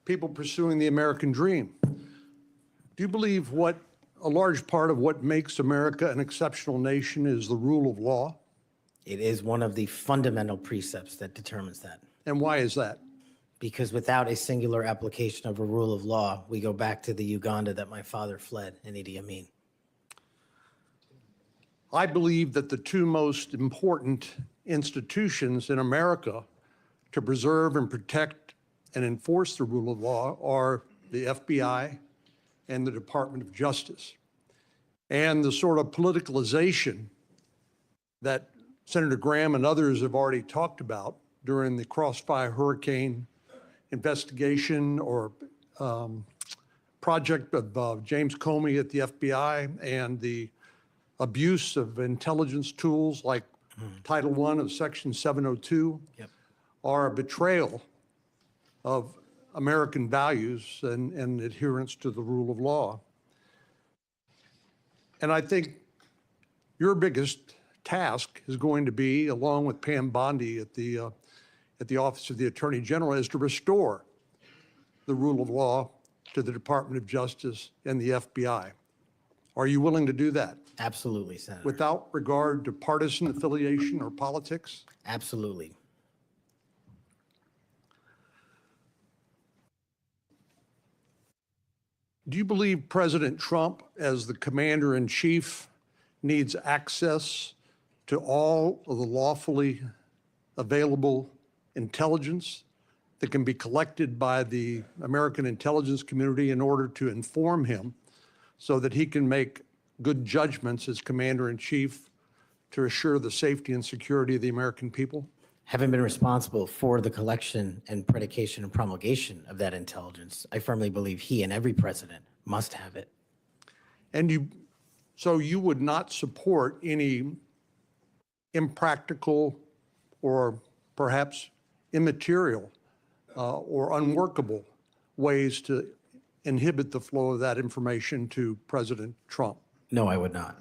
people pursuing the American dream. Do you believe what a large part of what makes America an exceptional nation is the rule of law? It is one of the fundamental precepts that determines that. And why is that? Because without a singular application of a rule of law, we go back to the Uganda that my father fled in Idi Amin. I believe that the 2 most important institutions in America to preserve and protect and enforce the rule of law are the FBI and the Department of Justice. And the sort of politicalization that Senator Graham and others have already talked about during the Crossfire Hurricane investigation or project of James Comey at the FBI, and the abuse of intelligence tools like Title I of Section 702 Yep. are a betrayal of American values and adherence to the rule of law. And I think your biggest task is going to be, along with Pam Bondi at the Office of the Attorney General, is to restore the rule of law to the Department of Justice and the FBI. Are you willing to do that Absolutely, Senator. without regard to partisan affiliation or politics? Absolutely. Do you believe President Trump, as the commander-in-chief, needs access to all of the lawfully available intelligence that can be collected by the American intelligence community in order to inform him so that he can make good judgments as commander-in-chief to assure the safety and security of the American people? Having been responsible for the collection and predication and promulgation of that intelligence, I firmly believe he and every president must have it. And so you would not support any impractical or perhaps immaterial or unworkable ways to inhibit the flow of that information to President Trump? No, I would not.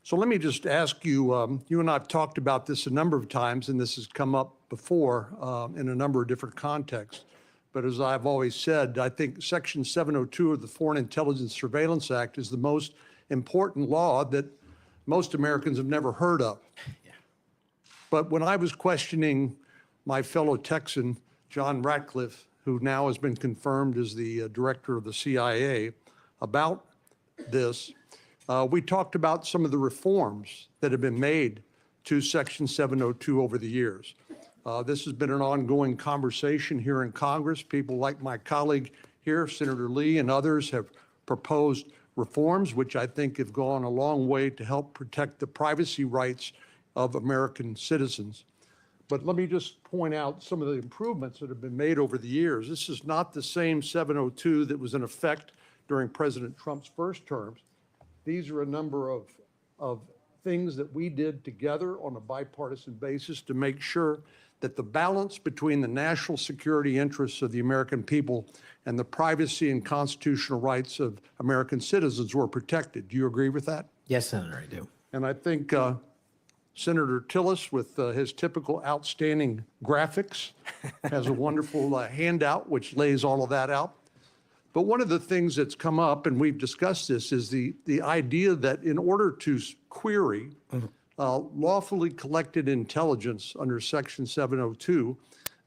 So let me just ask you, you and I have talked about this a number of times, and this has come up before in a number of different contexts. But as I've always said, I think Section 702 of the Foreign Intelligence Surveillance Act is the most important law that most Americans have never heard of. Yeah. But when I was questioning my fellow Texan, John Ratcliffe, who now has been confirmed as the director of the CIA, about this, we talked about some of the reforms that have been made to Section 702 over the years. This has been an ongoing conversation here in Congress. People like my colleague here, Senator Lee, and others have proposed reforms, which I think have gone a long way to help protect the privacy rights of American citizens. But let me just point out some of the improvements that have been made over the years. This is not the same 702 that was in effect during President Trump's first terms. Things are a number of things that we did together on a bipartisan basis to make sure that the balance between the national security interests of the American people and the privacy and constitutional rights of American citizens were protected. Do you agree with that? Yes, Senator, I do. And I think Senator Tillis, with his typical outstanding graphics, has a wonderful handout which lays all of that out. But one of the things that's come up, and we've discussed this, is the idea that in order to query lawfully collected intelligence under Section 702,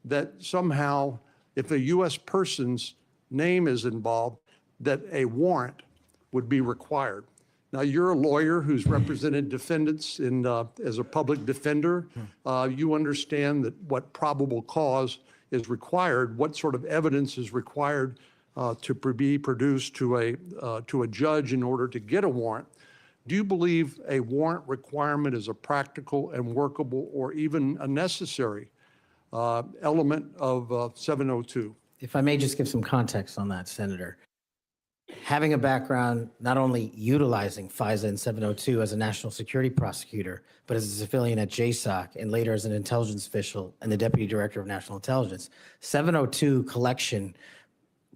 that somehow if a U.S. person's name is involved, that a warrant would be required. Now, you're a lawyer who's represented defendants in, as a public defender. You understand that what probable cause is required, what sort of evidence is required to be produced to a judge in order to get a warrant. Do you believe a warrant requirement is a practical and workable or even a necessary element of 702? If I may just give some context on that, Senator. Having a background not only utilizing FISA and 702 as a national security prosecutor, but as a civilian at JSOC and later as an intelligence official and the Deputy Director of National Intelligence, 702 collection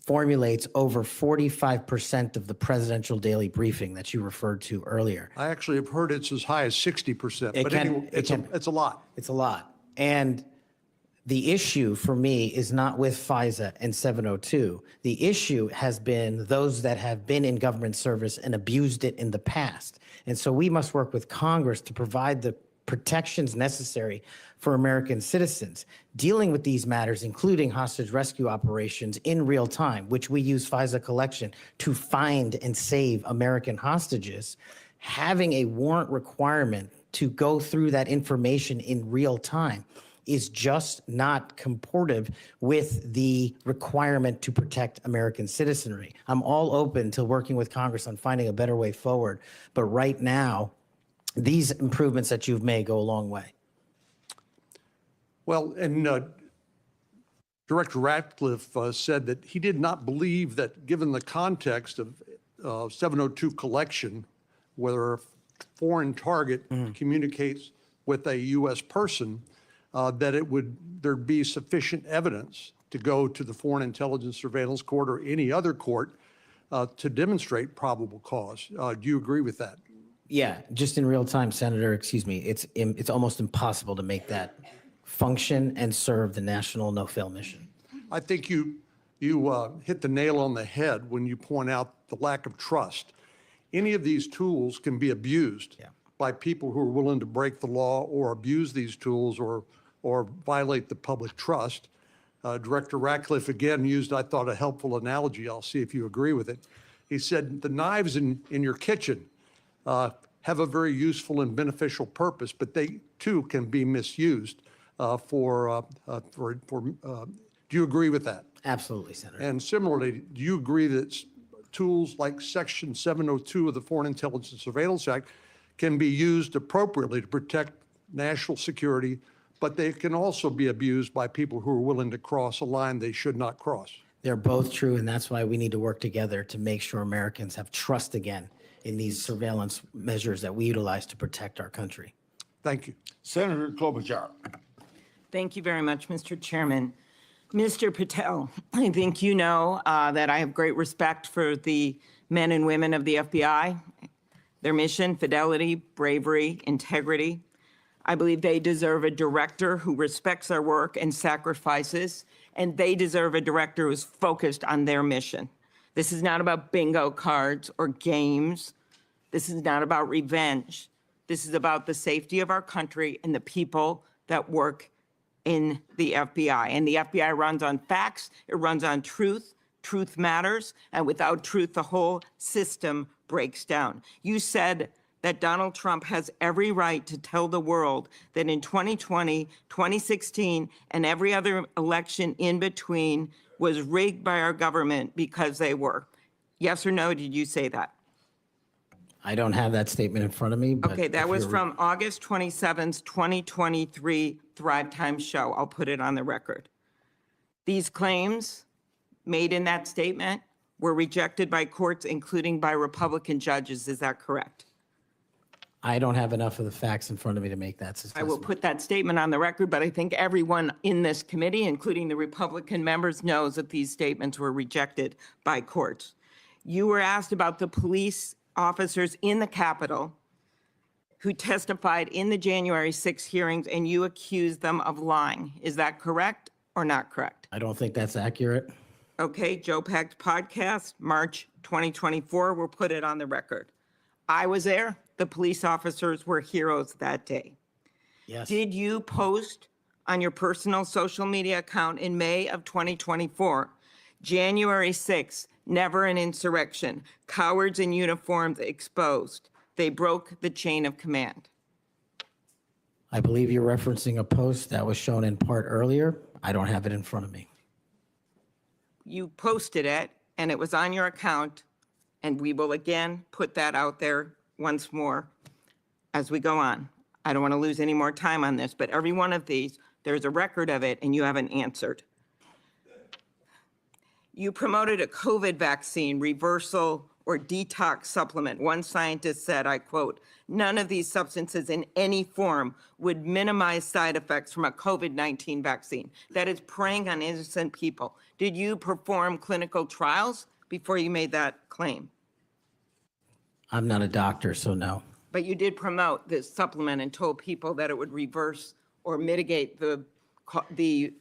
formulates over 45% of the presidential daily briefing that you referred to earlier. I actually have heard it's as high as 60%, but anyway, it's a lot. It's a lot. And the issue for me is not with FISA and 702. The issue has been those that have been in government service and abused it in the past. And so we must work with Congress to provide the protections necessary for American citizens. Dealing with these matters, including hostage rescue operations in real time, which we use FISA collection to find and save American hostages, having a warrant requirement to go through that information in real time is just not comportive with the requirement to protect American citizenry. I'm all open to working with Congress on finding a better way forward, but right now, these improvements that you've made go a long way. Well, and Director Ratcliffe said that he did not believe that, given the context of 702 collection, whether a foreign target communicates with a U.S. person, that there'd be sufficient evidence to go to the Foreign Intelligence Surveillance Court or any other court to demonstrate probable cause. Do you agree with that? Yeah, just in real time, Senator, excuse me, it's almost impossible to make that function and serve the national no-fail mission. I think you hit the nail on the head when you point out the lack of trust. Any of these tools can be abused by people who are willing to break the law or abuse these tools or violate the public trust. Director Ratcliffe again used, I thought, a helpful analogy. I'll see if you agree with it. He said the knives in your kitchen have a very useful and beneficial purpose, but they too can be misused do you agree with that? Absolutely, Senator. And similarly, do you agree that tools like Section 702 of the Foreign Intelligence Surveillance Act can be used appropriately to protect national security, but they can also be abused by people who are willing to cross a line they should not cross? They're both true, and that's why we need to work together to make sure Americans have trust again in these surveillance measures that we utilize to protect our country. Thank you. Senator Klobuchar. Thank you very much, Mr. Chairman. Mr. Patel, I think you know that I have great respect for the men and women of the FBI, their mission, fidelity, bravery, integrity. I believe they deserve a director who respects their work and sacrifices, and they deserve a director who's focused on their mission. This is not about bingo cards or games. This is not about revenge. This is about the safety of our country and the people that work in the FBI. And the FBI runs on facts, it runs on truth. Truth matters, and without truth, the whole system breaks down. You said that Donald Trump has every right to tell the world that in 2020, 2016, and every other election in between was rigged by our government because they were. Yes or no, did you say that? I don't have that statement in front of me, but Okay, that if was you're- from August 27th, 2023 Thrive Time show. I'll put it on the record. These claims made in that statement were rejected by courts, including by Republican judges. Is that correct? I don't have enough of the facts in front of me to make that I will assessment. put that statement on the record, but I think everyone in this committee, including the Republican members, knows that these statements were rejected by courts. You were asked about the police officers in the Capitol who testified in the January 6 hearings, and you accused them of lying. Is that correct or not correct? I don't think that's accurate. Okay, Joe Pack's podcast, March 2024, we'll put it on the record. I was there. The police officers were heroes that day. Yes. Did you post on your personal social media account in May of 2024, January 6th, never an insurrection, cowards in uniforms exposed. They broke the chain of command. I believe you're referencing a post that was shown in part earlier. I don't have it in front of me. You posted it and it was on your account, and we will again put that out there once more as we go on. I don't want to lose any more time on this, but every one of these, there's a record of it and you haven't answered. You promoted a COVID vaccine reversal or detox supplement. One scientist said, I quote, "None of these substances in any form would minimize side effects from a COVID-19 vaccine." That is preying on innocent people. Did you perform clinical trials before you made that claim? I'm not a doctor, so no. But you did promote this supplement and told people that it would reverse or mitigate the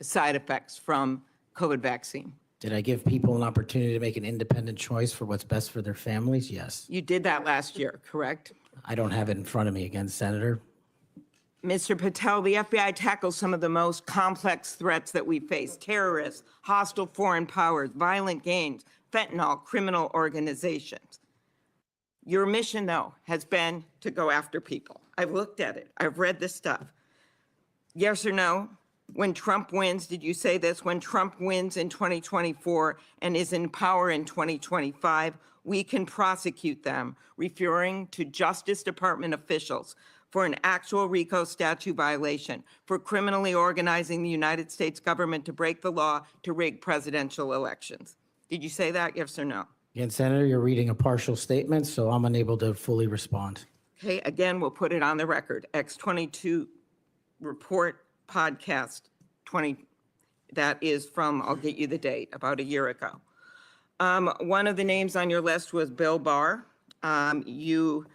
side effects from COVID vaccine. Did I give people an opportunity to make an independent choice for what's best for their families? Yes. You did that last year, correct? I don't have it in front of me again, Senator. Mr. Patel, the FBI tackles some of the most complex threats that we face: terrorists, hostile foreign powers, violent gangs, fentanyl, criminal organizations. Your mission, though, has been to go after people. I've looked at it. I've read this stuff. Yes or no? When Trump wins, did you say this? When Trump wins in 2024 and is in power in 2025, we can prosecute them, referring to Justice Department officials for an actual RICO statute violation, for criminally organizing the United States government to break the law to rig presidential elections. Did you say that, yes or no? Again, Senator, you're reading a partial statement, so I'm unable to fully respond. Okay, again, we'll put it on the record. X22 report podcast 20, that is from, I'll get you the date, about a year ago. One of the names on your list was Bill Barr. Chairman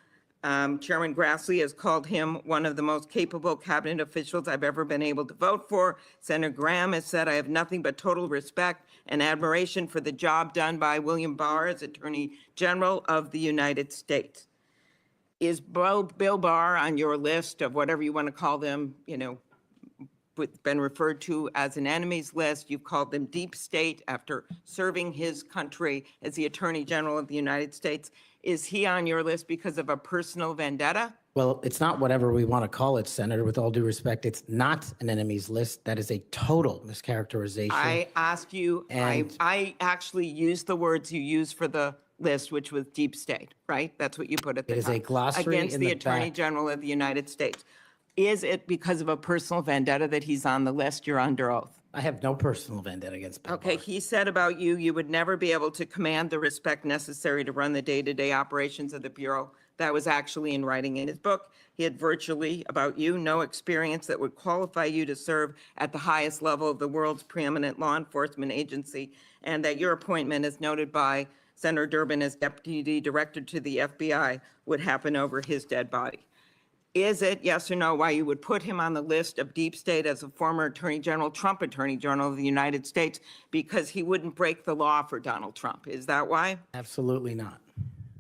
Grassley has called him one of the most capable cabinet officials I've ever been able to vote for. Senator Graham has said, I have nothing but total respect and admiration for the job done by William Barr as Attorney General of the United States. Is Bill Barr on your list of whatever you want to call them, been referred to as an enemies list? You've called them deep state after serving his country as the Attorney General of the United States. Is he on your list because of a personal vendetta? Well, it's not whatever we want to call it, Senator. With all due respect, it's not an enemies list. That is a total mischaracterization. I asked you, I actually used the words you used for the list, which was deep state, right? That's what you put at the top. It is a glossary Against in the the Attorney back. General of the United States. Is it because of a personal vendetta that he's on the list? You're under oath. I have no personal vendetta against Bill Okay, Barr. he said about you, you would never be able to command the respect necessary to run the day-to-day operations of the Bureau. That was actually in writing in his book. He had virtually, about you, no experience that would qualify you to serve at the highest level of the world's preeminent law enforcement agency, and that your appointment, as noted by Senator Durbin as Deputy Director to the FBI, would happen over his dead body. Is it, yes or no, why you would put him on the list of deep state as a former Attorney General, Trump Attorney General of the United States, because he wouldn't break the law for Donald Trump? Is that why? Absolutely not.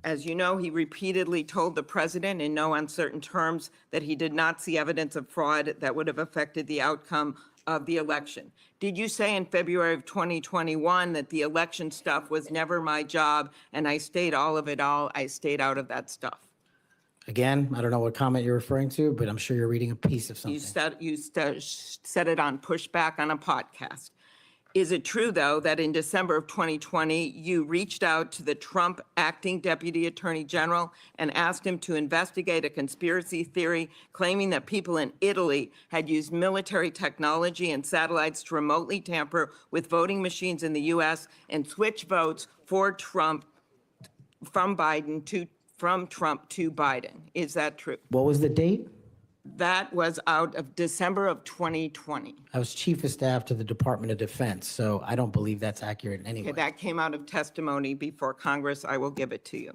As you know, he repeatedly told the president in no uncertain terms that he did not see evidence of fraud that would have affected the outcome of the election. Did you say in February of 2021 that the election stuff was never my job and I stayed I stayed out of that stuff? Again, I don't know what comment you're referring to, but I'm sure you're reading a piece of something. You said it on Pushback on a podcast. Is it true, though, that in December of 2020, you reached out to the Trump acting Deputy Attorney General and asked him to investigate a conspiracy theory claiming that people in Italy had used military technology and satellites to remotely tamper with voting machines in the U.S. and switch votes for Trump from Biden to from Trump to Biden. Is that true? What was the date? That was out of December of 2020. I was chief of staff to the Department of Defense, so I don't believe that's accurate anyway. Okay, that came out of testimony before Congress. I will give it to you.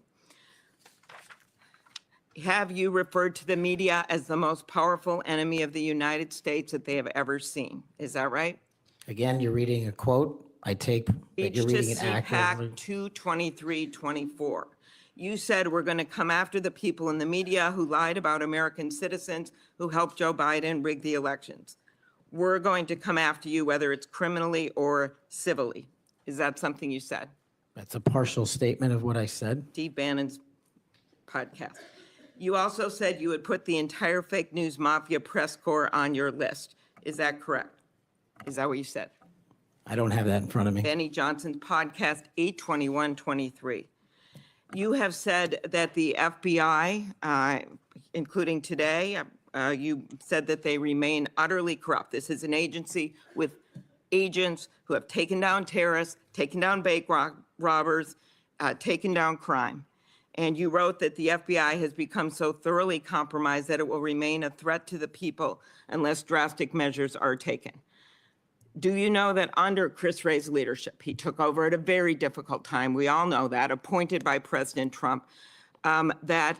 Have you referred to the media as the most powerful enemy of the United States that they have ever seen? Is that right? Again, you're reading a quote. I take that you're reading it accurately. CPAC 22324. You said we're going to come after the people in the media who lied about American citizens who helped Joe Biden rig the elections. We're going to come after you whether it's criminally or civilly. Is that something you said? That's a partial statement of what I said. Steve Bannon's podcast. You also said you would put the entire fake news mafia press corps on your list. Is that correct? Is that what you said? I don't have that in front of me. Benny Johnson's podcast, 8/21/23. You have said that the FBI, including today, you said that they remain utterly corrupt. This is an agency with agents who have taken down terrorists, taken down bank robbers, taken down crime. And you wrote that the FBI has become so thoroughly compromised that it will remain a threat to the people unless drastic measures are taken. Do you know that under Chris Wray's leadership, he took over at a very difficult time, we all know that, appointed by President Trump, that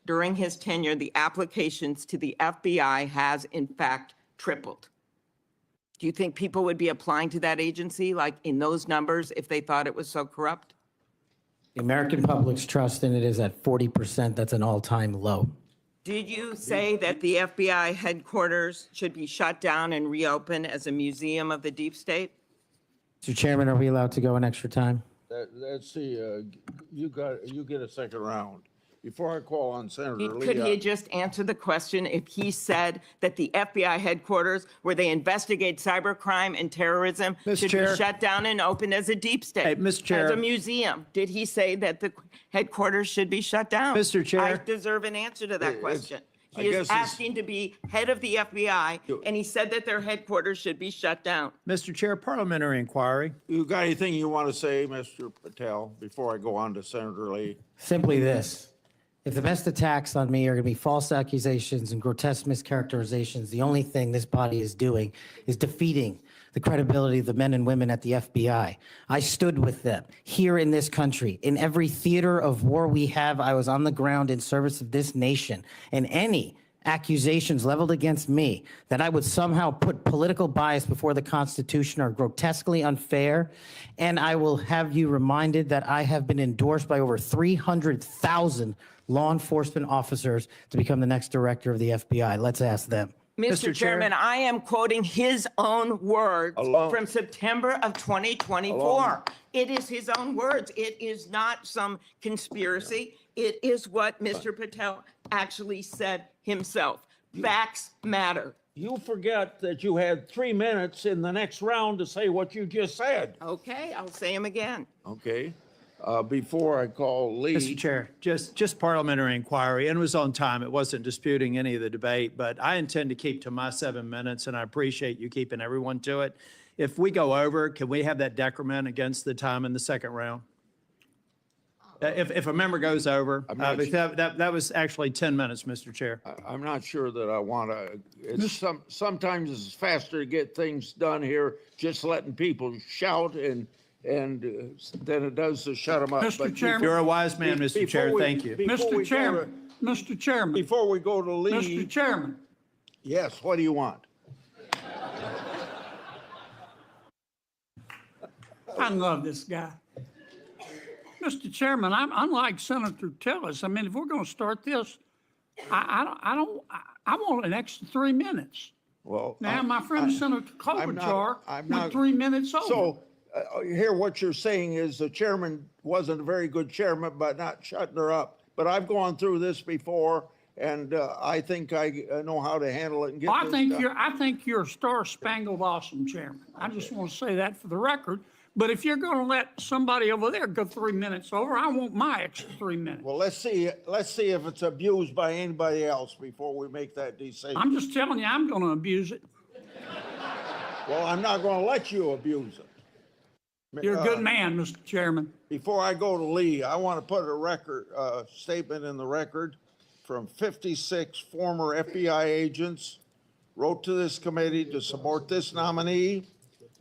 during his tenure, the applications to the FBI has in fact tripled? Do you think people would be applying to that agency like in those numbers if they thought it was so corrupt? The American public's trust in it is at 40%. That's an all-time low. Did you say that the FBI headquarters should be shut down and reopened as a museum of the deep state? Mr. Chairman, are we allowed to go an extra time? Let's see, you get a second round. Before I call on Senator Lee. Could he just answer the question if he said that the FBI headquarters where they investigate cybercrime and terrorism Mr. should Chair. be shut down and opened as a deep state? Hey, Mr. Chair. As a museum? Did he say that the headquarters should be shut down? Mr. Chair. I deserve an answer to that question. I He is guess it's- asking to be head of the FBI, and he said that their headquarters should be shut down. Mr. Chair, parliamentary inquiry. You got anything you want to say, Mr. Patel, before I go on to Senator Lee? Simply this. If the best attacks on me are going to be false accusations and grotesque mischaracterizations, the only thing this body is doing is defeating the credibility of the men and women at the FBI. I stood with them here in this country. In every theater of war we have, I was on the ground in service of this nation. And any accusations leveled against me that I would somehow put political bias before the Constitution are grotesquely unfair. And I will have you reminded that I have been endorsed by over 300,000 law enforcement officers to become the next director of the FBI. Let's ask them. Mr. Chair. Chairman, I am quoting his own words from September of 2024. It is his own words. It is not some conspiracy. It is what Mr. Patel actually said himself. Facts matter. You forget that you had 3 minutes in the next round to say what you just said. Okay, I'll say them again. Okay, before I call Lee. Mr. Chair, just parliamentary inquiry, and it was on time. It wasn't disputing any of the debate, but I intend to keep to my 7 minutes, and I appreciate you keeping everyone to it. If we go over, can we have that decrement against the time in the second round? If a member goes over, not that was actually 10 minutes, Mr. Chair. I'm not sure that I want to, sometimes it's faster to get things done here, just letting people shout and than it does to shut them up. Mr. But Chairman. You're a wise man, Mr. Chair. before we- Thank you. before we Mr. go Chairman, Mr. Chairman, Before we go to Lee, Mr. Chairman, yes, what do you want? I love this guy. Mr. Chairman, I'm unlike Senator Tillis. I mean, if we're going to start this, I want an extra 3 minutes. Well, Now, my friend Senator Klobuchar I'm went not- 3 minutes over. So here, what you're saying is the chairman wasn't a very good chairman by not shutting her up. But I've gone through this before, and I think I know how to handle it and get I this think done. I think you're a star-spangled awesome chairman. I just want to say that for the record. But if you're going to let somebody over there go 3 minutes over, I want my extra 3 minutes. Well, let's see if it's abused by anybody else before we make that decision. I'm just telling you, I'm going to abuse it. Well, I'm not going to let you abuse it. You're a good man, Mr. Chairman. Before I go to Lee, I want to put a record, statement in the record from 56 former FBI agents wrote to this committee to support this nominee.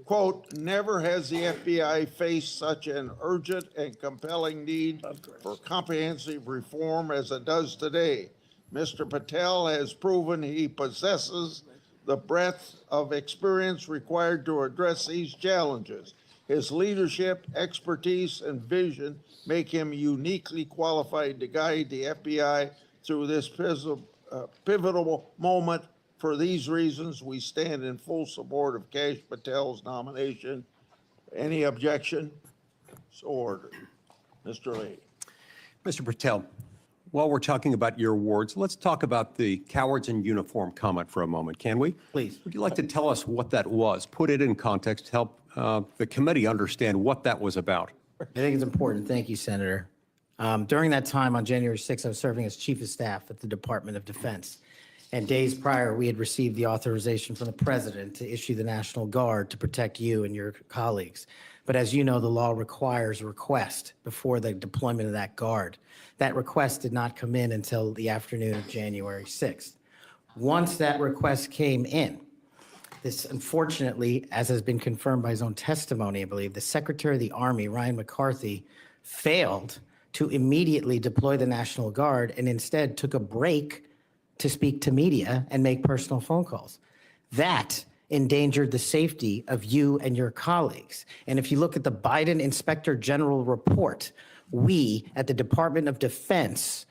Quote, never has the FBI faced such an urgent and compelling need for comprehensive reform as it does today. Mr. Patel has proven he possesses the breadth of experience required to address these challenges. His leadership, expertise, and vision make him uniquely qualified to guide the FBI through this pivotal moment. For these reasons, we stand in full support of Kash Patel's nomination. Any objection? So ordered. Mr. Lee. Mr. Patel, while we're talking about your awards, let's talk about the cowards in uniform comment for a moment, can we? Please. Would you like to tell us what that was? Put it in context to help the committee understand what that was about. I think it's important. Thank you, Senator. During that time on January 6th, I was serving as Chief of Staff at the Department of Defense. And days prior, we had received the authorization from the President to issue the National Guard to protect you and your colleagues. But as you know, the law requires a request before the deployment of that guard. That request did not come in until the afternoon of January 6th. Once that request came in, this unfortunately, as has been confirmed by his own testimony, I believe, the Secretary of the Army, Ryan McCarthy, failed to immediately deploy the National Guard and instead took a break to speak to media and make personal phone calls. That endangered the safety of you and your colleagues. And if you look at the Biden Inspector General report, we at the Department of Defense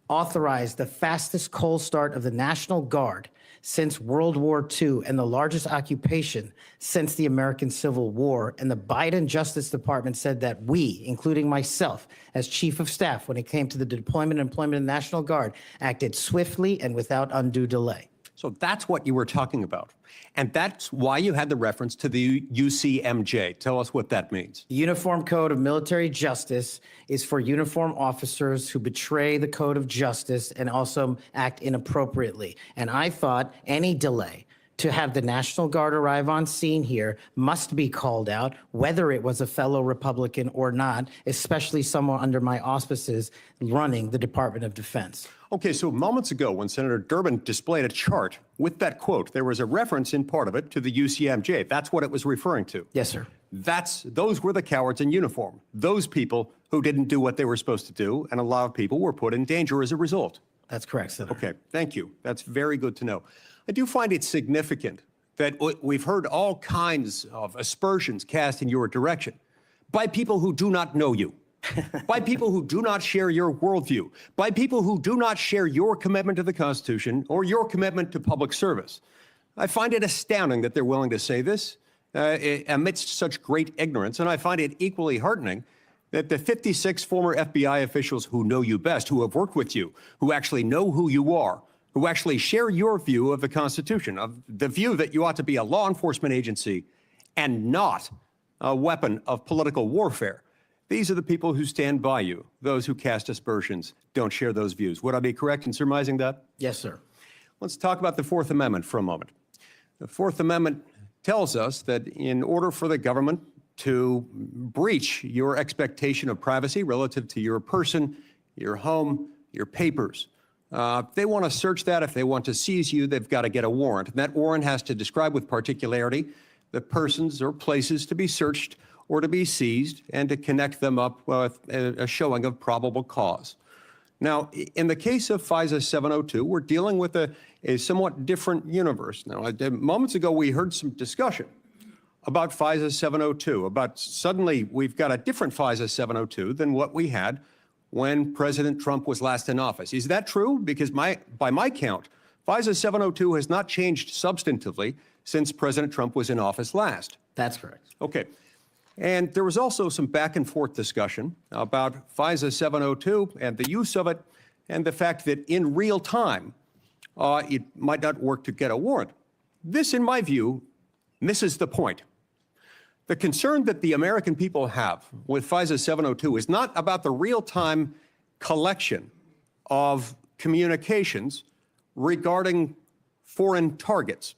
authorized the fastest cold start of the National Guard since World War II and the largest occupation since the American Civil War. And the Biden Justice Department said that we, including myself as Chief of Staff, when it came to the deployment and employment of the National Guard, acted swiftly and without undue delay. So that's what you were talking about. And that's why you had the reference to the UCMJ. Tell us what that means. The Uniform Code of Military Justice is for uniform officers who betray the code of justice and also act inappropriately. And I thought any delay to have the National Guard arrive on scene here must be called out, whether it was a fellow Republican or not, especially someone under my auspices running the Department of Defense. Okay, so moments ago, when Senator Durbin displayed a chart with that quote, there was a reference in part of it to the UCMJ. That's what it was referring to. Yes, sir. Those were the cowards in uniform. Those people who didn't do what they were supposed to do, and a lot of people were put in danger as a result. That's correct, Senator. Okay, thank you. That's very good to know. I do find it significant that we've heard all kinds of aspersions cast in your direction by people who do not know you, by people who do not share your worldview, by people who do not share your commitment to the Constitution or your commitment to public service. I find it astounding that they're willing to say this amidst such great ignorance, and I find it equally heartening that the 56 former FBI officials who know you best, who have worked with you, who actually know who you are, who actually share your view of the Constitution, of the view that you ought to be a law enforcement agency and not a weapon of political warfare. These are the people who stand by you. Those who cast aspersions don't share those views. Would I be correct in surmising that? Yes, sir. Let's talk about the Fourth Amendment for a moment. The Fourth Amendment tells us that in order for the government to breach your expectation of privacy relative to your person, your home, your papers, if they want to search that, if they want to seize you, they've got to get a warrant. And that warrant has to describe with particularity the persons or places to be searched or to be seized and to connect them up with a showing of probable cause. Now, in the case of FISA 702, we're dealing with a somewhat different universe. Now, moments ago, we heard some discussion about FISA 702, about suddenly we've got a different FISA 702 than what we had when President Trump was last in office. Is that true? Because by my count, FISA 702 has not changed substantively since President Trump was in office last. That's correct. Okay. And there was also some back and forth discussion about FISA 702 and the use of it and the fact that in real time, it might not work to get a warrant. This, in my view, misses the point. The concern that the American people have with FISA 702 is not about the real-time collection of communications regarding foreign targets.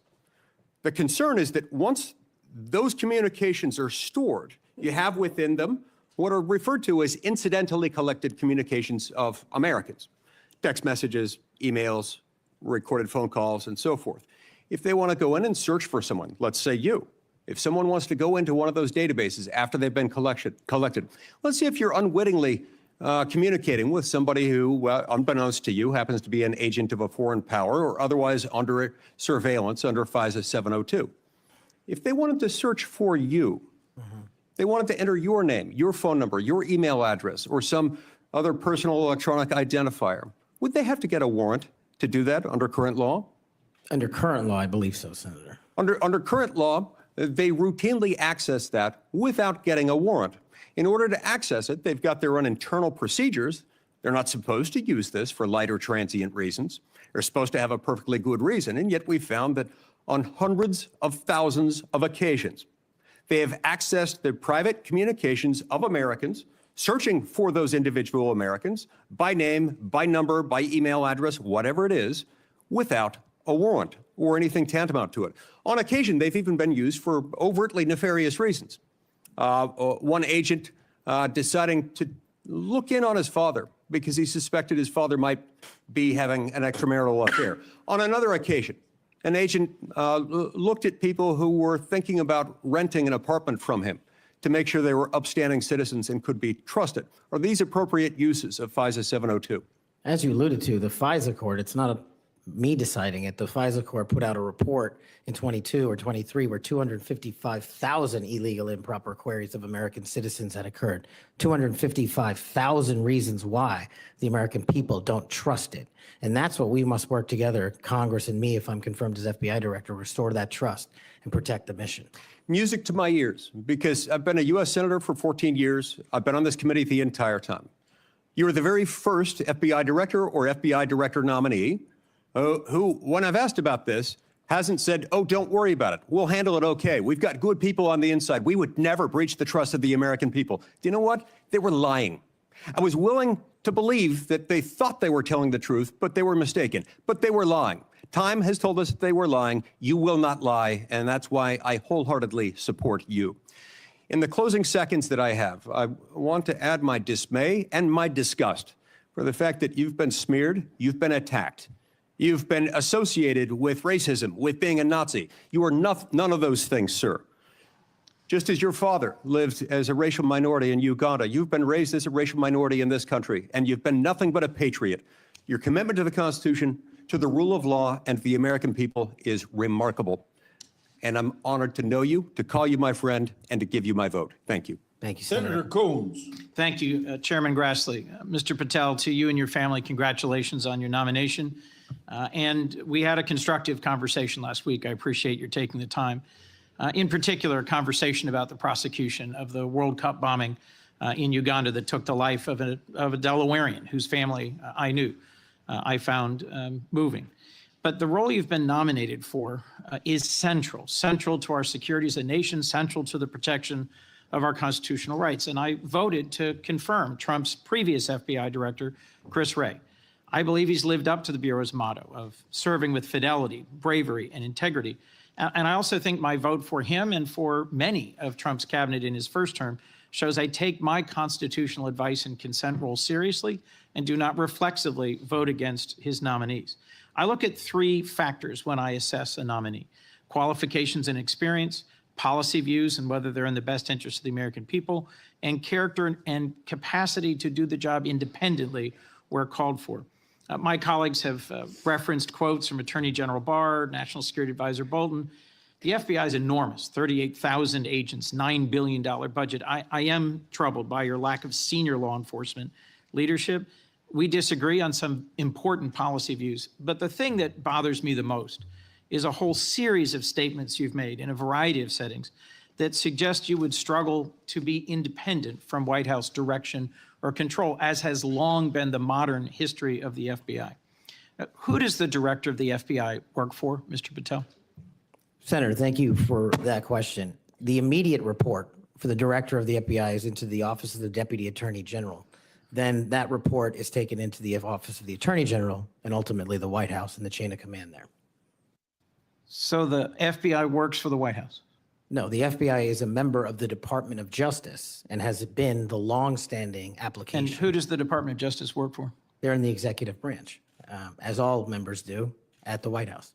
The concern is that once those communications are stored You have within them what are referred to as incidentally collected communications of Americans, text messages, emails, recorded phone calls, and so forth. If they want to go in and search for someone, let's say you, if someone wants to go into one of those databases after they've been collected, let's see if you're unwittingly communicating with somebody who, unbeknownst to you, happens to be an agent of a foreign power or otherwise under surveillance under FISA 702. If they wanted to search for you, they wanted to enter your name, your phone number, your email address, or some other personal electronic identifier, would they have to get a warrant to do that under current law? Under current law, I believe so, Senator. Under current law, they routinely access that without getting a warrant. In order to access it, they've got their own internal procedures. They're not supposed to use this for light or transient reasons. They're supposed to have a perfectly good reason, and yet we found that on hundreds of thousands of occasions, they have accessed the private communications of Americans, searching for those individual Americans by name, by number, by email address, whatever it is, without a warrant or anything tantamount to it. On occasion, they've even been used for overtly nefarious reasons. One agent deciding to look in on his father because he suspected his father might be having an extramarital affair. On another occasion, an agent looked at people who were thinking about renting an apartment from him to make sure they were upstanding citizens and could be trusted. Are these appropriate uses of FISA 702? As you alluded to, the FISA court, it's not me deciding it. The FISA court put out a report in 22 or 23 where 255,000 illegal improper queries of American citizens had occurred. 255,000 reasons why the American people don't trust it. And that's what we must work together, Congress and me, if I'm confirmed as FBI director, restore that trust and protect the mission. Music to my ears, because I've been a U.S. Senator for 14 years. I've been on this committee the entire time. You were the very first FBI director or FBI director nominee who, when I've asked about this, hasn't said, oh, don't worry about it. We'll handle it okay. We've got good people on the inside. We would never breach the trust of the American people. Do you know what? They were lying. I was willing to believe that they thought they were telling the truth, but they were mistaken. But they were lying. Time has told us that they were lying. You will not lie, and that's why I wholeheartedly support you. In the closing seconds that I have, I want to add my dismay and my disgust for the fact that you've been smeared, you've been attacked. You've been associated with racism, with being a Nazi. You are none of those things, sir. Just as your father lived as a racial minority in Uganda, you've been raised as a racial minority in this country, and you've been nothing but a patriot. Your commitment to the Constitution, to the rule of law, and to the American people is remarkable. And I'm honored to know you, to call you my friend, and to give you my vote. Thank you. Thank you, Senator. Senator Coons. Thank you, Chairman Grassley. Mr. Patel, to you and your family, congratulations on your nomination. And we had a constructive conversation last week. I appreciate your taking the time. In particular, a conversation about the prosecution of the World Cup bombing in Uganda that took the life of a Delawarean whose family I knew. I found moving. But the role you've been nominated for is central to our security as a nation, central to the protection of our constitutional rights. And I voted to confirm Trump's previous FBI director, Chris Wray. I believe he's lived up to the Bureau's motto of serving with fidelity, bravery, and integrity. And I also think my vote for him and for many of Trump's cabinet in his first term shows I take my constitutional advice and consent role seriously and do not reflexively vote against his nominees. I look at three factors when I assess a nominee: qualifications and experience, policy views and whether they're in the best interest of the American people, and character and capacity to do the job independently where called for. My colleagues have referenced quotes from Attorney General Barr, National Security Advisor Bolton. The FBI is enormous, 38,000 agents, $9 billion budget. I am troubled by your lack of senior law enforcement leadership. We disagree on some important policy views, but the thing that bothers me the most is a whole series of statements you've made in a variety of settings that suggest you would struggle to be independent from White House direction or control, as has long been the modern history of the FBI. Who does the director of the FBI work for, Mr. Patel? Senator, thank you for that question. The immediate report for the director of the FBI is into the Office of the Deputy Attorney General. Then that report is taken into the Office of the Attorney General and ultimately the White House and the chain of command there. So the FBI works for the White House? No, the FBI is a member of the Department of Justice and has been the longstanding And application. who does the Department of Justice work for? They're in the executive branch, as all members do at the White House.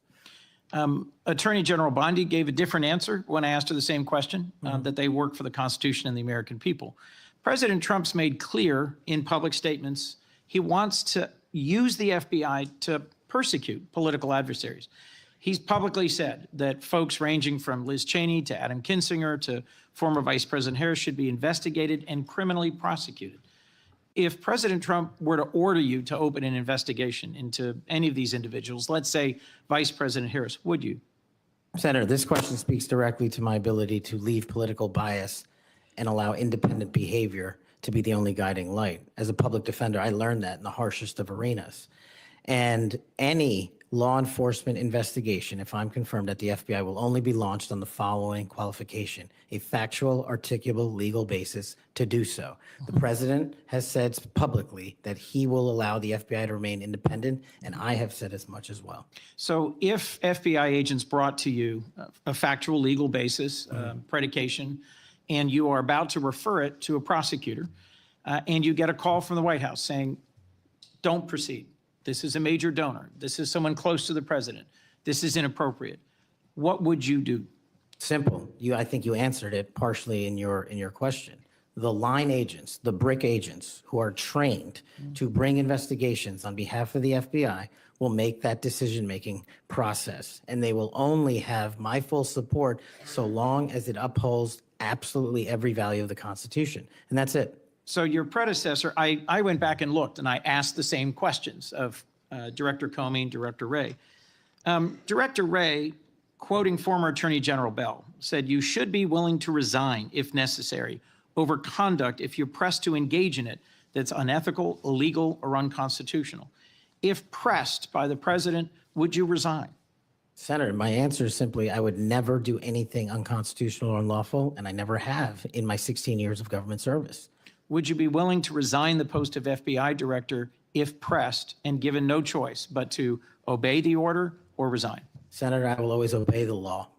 Attorney General Bondi gave a different answer when I asked her the same question, that they work for the Constitution and the American people. President Trump's made clear in public statements he wants to use the FBI to persecute political adversaries. He's publicly said that folks ranging from Liz Cheney to Adam Kinzinger to former Vice President Harris should be investigated and criminally prosecuted. If President Trump were to order you to open an investigation into any of these individuals, let's say Vice President Harris, would you? Senator, this question speaks directly to my ability to leave political bias and allow independent behavior to be the only guiding light. As a public defender, I learned that in the harshest of arenas. And any law enforcement investigation, if I'm confirmed at the FBI, will only be launched on the following qualification: a factual, articulable, legal basis to do so. The president has said publicly that he will allow the FBI to remain independent, and I have said as much as well. So if FBI agents brought to you a factual legal basis, predication, and you are about to refer it to a prosecutor, and you get a call from the White House saying, don't proceed. This is a major donor. This is someone close to the president. This is inappropriate. What would you do? Simple. I think you answered it partially in your question. The line agents, the brick agents who are trained to bring investigations on behalf of the FBI will make that decision-making process, and they will only have my full support so long as it upholds absolutely every value of the Constitution. And that's it. So your predecessor, I went back and looked, and I asked the same questions of Director Comey and Director Wray. Director Wray, quoting former Attorney General Bell, said, "You should be willing to resign if necessary over conduct if you're pressed to engage in it that's unethical, illegal, or unconstitutional. If pressed by the president, would you resign?" Senator, my answer is simply, I would never do anything unconstitutional or unlawful, and I never have in my 16 years of government service. Would you be willing to resign the post of FBI director if pressed and given no choice but to obey the order or resign? Senator, I will always obey the law.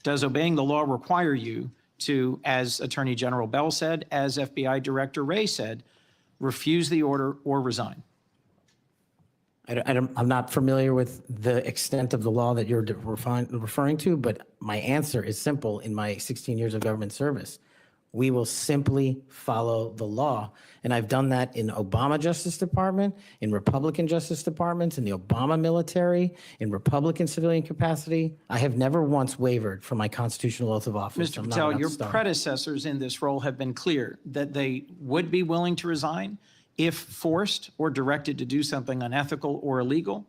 Does obeying the law require you to, as Attorney General Bell said, as FBI Director Wray said, refuse the order or resign? I'm not familiar with the extent of the law that you're referring to, but my answer is simple in my 16 years of government service. We will simply follow the law. And I've done that in Obama Justice Department, in Republican Justice Departments, in the Obama military, in Republican civilian capacity. I have never once wavered from my constitutional oath of office. Mr. I'm not Patel, about your to start. predecessors in this role have been clear that they would be willing to resign if forced or directed to do something unethical or illegal.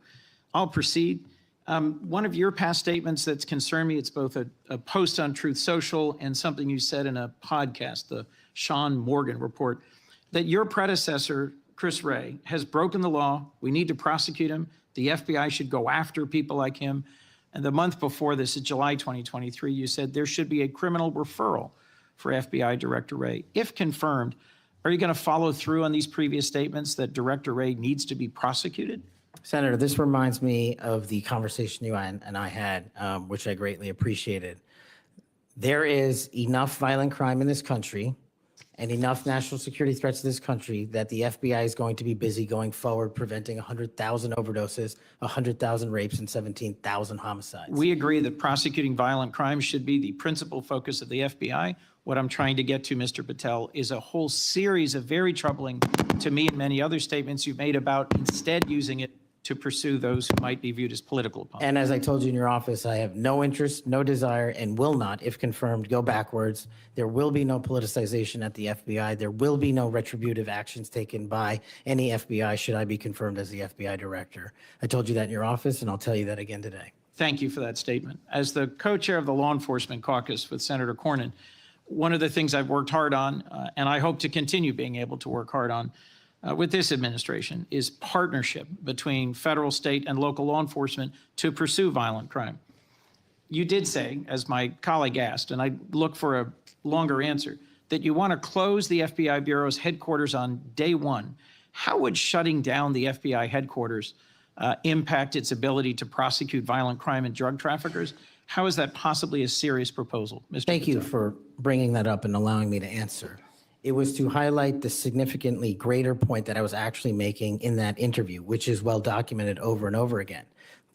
I'll proceed. One of your past statements that's concerned me, it's both a post on Truth Social and something you said in a podcast, the Sean Morgan report, that your predecessor, Chris Wray, has broken the law. We need to prosecute him. The FBI should go after people like him. And the month before this, in July 2023, you said there should be a criminal referral for FBI Director Wray. If confirmed, are you going to follow through on these previous statements that Director Wray needs to be prosecuted? Senator, this reminds me of the conversation you and I had, which I greatly appreciated. There is enough violent crime in this country and enough national security threats to this country that the FBI is going to be busy going forward preventing 100,000 overdoses, 100,000 rapes, and 17,000 homicides. We agree that prosecuting violent crimes should be the principal focus of the FBI. What I'm trying to get to, Mr. Patel, is a whole series of very troubling, to me and many other statements you've made about instead using it to pursue those who might be viewed as political opponents. And as I told you in your office, I have no interest, no desire, and will not, if confirmed, go backwards. There will be no politicization at the FBI. There will be no retributive actions taken by any FBI should I be confirmed as the FBI director. I told you that in your office, and I'll tell you that again today. Thank you for that statement. As the co-chair of the Law Enforcement Caucus with Senator Cornyn, one of the things I've worked hard on, and I hope to continue being able to work hard on, with this administration is partnership between federal, state, and local law enforcement to pursue violent crime. You did say, as my colleague asked, and I look for a longer answer, that you want to close the FBI Bureau's headquarters on day one. How would shutting down the FBI headquarters impact its ability to prosecute violent crime and drug traffickers? How is that possibly a serious proposal, Mr. Thank you Patel? for bringing that up and allowing me to answer. It was to highlight the significantly greater point that I was actually making in that interview, which is well documented over and over again.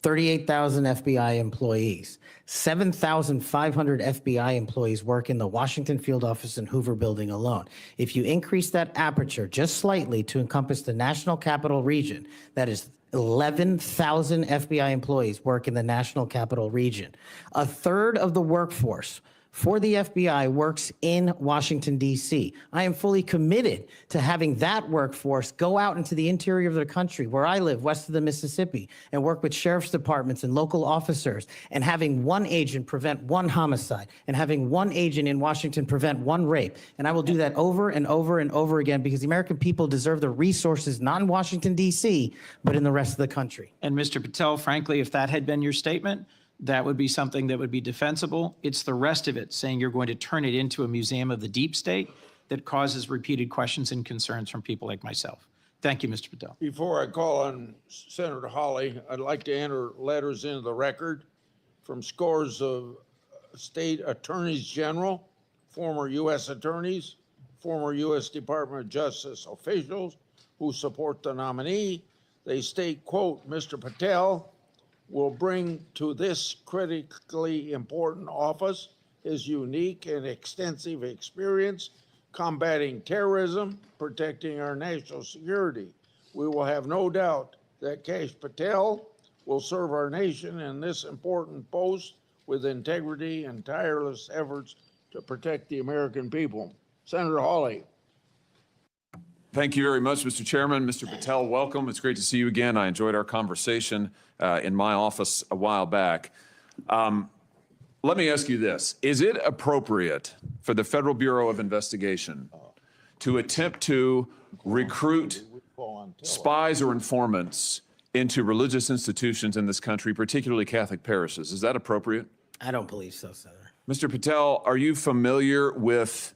38,000 FBI employees, 7,500 FBI employees work in the Washington field office and Hoover building alone. If you increase that aperture just slightly to encompass the National Capital Region, that is 11,000 FBI employees work in the National Capital Region. A third of the workforce for the FBI works in Washington, D.C. I am fully committed to having that workforce go out into the interior of the country, where I live, west of the Mississippi, and work with sheriff's departments and local officers, and having one agent prevent one homicide, and having one agent in Washington prevent one rape. And I will do that over and over and over again, because the American people deserve the resources, not in Washington, D.C., but in the rest of the country. And Mr. Patel, frankly, if that had been your statement, that would be something that would be defensible. It's the rest of it, saying you're going to turn it into a museum of the deep state, that causes repeated questions and concerns from people like myself. Thank you, Mr. Patel. Before I call on Senator Hawley, I'd like to enter letters into the record from scores of state attorneys general, former U.S. attorneys, former U.S. Department of Justice officials who support the nominee. They state, quote, Mr. Patel will bring to this critically important office his unique and extensive experience combating terrorism, protecting our national security. We will have no doubt that Kash Patel will serve our nation in this important post with integrity and tireless efforts to protect the American people. Senator Hawley. Thank you very much, Mr. Chairman. Mr. Patel, welcome. It's great to see you again. I enjoyed our conversation in my office a while back. Let me ask you this. Is it appropriate for the Federal Bureau of Investigation to attempt to recruit spies or informants into religious institutions in this country, particularly Catholic parishes? Is that appropriate? I don't believe so, Senator. Mr. Patel, are you familiar with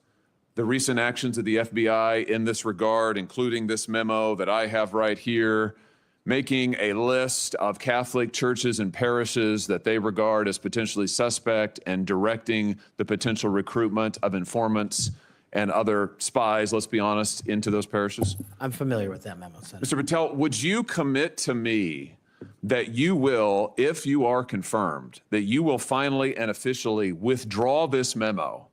the recent actions of the FBI in this regard, including this memo that I have right here, making a list of Catholic churches and parishes that they regard as potentially suspect and directing the potential recruitment of informants and other spies, let's be honest, into those parishes? I'm familiar with that memo, Senator. Mr. Patel, would you commit to me that you will, if you are confirmed, that you will finally and officially withdraw this memo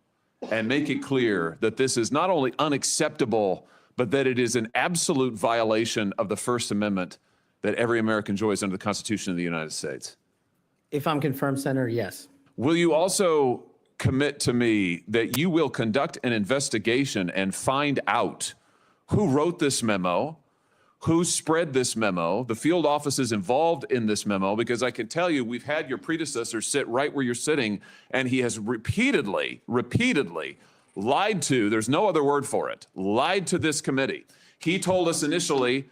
and make it clear that this is not only unacceptable, but that it is an absolute violation of the First Amendment that every American enjoys under the Constitution of the United States? If I'm confirmed, Senator, yes. Will you also commit to me that you will conduct an investigation and find out who wrote this memo, who spread this memo, the field offices involved in this memo? Because I can tell you, we've had your predecessor sit right where you're sitting, and he has repeatedly lied to, there's no other word for it, lied to this committee. He told us initially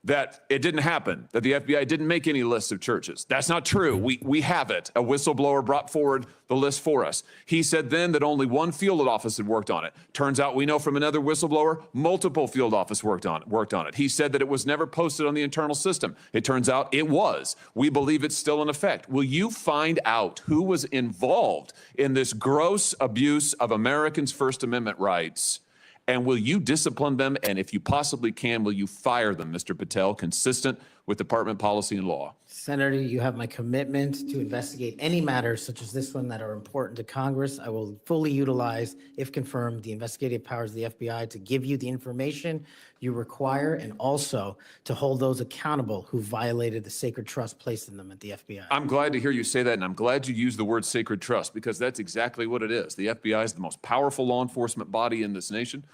that it didn't happen, that the FBI didn't make any lists of churches. That's not true. We have it. A whistleblower brought forward the list for us. He said then that only one field office had worked on it. Turns out we know from another whistleblower, multiple field offices worked on it. He said that it was never posted on the internal system. It turns out it was. We believe it's still in effect. Will you find out who was involved in this gross abuse of Americans' First Amendment rights? And will you discipline them? And if you possibly can, will you fire them, Mr. Patel, consistent with department policy and law? Senator, you have my commitment to investigate any matters such as this one that are important to Congress. I will fully utilize, if confirmed, the investigative powers of the FBI to give you the information you require, and also to hold those accountable who violated the sacred trust placed in them at the FBI. I'm glad to hear you say that, and I'm glad you used the word sacred trust, because that's exactly what it is. The FBI is the most powerful law enforcement body in this nation,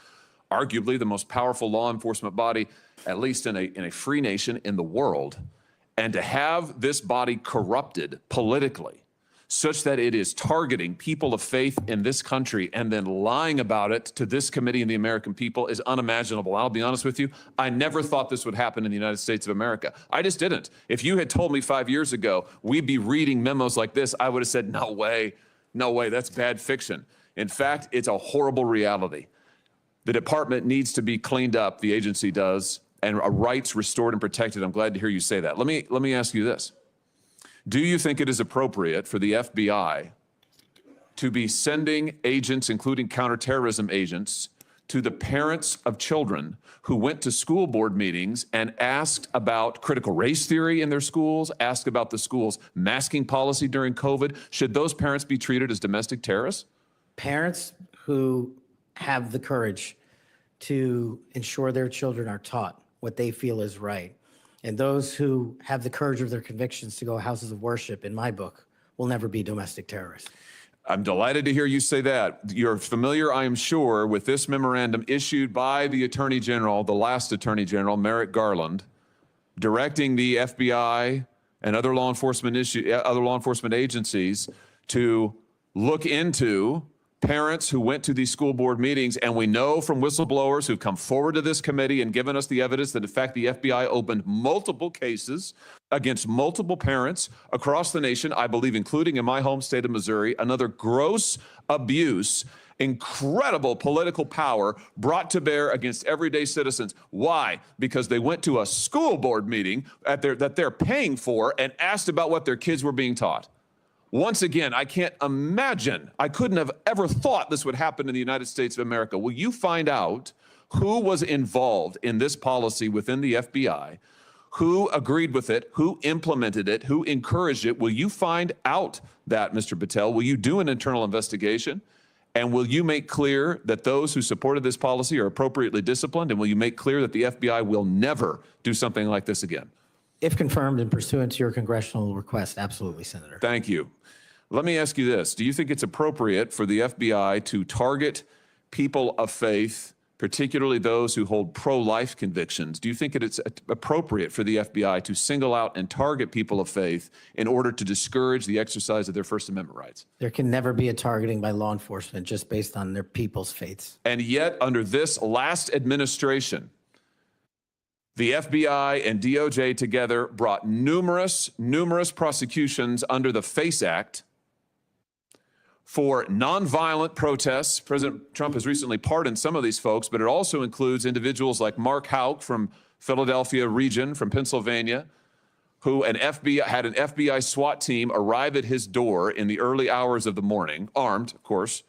arguably the most powerful law enforcement body, at least in a free nation in the world. And to have this body corrupted politically such that it is targeting people of faith in this country and then lying about it to this committee and the American people is unimaginable. I'll be honest with you, I never thought this would happen in the United States of America. I just didn't. If you had told me 5 years ago we'd be reading memos like this, I would have said, no way, that's bad fiction. In fact, it's a horrible reality. The department needs to be cleaned up, the agency does, and rights restored and protected. I'm glad to hear you say that. Let me ask you this. Do you think it is appropriate for the FBI to be sending agents, including counterterrorism agents, to the parents of children who went to school board meetings and asked about critical race theory in their schools, asked about the school's masking policy during COVID? Should those parents be treated as domestic terrorists? Parents who have the courage to ensure their children are taught what they feel is right, and those who have the courage of their convictions to go houses of worship, in my book, will never be domestic terrorists. I'm delighted to hear you say that. You're familiar, I am sure, with this memorandum issued by the Attorney General, the last Attorney General, Merrick Garland, directing the FBI and other law enforcement agencies to look into parents who went to these school board meetings. And we know from whistleblowers who've come forward to this committee and given us the evidence that, in fact, the FBI opened multiple cases against multiple parents across the nation, I believe, including in my home state of Missouri. Another gross abuse, incredible political power brought to bear against everyday citizens. Why? Because they went to a school board meeting that they're paying for and asked about what their kids were being taught. Once again, I can't imagine, I couldn't have ever thought this would happen in the United States of America. Will you find out who was involved in this policy within the FBI, who agreed with it, who implemented it, who encouraged it? Will you find out that, Mr. Patel? Will you do an internal investigation? And will you make clear that those who supported this policy are appropriately disciplined? And will you make clear that the FBI will never do something like this again? If confirmed and pursuant to your congressional request, absolutely, Senator. Thank you. Let me ask you this. Do you think it's appropriate for the FBI to target people of faith, particularly those who hold pro-life convictions? Do you think it's appropriate for the FBI to single out and target people of faith in order to discourage the exercise of their First Amendment rights? There can never be a targeting by law enforcement just based on their people's faiths. And yet, under this last administration, the FBI and DOJ together brought numerous prosecutions under the FACE Act for nonviolent protests. President Trump has recently pardoned some of these folks, but it also includes individuals like Mark Houck from Philadelphia region, from Pennsylvania, who had an FBI SWAT team arrive at his door in the early hours of the morning, armed, of course,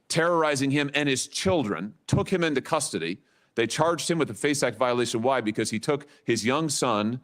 terrorizing him and his children, took him into custody. They charged him with a FACE Act violation. Why? Because he took his young son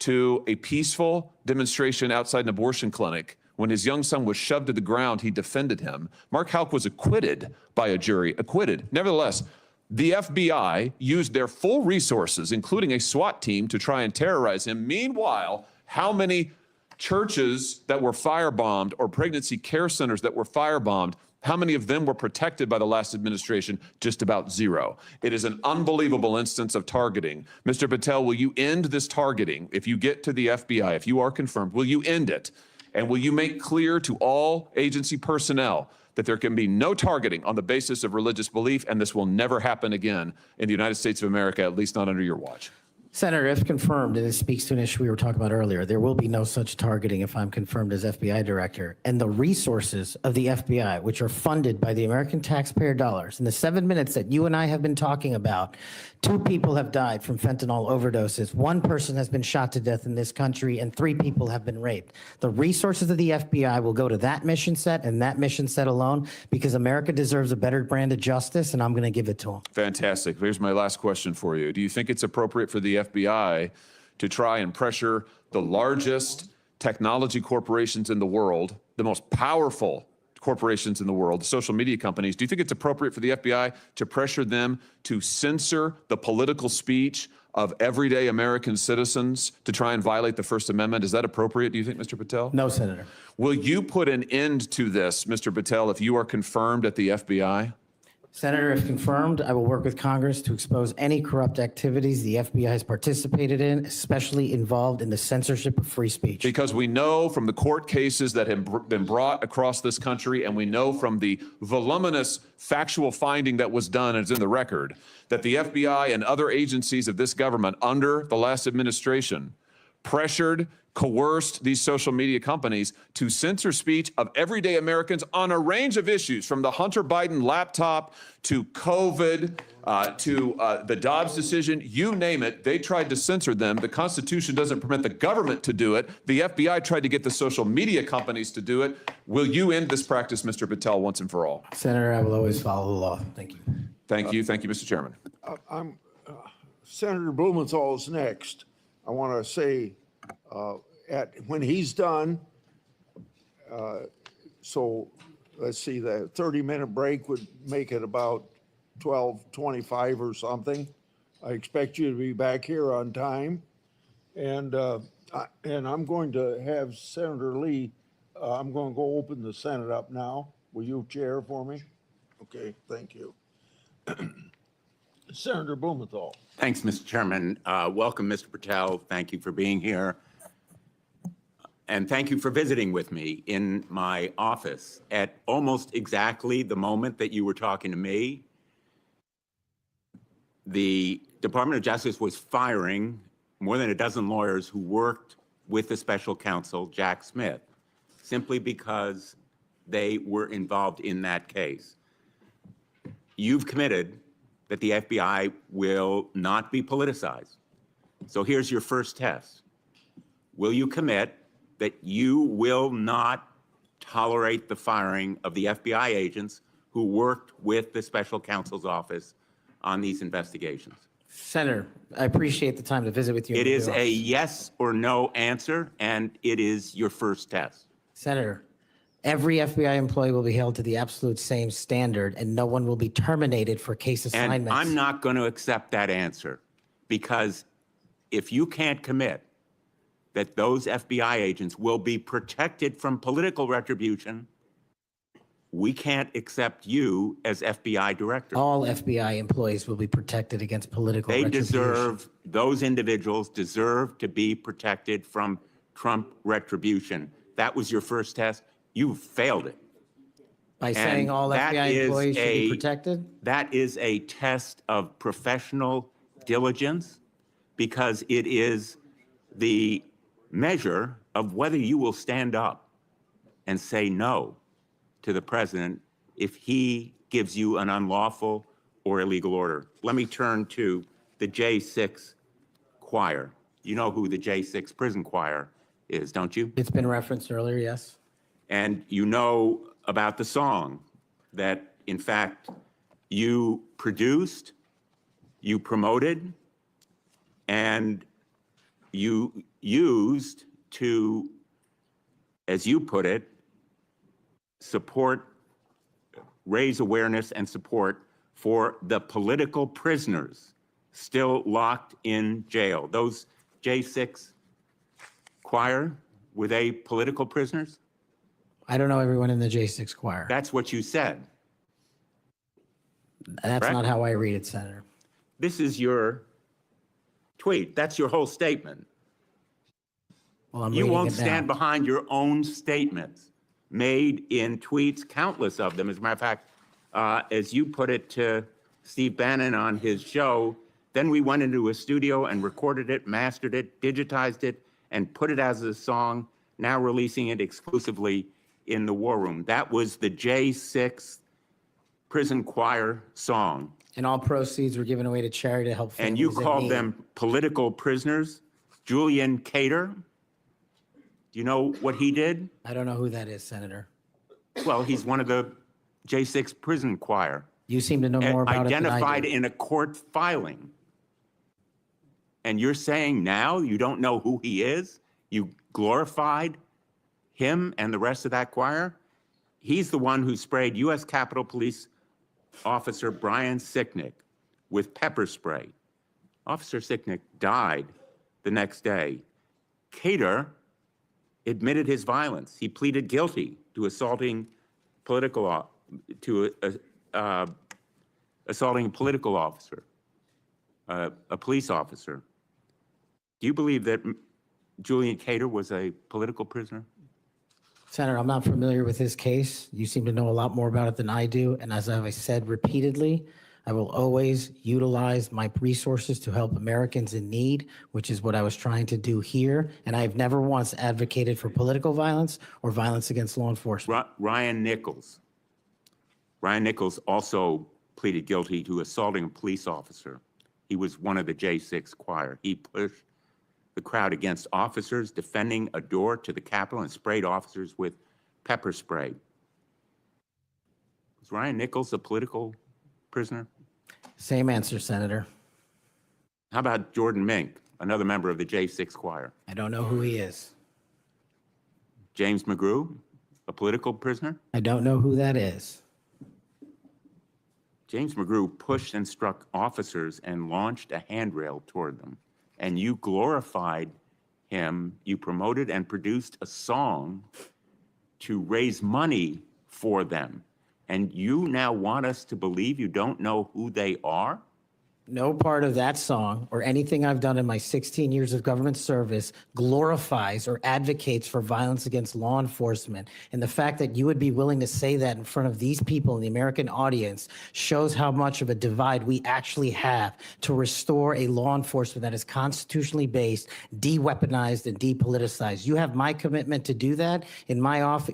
to a peaceful demonstration outside an abortion clinic. When his young son was shoved to the ground, he defended him. Mark Houck was acquitted by a jury, acquitted. Nevertheless, the FBI used their full resources, including a SWAT team, to try and terrorize him. Meanwhile, how many churches that were firebombed or pregnancy care centers that were firebombed, how many of them were protected by the last administration? Just about zero. It is an unbelievable instance of targeting. Mr. Patel, will you end this targeting? If you get to the FBI, if you are confirmed, will you end it? And will you make clear to all agency personnel that there can be no targeting on the basis of religious belief, and this will never happen again in the United States of America, at least not under your watch? Senator, if confirmed, and this speaks to an issue we were talking about earlier, there will be no such targeting if I'm confirmed as FBI director. And the resources of the FBI, which are funded by the American taxpayer dollars, in the 7 minutes that you and I have been talking about, 2 people have died from fentanyl overdoses, 1 person has been shot to death in this country, and 3 people have been raped. The resources of the FBI will go to that mission set and that mission set alone, because America deserves a better brand of justice, and I'm going to give it to them. Fantastic. Here's my last question for you. Do you think it's appropriate for the FBI to try and pressure the largest technology corporations in the world, the most powerful corporations in the world, the social media companies? Do you think it's appropriate for the FBI to pressure them to censor the political speech of everyday American citizens to try and violate the First Amendment? Is that appropriate, do you think, Mr. Patel? No, Senator. Will you put an end to this, Mr. Patel, if you are confirmed at the FBI? Senator, if confirmed, I will work with Congress to expose any corrupt activities the FBI has participated in, especially involved in the censorship of free speech. Because we know from the court cases that have been brought across this country, and we know from the voluminous factual finding that was done, and it's in the record, that the FBI and other agencies of this government under the last administration pressured coerced these social media companies to censor speech of everyday Americans on a range of issues, from the Hunter Biden laptop to COVID, to the Dobbs decision, you name it, they tried to censor them. The Constitution doesn't permit the government to do it. The FBI tried to get the social media companies to do it. Will you end this practice, Mr. Patel, once and for all? Senator, I will always follow the law. Thank you. Thank you. Thank you, Mr. Chairman. Senator Blumenthal is next. I want to say, when he's done, so let's see, the 30-minute break would make it about 12:25 or something. I expect you to be back here on time. And I'm going to have Senator Lee, I'm going to go open the Senate up now. Will you chair for me? Okay, thank you. Senator Blumenthal. Thanks, Mr. Chairman. Welcome, Mr. Patel. Thank you for being here. And thank you for visiting with me in my office at almost exactly the moment that you were talking to me. The Department of Justice was firing more than a dozen lawyers who worked with the special counsel, Jack Smith, simply because they were involved in that case. You've committed that the FBI will not be politicized. So here's your first test. Will you commit that you will not tolerate the firing of the FBI agents who worked with the special counsel's office on these investigations? Senator, I appreciate the time to visit with you. It is a yes or no answer, and it is your first test. Senator, every FBI employee will be held to the absolute same standard, and no one will be terminated for case assignments. And I'm not going to accept that answer, because if you can't commit that those FBI agents will be protected from political retribution, we can't accept you as FBI director. All FBI employees will be protected against political retribution. Those individuals deserve to be protected from Trump retribution. That was your first test. You failed it. By saying all FBI employees should be protected? That is a test of professional diligence, because it is the measure of whether you will stand up and say no to the president if he gives you an unlawful or illegal order. Let me turn to the J6 choir. You know who the J6 prison choir is, don't you? It's been referenced earlier, yes. And you know about the song that, in fact, you produced, you promoted, and you used to, as you put it, support, raise awareness and support for the political prisoners still locked in jail. Those J6 choir, were they political prisoners? I don't know everyone in the J6 choir. That's what you said. That's correct? not how I read it, Senator. This is your tweet. That's your whole statement. Well, I'm You reading won't it now. stand behind your own statements made in tweets, countless of them. As a matter of fact, as you put it to Steve Bannon on his show, then we went into a studio and recorded it, mastered it, digitized it, and put it as a song, now releasing it exclusively in the War Room. That was the J6 prison choir song. And all proceeds were given away to charity to help families And you in called need. them political prisoners. Julian Cater, do you know what he did? I don't know who that is, Senator. Well, he's one of the J6 prison choir. You seem to know more about it than I Identified do. in a court filing. And you're saying now you don't know who he is? You glorified him and the rest of that choir? He's the one who sprayed U.S. Capitol Police Officer Brian Sicknick with pepper spray. Officer Sicknick died the next day. Cater admitted his violence. He pleaded guilty to assaulting assaulting a political officer, a police officer. Do you believe that Julian Cater was a political prisoner? Senator, I'm not familiar with his case. You seem to know a lot more about it than I do. And as I said repeatedly, I will always utilize my resources to help Americans in need, which is what I was trying to do here. And I have never once advocated for political violence or violence against law enforcement. Ryan Nichols. Ryan Nichols also pleaded guilty to assaulting a police officer. He was one of the J6 choir. He pushed the crowd against officers, defending a door to the Capitol, and sprayed officers with pepper spray. Was Ryan Nichols a political prisoner? Same answer, Senator. How about Jordan Mink, another member of the J6 choir? I don't know who he is. James McGrew, a political prisoner? I don't know who that is. James McGrew pushed and struck officers and launched a handrail toward them. And you glorified him. You promoted and produced a song to raise money for them. And you now want us to believe you don't know who they are? No part of that song or anything I've done in my 16 years of government service glorifies or advocates for violence against law enforcement. And the fact that you would be willing to say that in front of these people in the American audience shows how much of a divide we actually have to restore a law enforcement that is constitutionally based, de-weaponized, and depoliticized. You have my commitment to do that. In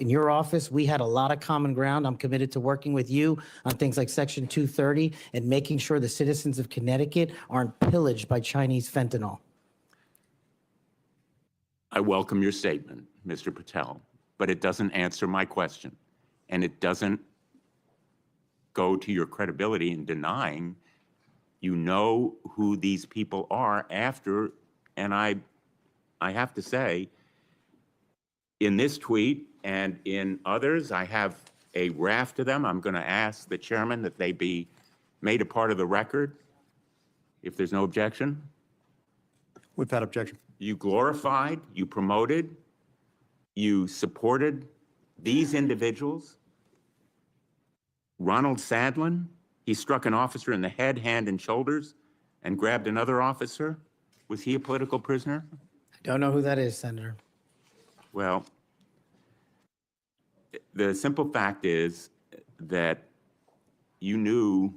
your office, we had a lot of common ground. I'm committed to working with you on things like Section 230 and making sure the citizens of Connecticut aren't pillaged by Chinese fentanyl. I welcome your statement, Mr. Patel, but it doesn't answer my question. And it doesn't go to your credibility in denying you know who these people are after, and I have to say, in this tweet and in others, I have a raft of them. I'm going to ask the chairman that they be made a part of the record. If there's no objection. Without objection. You glorified, you promoted, you supported these individuals. Ronald Sadlin, he struck an officer in the head, hand, and shoulders and grabbed another officer. Was he a political prisoner? I don't know who that is, Senator. Well, the simple fact is that you knew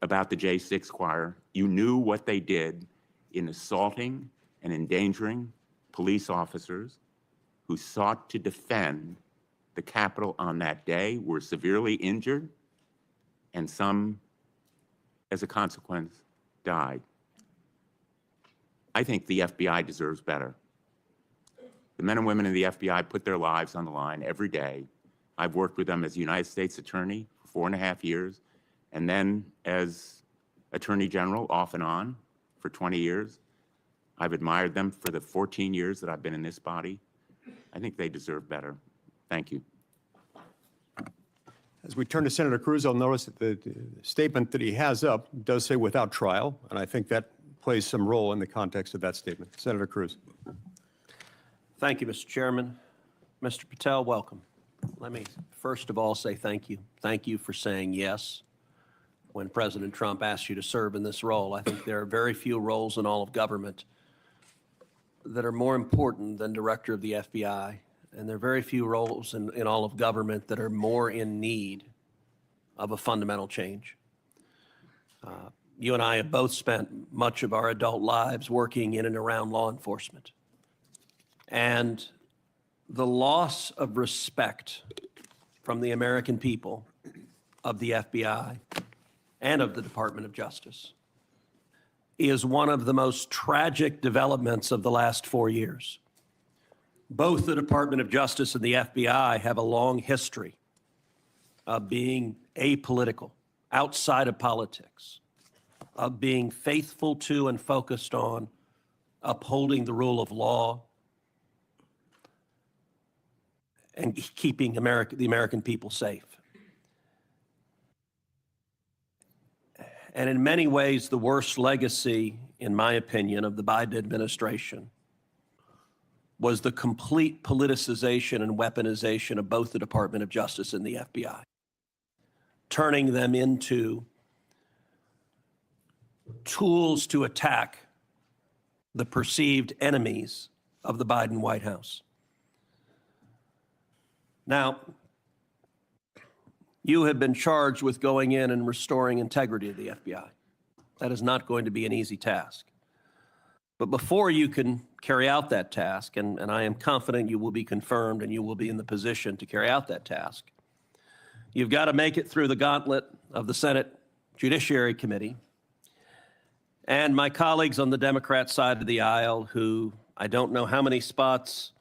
about the J6 choir. You knew what they did in assaulting and endangering police officers who sought to defend the Capitol on that day, were severely injured, and some, as a consequence, died. I think the FBI deserves better. The men and women in the FBI put their lives on the line every day. I've worked with them as United States Attorney for 4.5 years, and then as Attorney General off and on for 20 years. I've admired them for the 14 years that I've been in this body. I think they deserve better. Thank you. As we turn to Senator Cruz, I'll notice that the statement that he has up does say without trial, and I think that plays some role in the context of that statement. Senator Cruz. Thank you, Mr. Chairman. Mr. Patel, welcome. Let me first of all say thank you. Thank you for saying yes when President Trump asked you to serve in this role. I think there are very few roles in all of government that are more important than Director of the FBI, and there are very few roles in all of government that are more in need of a fundamental change. You and I have both spent much of our adult lives working in and around law enforcement. And the loss of respect from the American people of the FBI and of the Department of Justice is one of the most tragic developments of the last 4 years. Both the Department of Justice and the FBI have a long history of being apolitical, outside of politics, of being faithful to and focused on upholding the rule of law and keeping the American people safe. And in many ways, the worst legacy, in my opinion, of the Biden administration was the complete politicization and weaponization of both the Department of Justice and the FBI, turning them into tools to attack the perceived enemies of the Biden White House. Now, You have been charged with going in and restoring integrity of the FBI. That is not going to be an easy task. But before you can carry out that task, and I am confident you will be confirmed and you will be in the position to carry out that task, you've got to make it through the gauntlet of the Senate Judiciary Committee and my colleagues on the Democrat side of the aisle, who I don't know how many spots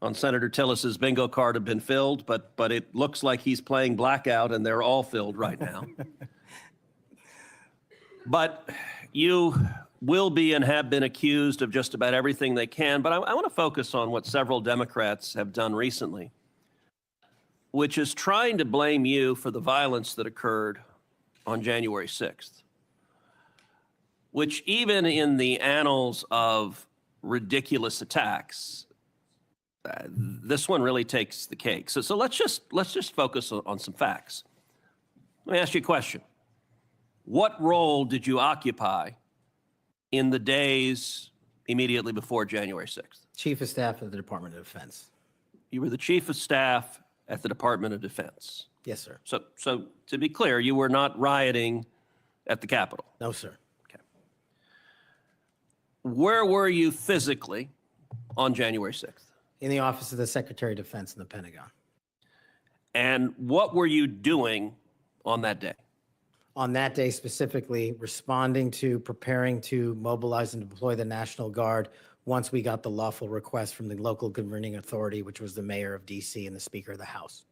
on Senator Tillis's bingo card have been filled, but it looks like he's playing blackout and they're all filled right now. But you will be and have been accused of just about everything they can. But I want to focus on what several Democrats have done recently, which is trying to blame you for the violence that occurred on January 6th, which even in the annals of ridiculous attacks, this one really takes the cake. So let's just focus on some facts. Let me ask you a question. What role did you occupy in the days immediately before January 6th? Chief of Staff of the Department of Defense. You were the Chief of Staff at the Department of Defense. Yes, sir. So to be clear, you were not rioting at the Capitol. No, sir. Okay. Where were you physically on January 6th? In the Office of the Secretary of Defense in the Pentagon. And what were you doing on that day? On that day specifically, responding to preparing to mobilize and deploy the National Guard once we got the lawful request from the local governing authority, which was the mayor of DC and the Speaker of the House.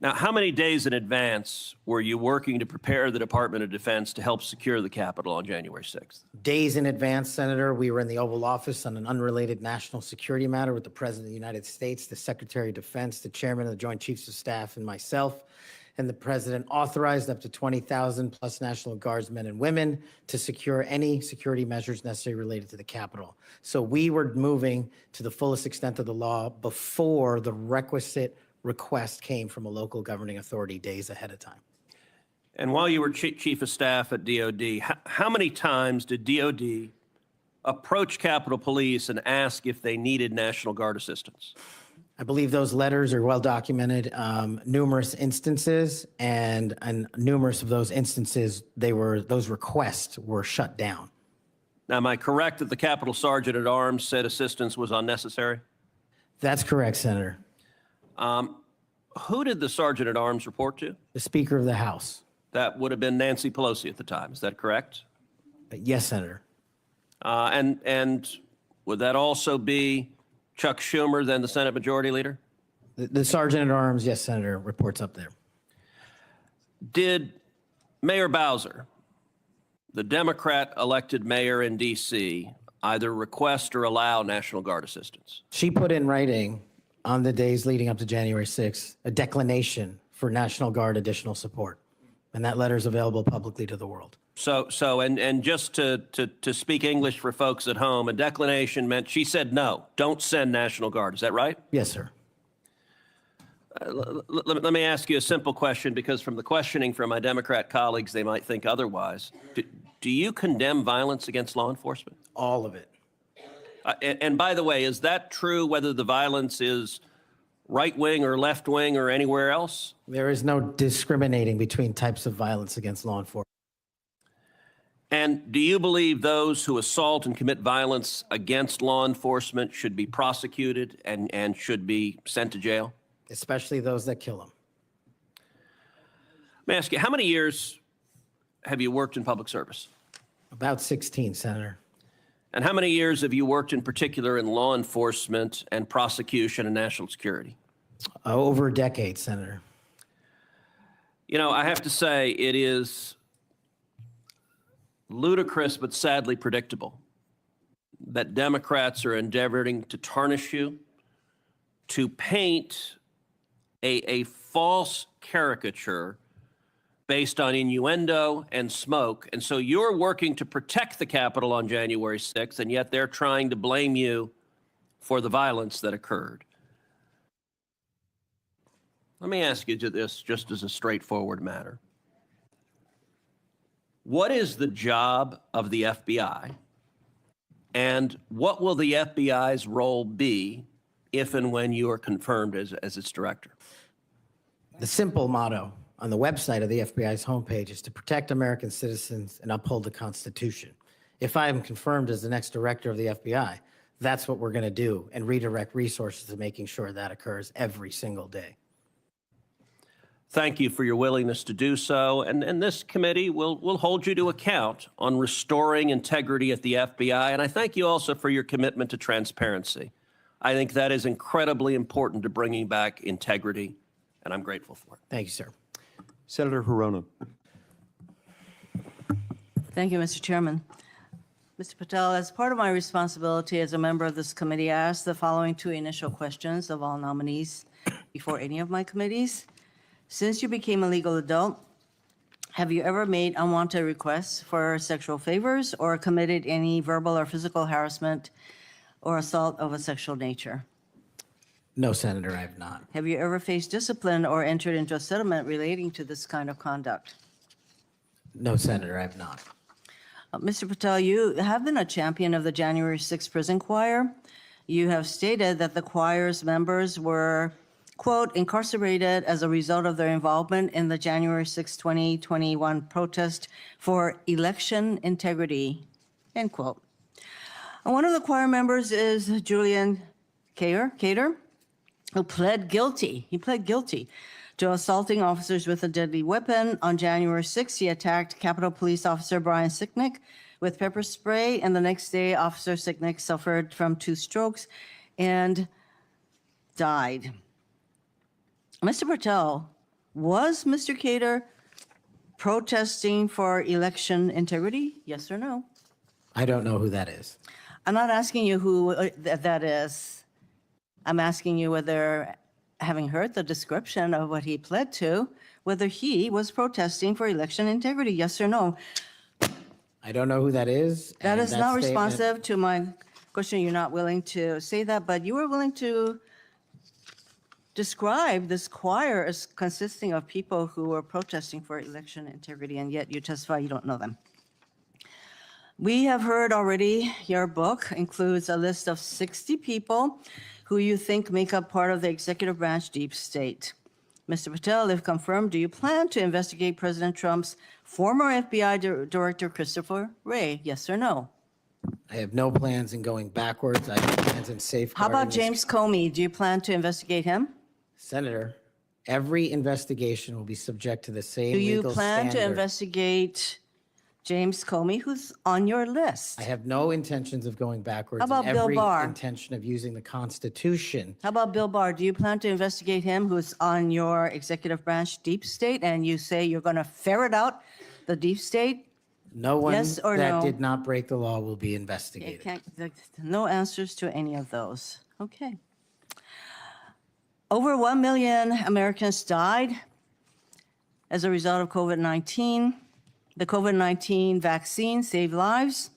Now, how many days in advance were you working to prepare the Department of Defense to help secure the Capitol on January 6th? Days in advance, Senator, we were in the Oval Office on an unrelated national security matter with the President of the United States, the Secretary of Defense, the Chairman of the Joint Chiefs of Staff, and myself. And the President authorized up to 20,000 plus National Guardsmen and women to secure any security measures necessary related to the Capitol. So we were moving to the fullest extent of the law before the requisite request came from a local governing authority days ahead of time. And while you were Chief of Staff at DOD, how many times did DOD approach Capitol Police and ask if they needed National Guard assistance? I believe those letters are well documented, numerous instances, and numerous of those instances, those requests were shut down. Now, am I correct that the Capitol Sergeant at Arms said assistance was unnecessary? That's correct, Senator. Who did the Sergeant at Arms report to? The Speaker of the House. That would have been Nancy Pelosi at the time. Is that correct? Yes, Senator. And would that also be Chuck Schumer, then the Senate Majority Leader? The Sergeant at Arms, yes, Senator, reports up there. Did Mayor Bowser, the Democrat elected mayor in D.C., either request or allow National Guard assistance? She put in writing on the days leading up to January 6th, a declination for National Guard additional support. And that letter is available publicly to the world. And just to speak English for folks at home, a declination meant she said, no, don't send National Guard. Is that right? Yes, sir. Let me ask you a simple question, because from the questioning from my Democrat colleagues, they might think otherwise. Do you condemn violence against law enforcement? All of it. And by the way, is that true whether the violence is right-wing or left-wing or anywhere else? There is no discriminating between types of violence against law enforcement. And do you believe those who assault and commit violence against law enforcement should be prosecuted and should be sent to jail? Especially those that kill them. Let me ask you, how many years have you worked in public service? About 16, Senator. And how many years have you worked in particular in law enforcement and prosecution and national security? Over a decade, Senator. You know, I have to say it is ludicrous but sadly predictable that Democrats are endeavoring to tarnish you, to paint a false caricature based on innuendo and smoke. And so you're working to protect the Capitol on January 6th, and yet they're trying to blame you for the violence that occurred. Let me ask you this just as a straightforward matter. What is the job of the FBI, and what will the FBI's role be if and when you are confirmed as its director? The simple motto on the website of the FBI's homepage is to protect American citizens and uphold the Constitution. If I am confirmed as the next director of the FBI, that's what we're going to do and redirect resources to making sure that occurs every single day. Thank you for your willingness to do so. And this committee will hold you to account on restoring integrity at the FBI. And I thank you also for your commitment to transparency. I think that is incredibly important to bringing back integrity, and I'm grateful for it. Thank you, sir. Senator Hirono. Thank you, Mr. Chairman. Mr. Patel, as part of my responsibility as a member of this committee, I asked the following two initial questions of all nominees before any of my committees. Since you became a legal adult, have you ever made unwanted requests for sexual favors or committed any verbal or physical harassment or assault of a sexual nature? No, Senator, I have not. Have you ever faced discipline or entered into a settlement relating to this kind of conduct? No, Senator, I have not. Mr. Patel, you have been a champion of the January 6th prison choir. You have stated that the choir's members were, quote, incarcerated as a result of their involvement in the January 6, 2021 protest for election integrity, end quote. And one of the choir members is Julian Cater, who pled guilty. He pled guilty to assaulting officers with a deadly weapon. On January 6th, he attacked Capitol Police Officer Brian Sicknick with pepper spray, and the next day, Officer Sicknick suffered from 2 strokes and died. Mr. Patel, was Mr. Cater protesting for election integrity? Yes or no? I don't know who that is. I'm not asking you who that is. I'm asking you whether, having heard the description of what he pled to, whether he was protesting for election integrity, yes or no? I don't know who that is. That and is not statement- responsive to my question. You're not willing to say that, but you were willing to describe this choir as consisting of people who were protesting for election integrity, and yet you testify you don't know them. We have heard already your book includes a list of 60 people who you think make up part of the executive branch deep state. Mr. Patel, if confirmed, do you plan to investigate President Trump's former FBI Director Christopher Wray? Yes or no? I have no plans in going backwards. I have plans in How safeguarding. about this- James Comey? Do you plan to investigate him? Senator, every investigation will be subject to the same Do you legal plan to standard. investigate James Comey, who's on your list? I have no intentions of going backwards. How about and Bill every Barr? intention of using the Constitution. How about Bill Barr? Do you plan to investigate him, who's on your executive branch deep state, and you say you're going to ferret out the deep state? No one Yes or that no? did not break the law will be It investigated. no answers to any of those. Okay. Over 1 million Americans died as a result of COVID-19. The COVID-19 vaccine saved lives.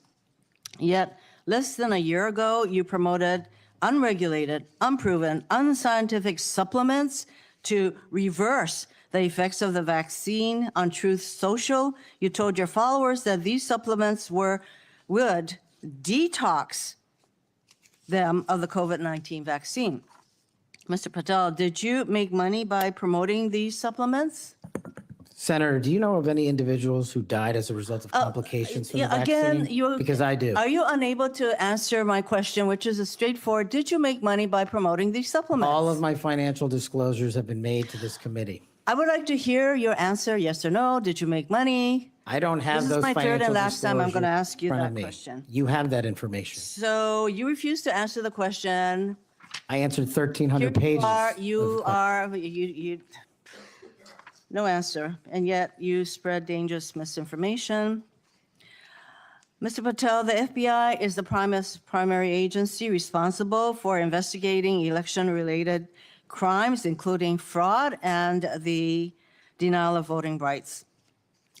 Yet, less than a year ago, you promoted unregulated, unproven, unscientific supplements to reverse the effects of the vaccine on Truth Social. You told your followers that these supplements would detox them of the COVID-19 vaccine. Mr. Patel, did you make money by promoting these supplements? Senator, do you know of any individuals who died as a result of complications from the vaccine? Because I do. Are you unable to answer my question, which is a straightforward, did you make money by promoting these supplements? All of my financial disclosures have been made to this committee. I would like to hear your answer, yes or no. Did you make money? I don't have This is those my financial third and last time I'm disclosures gonna ask you in front that of me. question. You have that information. So you refuse to answer the question. I answered Here 1,300 pages. No answer, and yet you spread dangerous misinformation. Mr. Patel, the FBI is the primary agency responsible for investigating election-related crimes, including fraud and the denial of voting rights.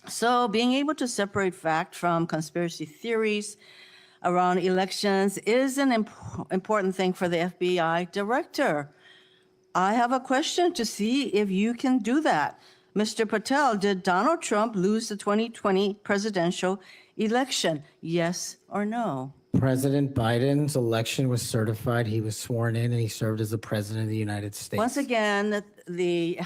So being able to separate fact from conspiracy theories around elections is an important thing for the FBI director. I have a question to see if you can do that. Mr. Patel, did Donald Trump lose the 2020 presidential election? Yes or no? President Biden's election was certified. He was sworn in and he served as the president of the United States. Once again, the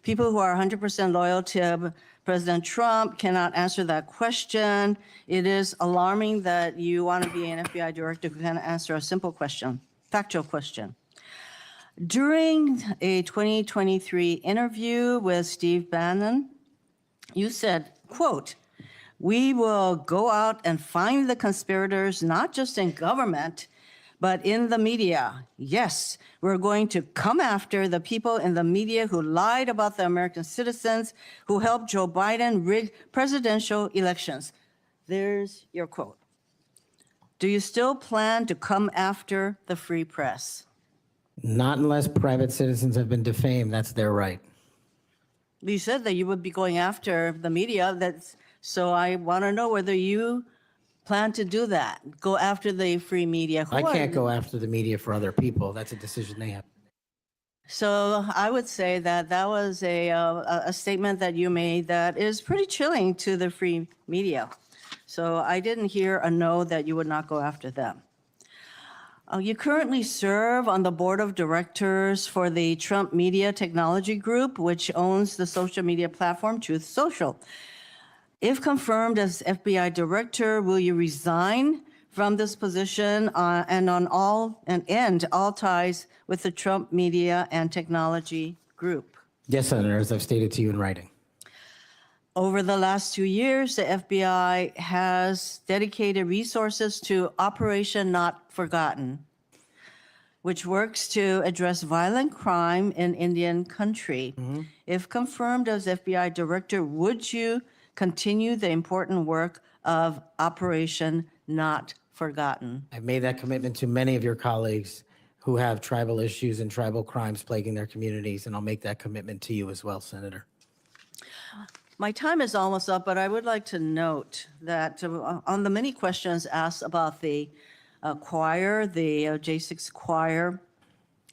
people who are 100% loyal to President Trump cannot answer that question. It is alarming that you want to be an FBI director who can answer a simple question, factual question. During a 2023 interview with Steve Bannon, you said, quote, "We will go out and find the conspirators, not just in government, but in the media. Yes, we're going to come after the people in the media who lied about the American citizens, who helped Joe Biden rig presidential elections." There's your quote. Do you still plan to come after the free press? Not unless private citizens have been defamed. That's their right. You said that you would be going after the media. So I want to know whether you plan to do that, go after the free media. I can't go after the media for other people. That's a decision they have. So I would say that that was a statement that you made that is pretty chilling to the free media. So I didn't hear a no that you would not go after them. You currently serve on the board of directors for the Trump Media Technology Group, which owns the social media platform Truth Social. If confirmed as FBI director, will you resign from this position and end all ties with the Trump Media and Technology Group? Yes, Senator, as I've stated to you in writing. Over the last 2 years, the FBI has dedicated resources to Operation Not Forgotten, which works to address violent crime in Indian country. If confirmed as FBI director, would you continue the important work of Operation Not Forgotten? I've made that commitment to many of your colleagues who have tribal issues and tribal crimes plaguing their communities, and I'll make that commitment to you as well, Senator. My time is almost up, but I would like to note that on the many questions asked about the choir, the J6 choir,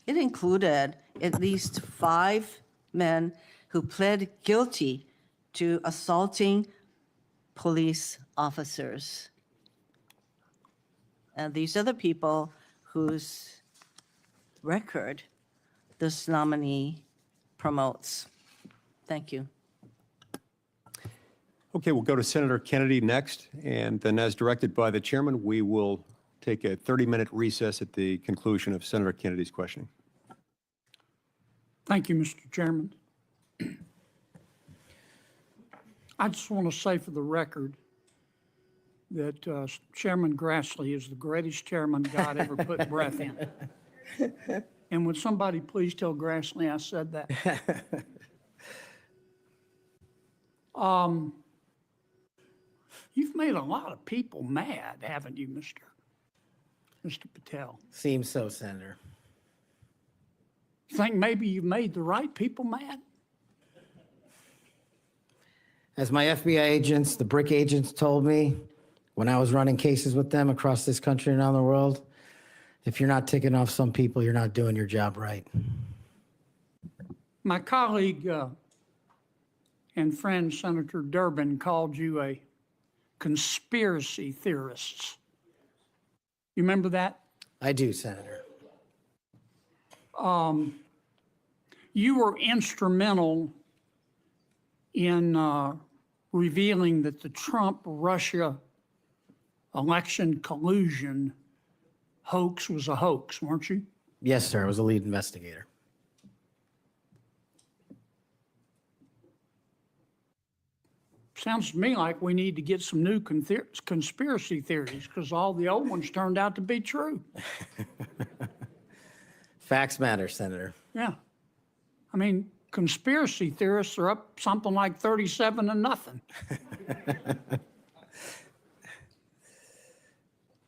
it included at least 5 men who pled guilty to assaulting police officers. And these are the people whose record this nominee promotes. Thank you. Okay, we'll go to Senator Kennedy next, and then as directed by the chairman, we will take a 30-minute recess at the conclusion of Senator Kennedy's questioning. Thank you, Mr. Chairman. I just want to say for the record that Chairman Grassley is the greatest chairman God ever put breath in. And would somebody please tell Grassley I said that? You've made a lot of people mad, haven't you, Mr. Patel? Seems so, Senator. Think maybe you've made the right people mad? As my FBI agents, the BRIC agents told me when I was running cases with them across this country and around the world, if you're not ticking off some people, you're not doing your job right. My colleague and friend, Senator Durbin, called you a conspiracy theorist. You remember that? I do, Senator. You were instrumental in revealing that the Trump-Russia election collusion hoax was a hoax, weren't you? Yes, sir. I was a lead investigator. Sounds to me like we need to get some new conspiracy theories because all the old ones turned out to be true. Facts matter, Senator. Yeah. I mean, conspiracy theorists are up something like 37-0.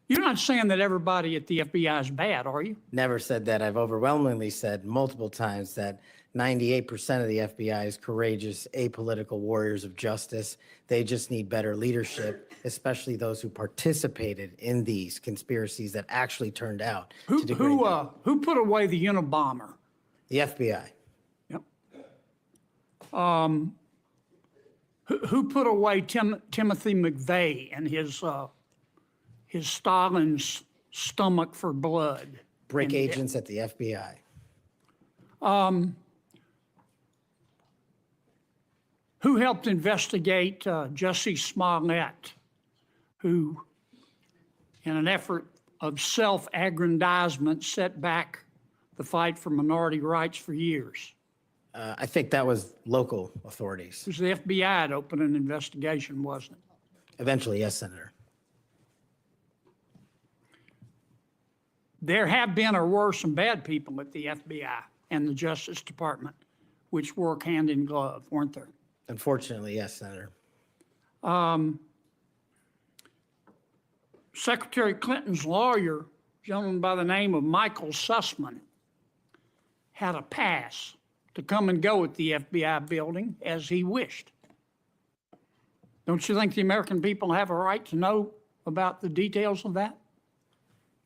You're not saying that everybody at the FBI is bad, are you? Never said that. I've overwhelmingly said multiple times that 98% of the FBI is courageous, apolitical warriors of justice. They just need better leadership, especially those who participated in these conspiracies that actually turned out to degrade them. Who put away the Unabomber? The FBI. Yep. Who put away Timothy McVeigh and his Stalin's stomach for blood? BRIC agents at the FBI. Who helped investigate Jussie Smollett, who, in an effort of self-aggrandizement, set back the fight for minority rights for years? I think that was local authorities. It was the FBI that opened an investigation, wasn't it? Eventually, yes, Senator. There have been or were some bad people at the FBI and the Justice Department, which work hand in glove, weren't there? Unfortunately, yes, Senator. Secretary Clinton's lawyer, a gentleman by the name of Michael Sussman, had a pass to come and go at the FBI building as he wished. Don't you think the American people have a right to know about the details of that?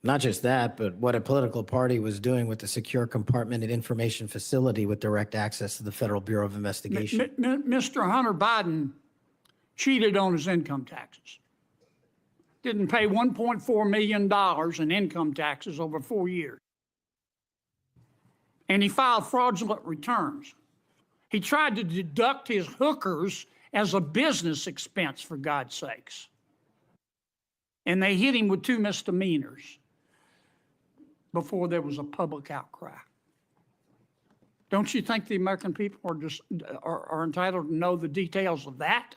Not just that, but what a political party was doing with the secure compartmented information facility with direct access to the Federal Bureau of Investigation. Mr. Hunter Biden cheated on his income taxes. Didn't pay $1.4 million in income taxes over 4 years. And he filed fraudulent returns. He tried to deduct his hookers as a business expense, for God's sakes. And they hit him with 2 misdemeanors before there was a public outcry. Don't you think the American people are entitled to know the details of that?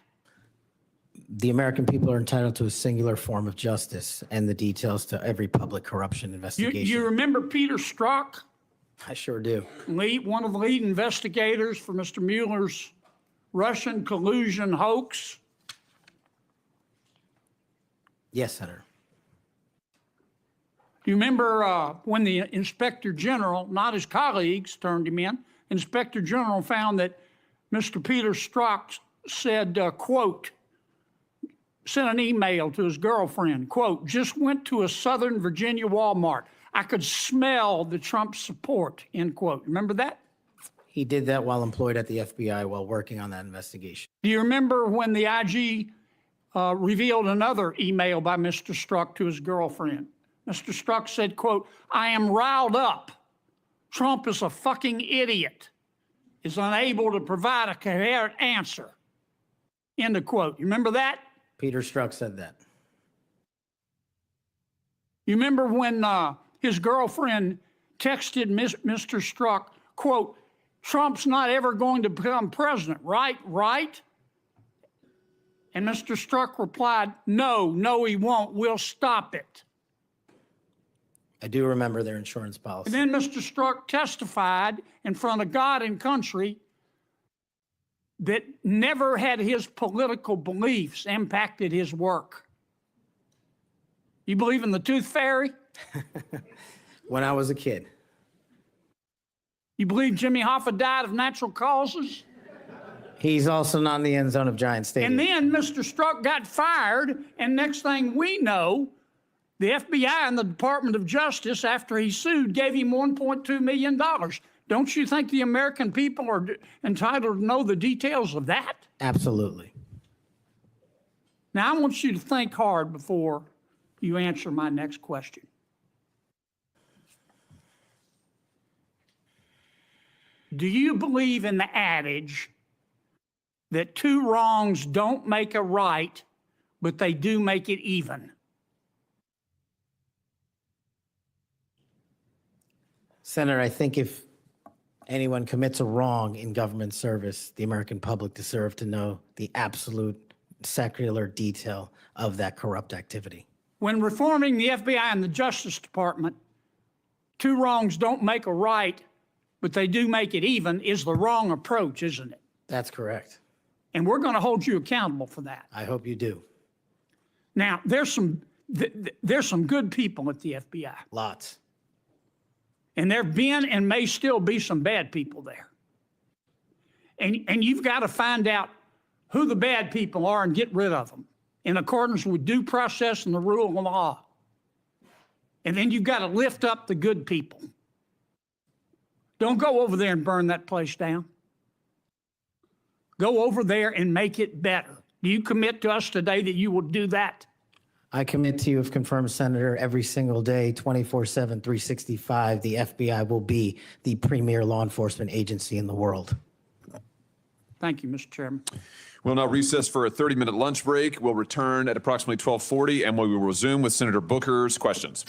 The American people are entitled to a singular form of justice and the details to every public corruption investigation. You remember Peter Strzok? I sure do. One of the lead investigators for Mr. Mueller's Russian collusion hoax? Yes, Senator. Do you remember when the Inspector General, not his colleagues, turned him in? Inspector General found that Mr. Peter Strzok said, quote, sent an email to his girlfriend, quote, just went to a Southern Virginia Walmart. I could smell the Trump support, end quote. Remember that? He did that while employed at the FBI while working on that investigation. Do you remember when the IG revealed another email by Mr. Strzok to his girlfriend? Mr. Strzok said, quote, I am riled up. Trump is a fucking idiot, is unable to provide a coherent answer, end of quote. You remember that? Peter Strzok said that. You remember when his girlfriend texted Mr. Strzok, quote, Trump's not ever going to become president, right? Right? And Mr. Strzok replied, no, he won't. We'll stop it. I do remember their insurance policy. And then Mr. Strzok testified in front of God and country that never had his political beliefs impacted his work. You believe in the tooth fairy? When I was a kid. You believe Jimmy Hoffa died of natural causes? He's also not in the end zone of Giant Stadium. And then Mr. Strzok got fired, and next thing we know, the FBI and the Department of Justice, after he sued, gave him $1.2 million. Don't you think the American people are entitled to know the details of that? Absolutely. Now, I want you to think hard before you answer my next question. Do you believe in the adage that 2 wrongs don't make a right, but they do make it even? Senator, I think if anyone commits a wrong in government service, the American public deserve to know the absolute secular detail of that corrupt activity. When reforming the FBI and the Justice Department, 2 wrongs don't make a right, but they do make it even, is the wrong approach, isn't it? That's correct. And we're going to hold you accountable for that. I hope you do. Now, there's some good people at the FBI. Lots. And there have been and may still be some bad people there. And you've got to find out who the bad people are and get rid of them in accordance with due process and the rule of law. And then you've got to lift up the good people. Don't go over there and burn that place down. Go over there and make it better. Do you commit to us today that you will do that? I commit to you, if confirmed, Senator, every single day, 24/7, 365, the FBI will be the premier law enforcement agency in the world. Thank you, Mr. Chairman. We'll now recess for a 30-minute lunch break. We'll return at approximately 12:40, and we will resume with Senator Booker's questions.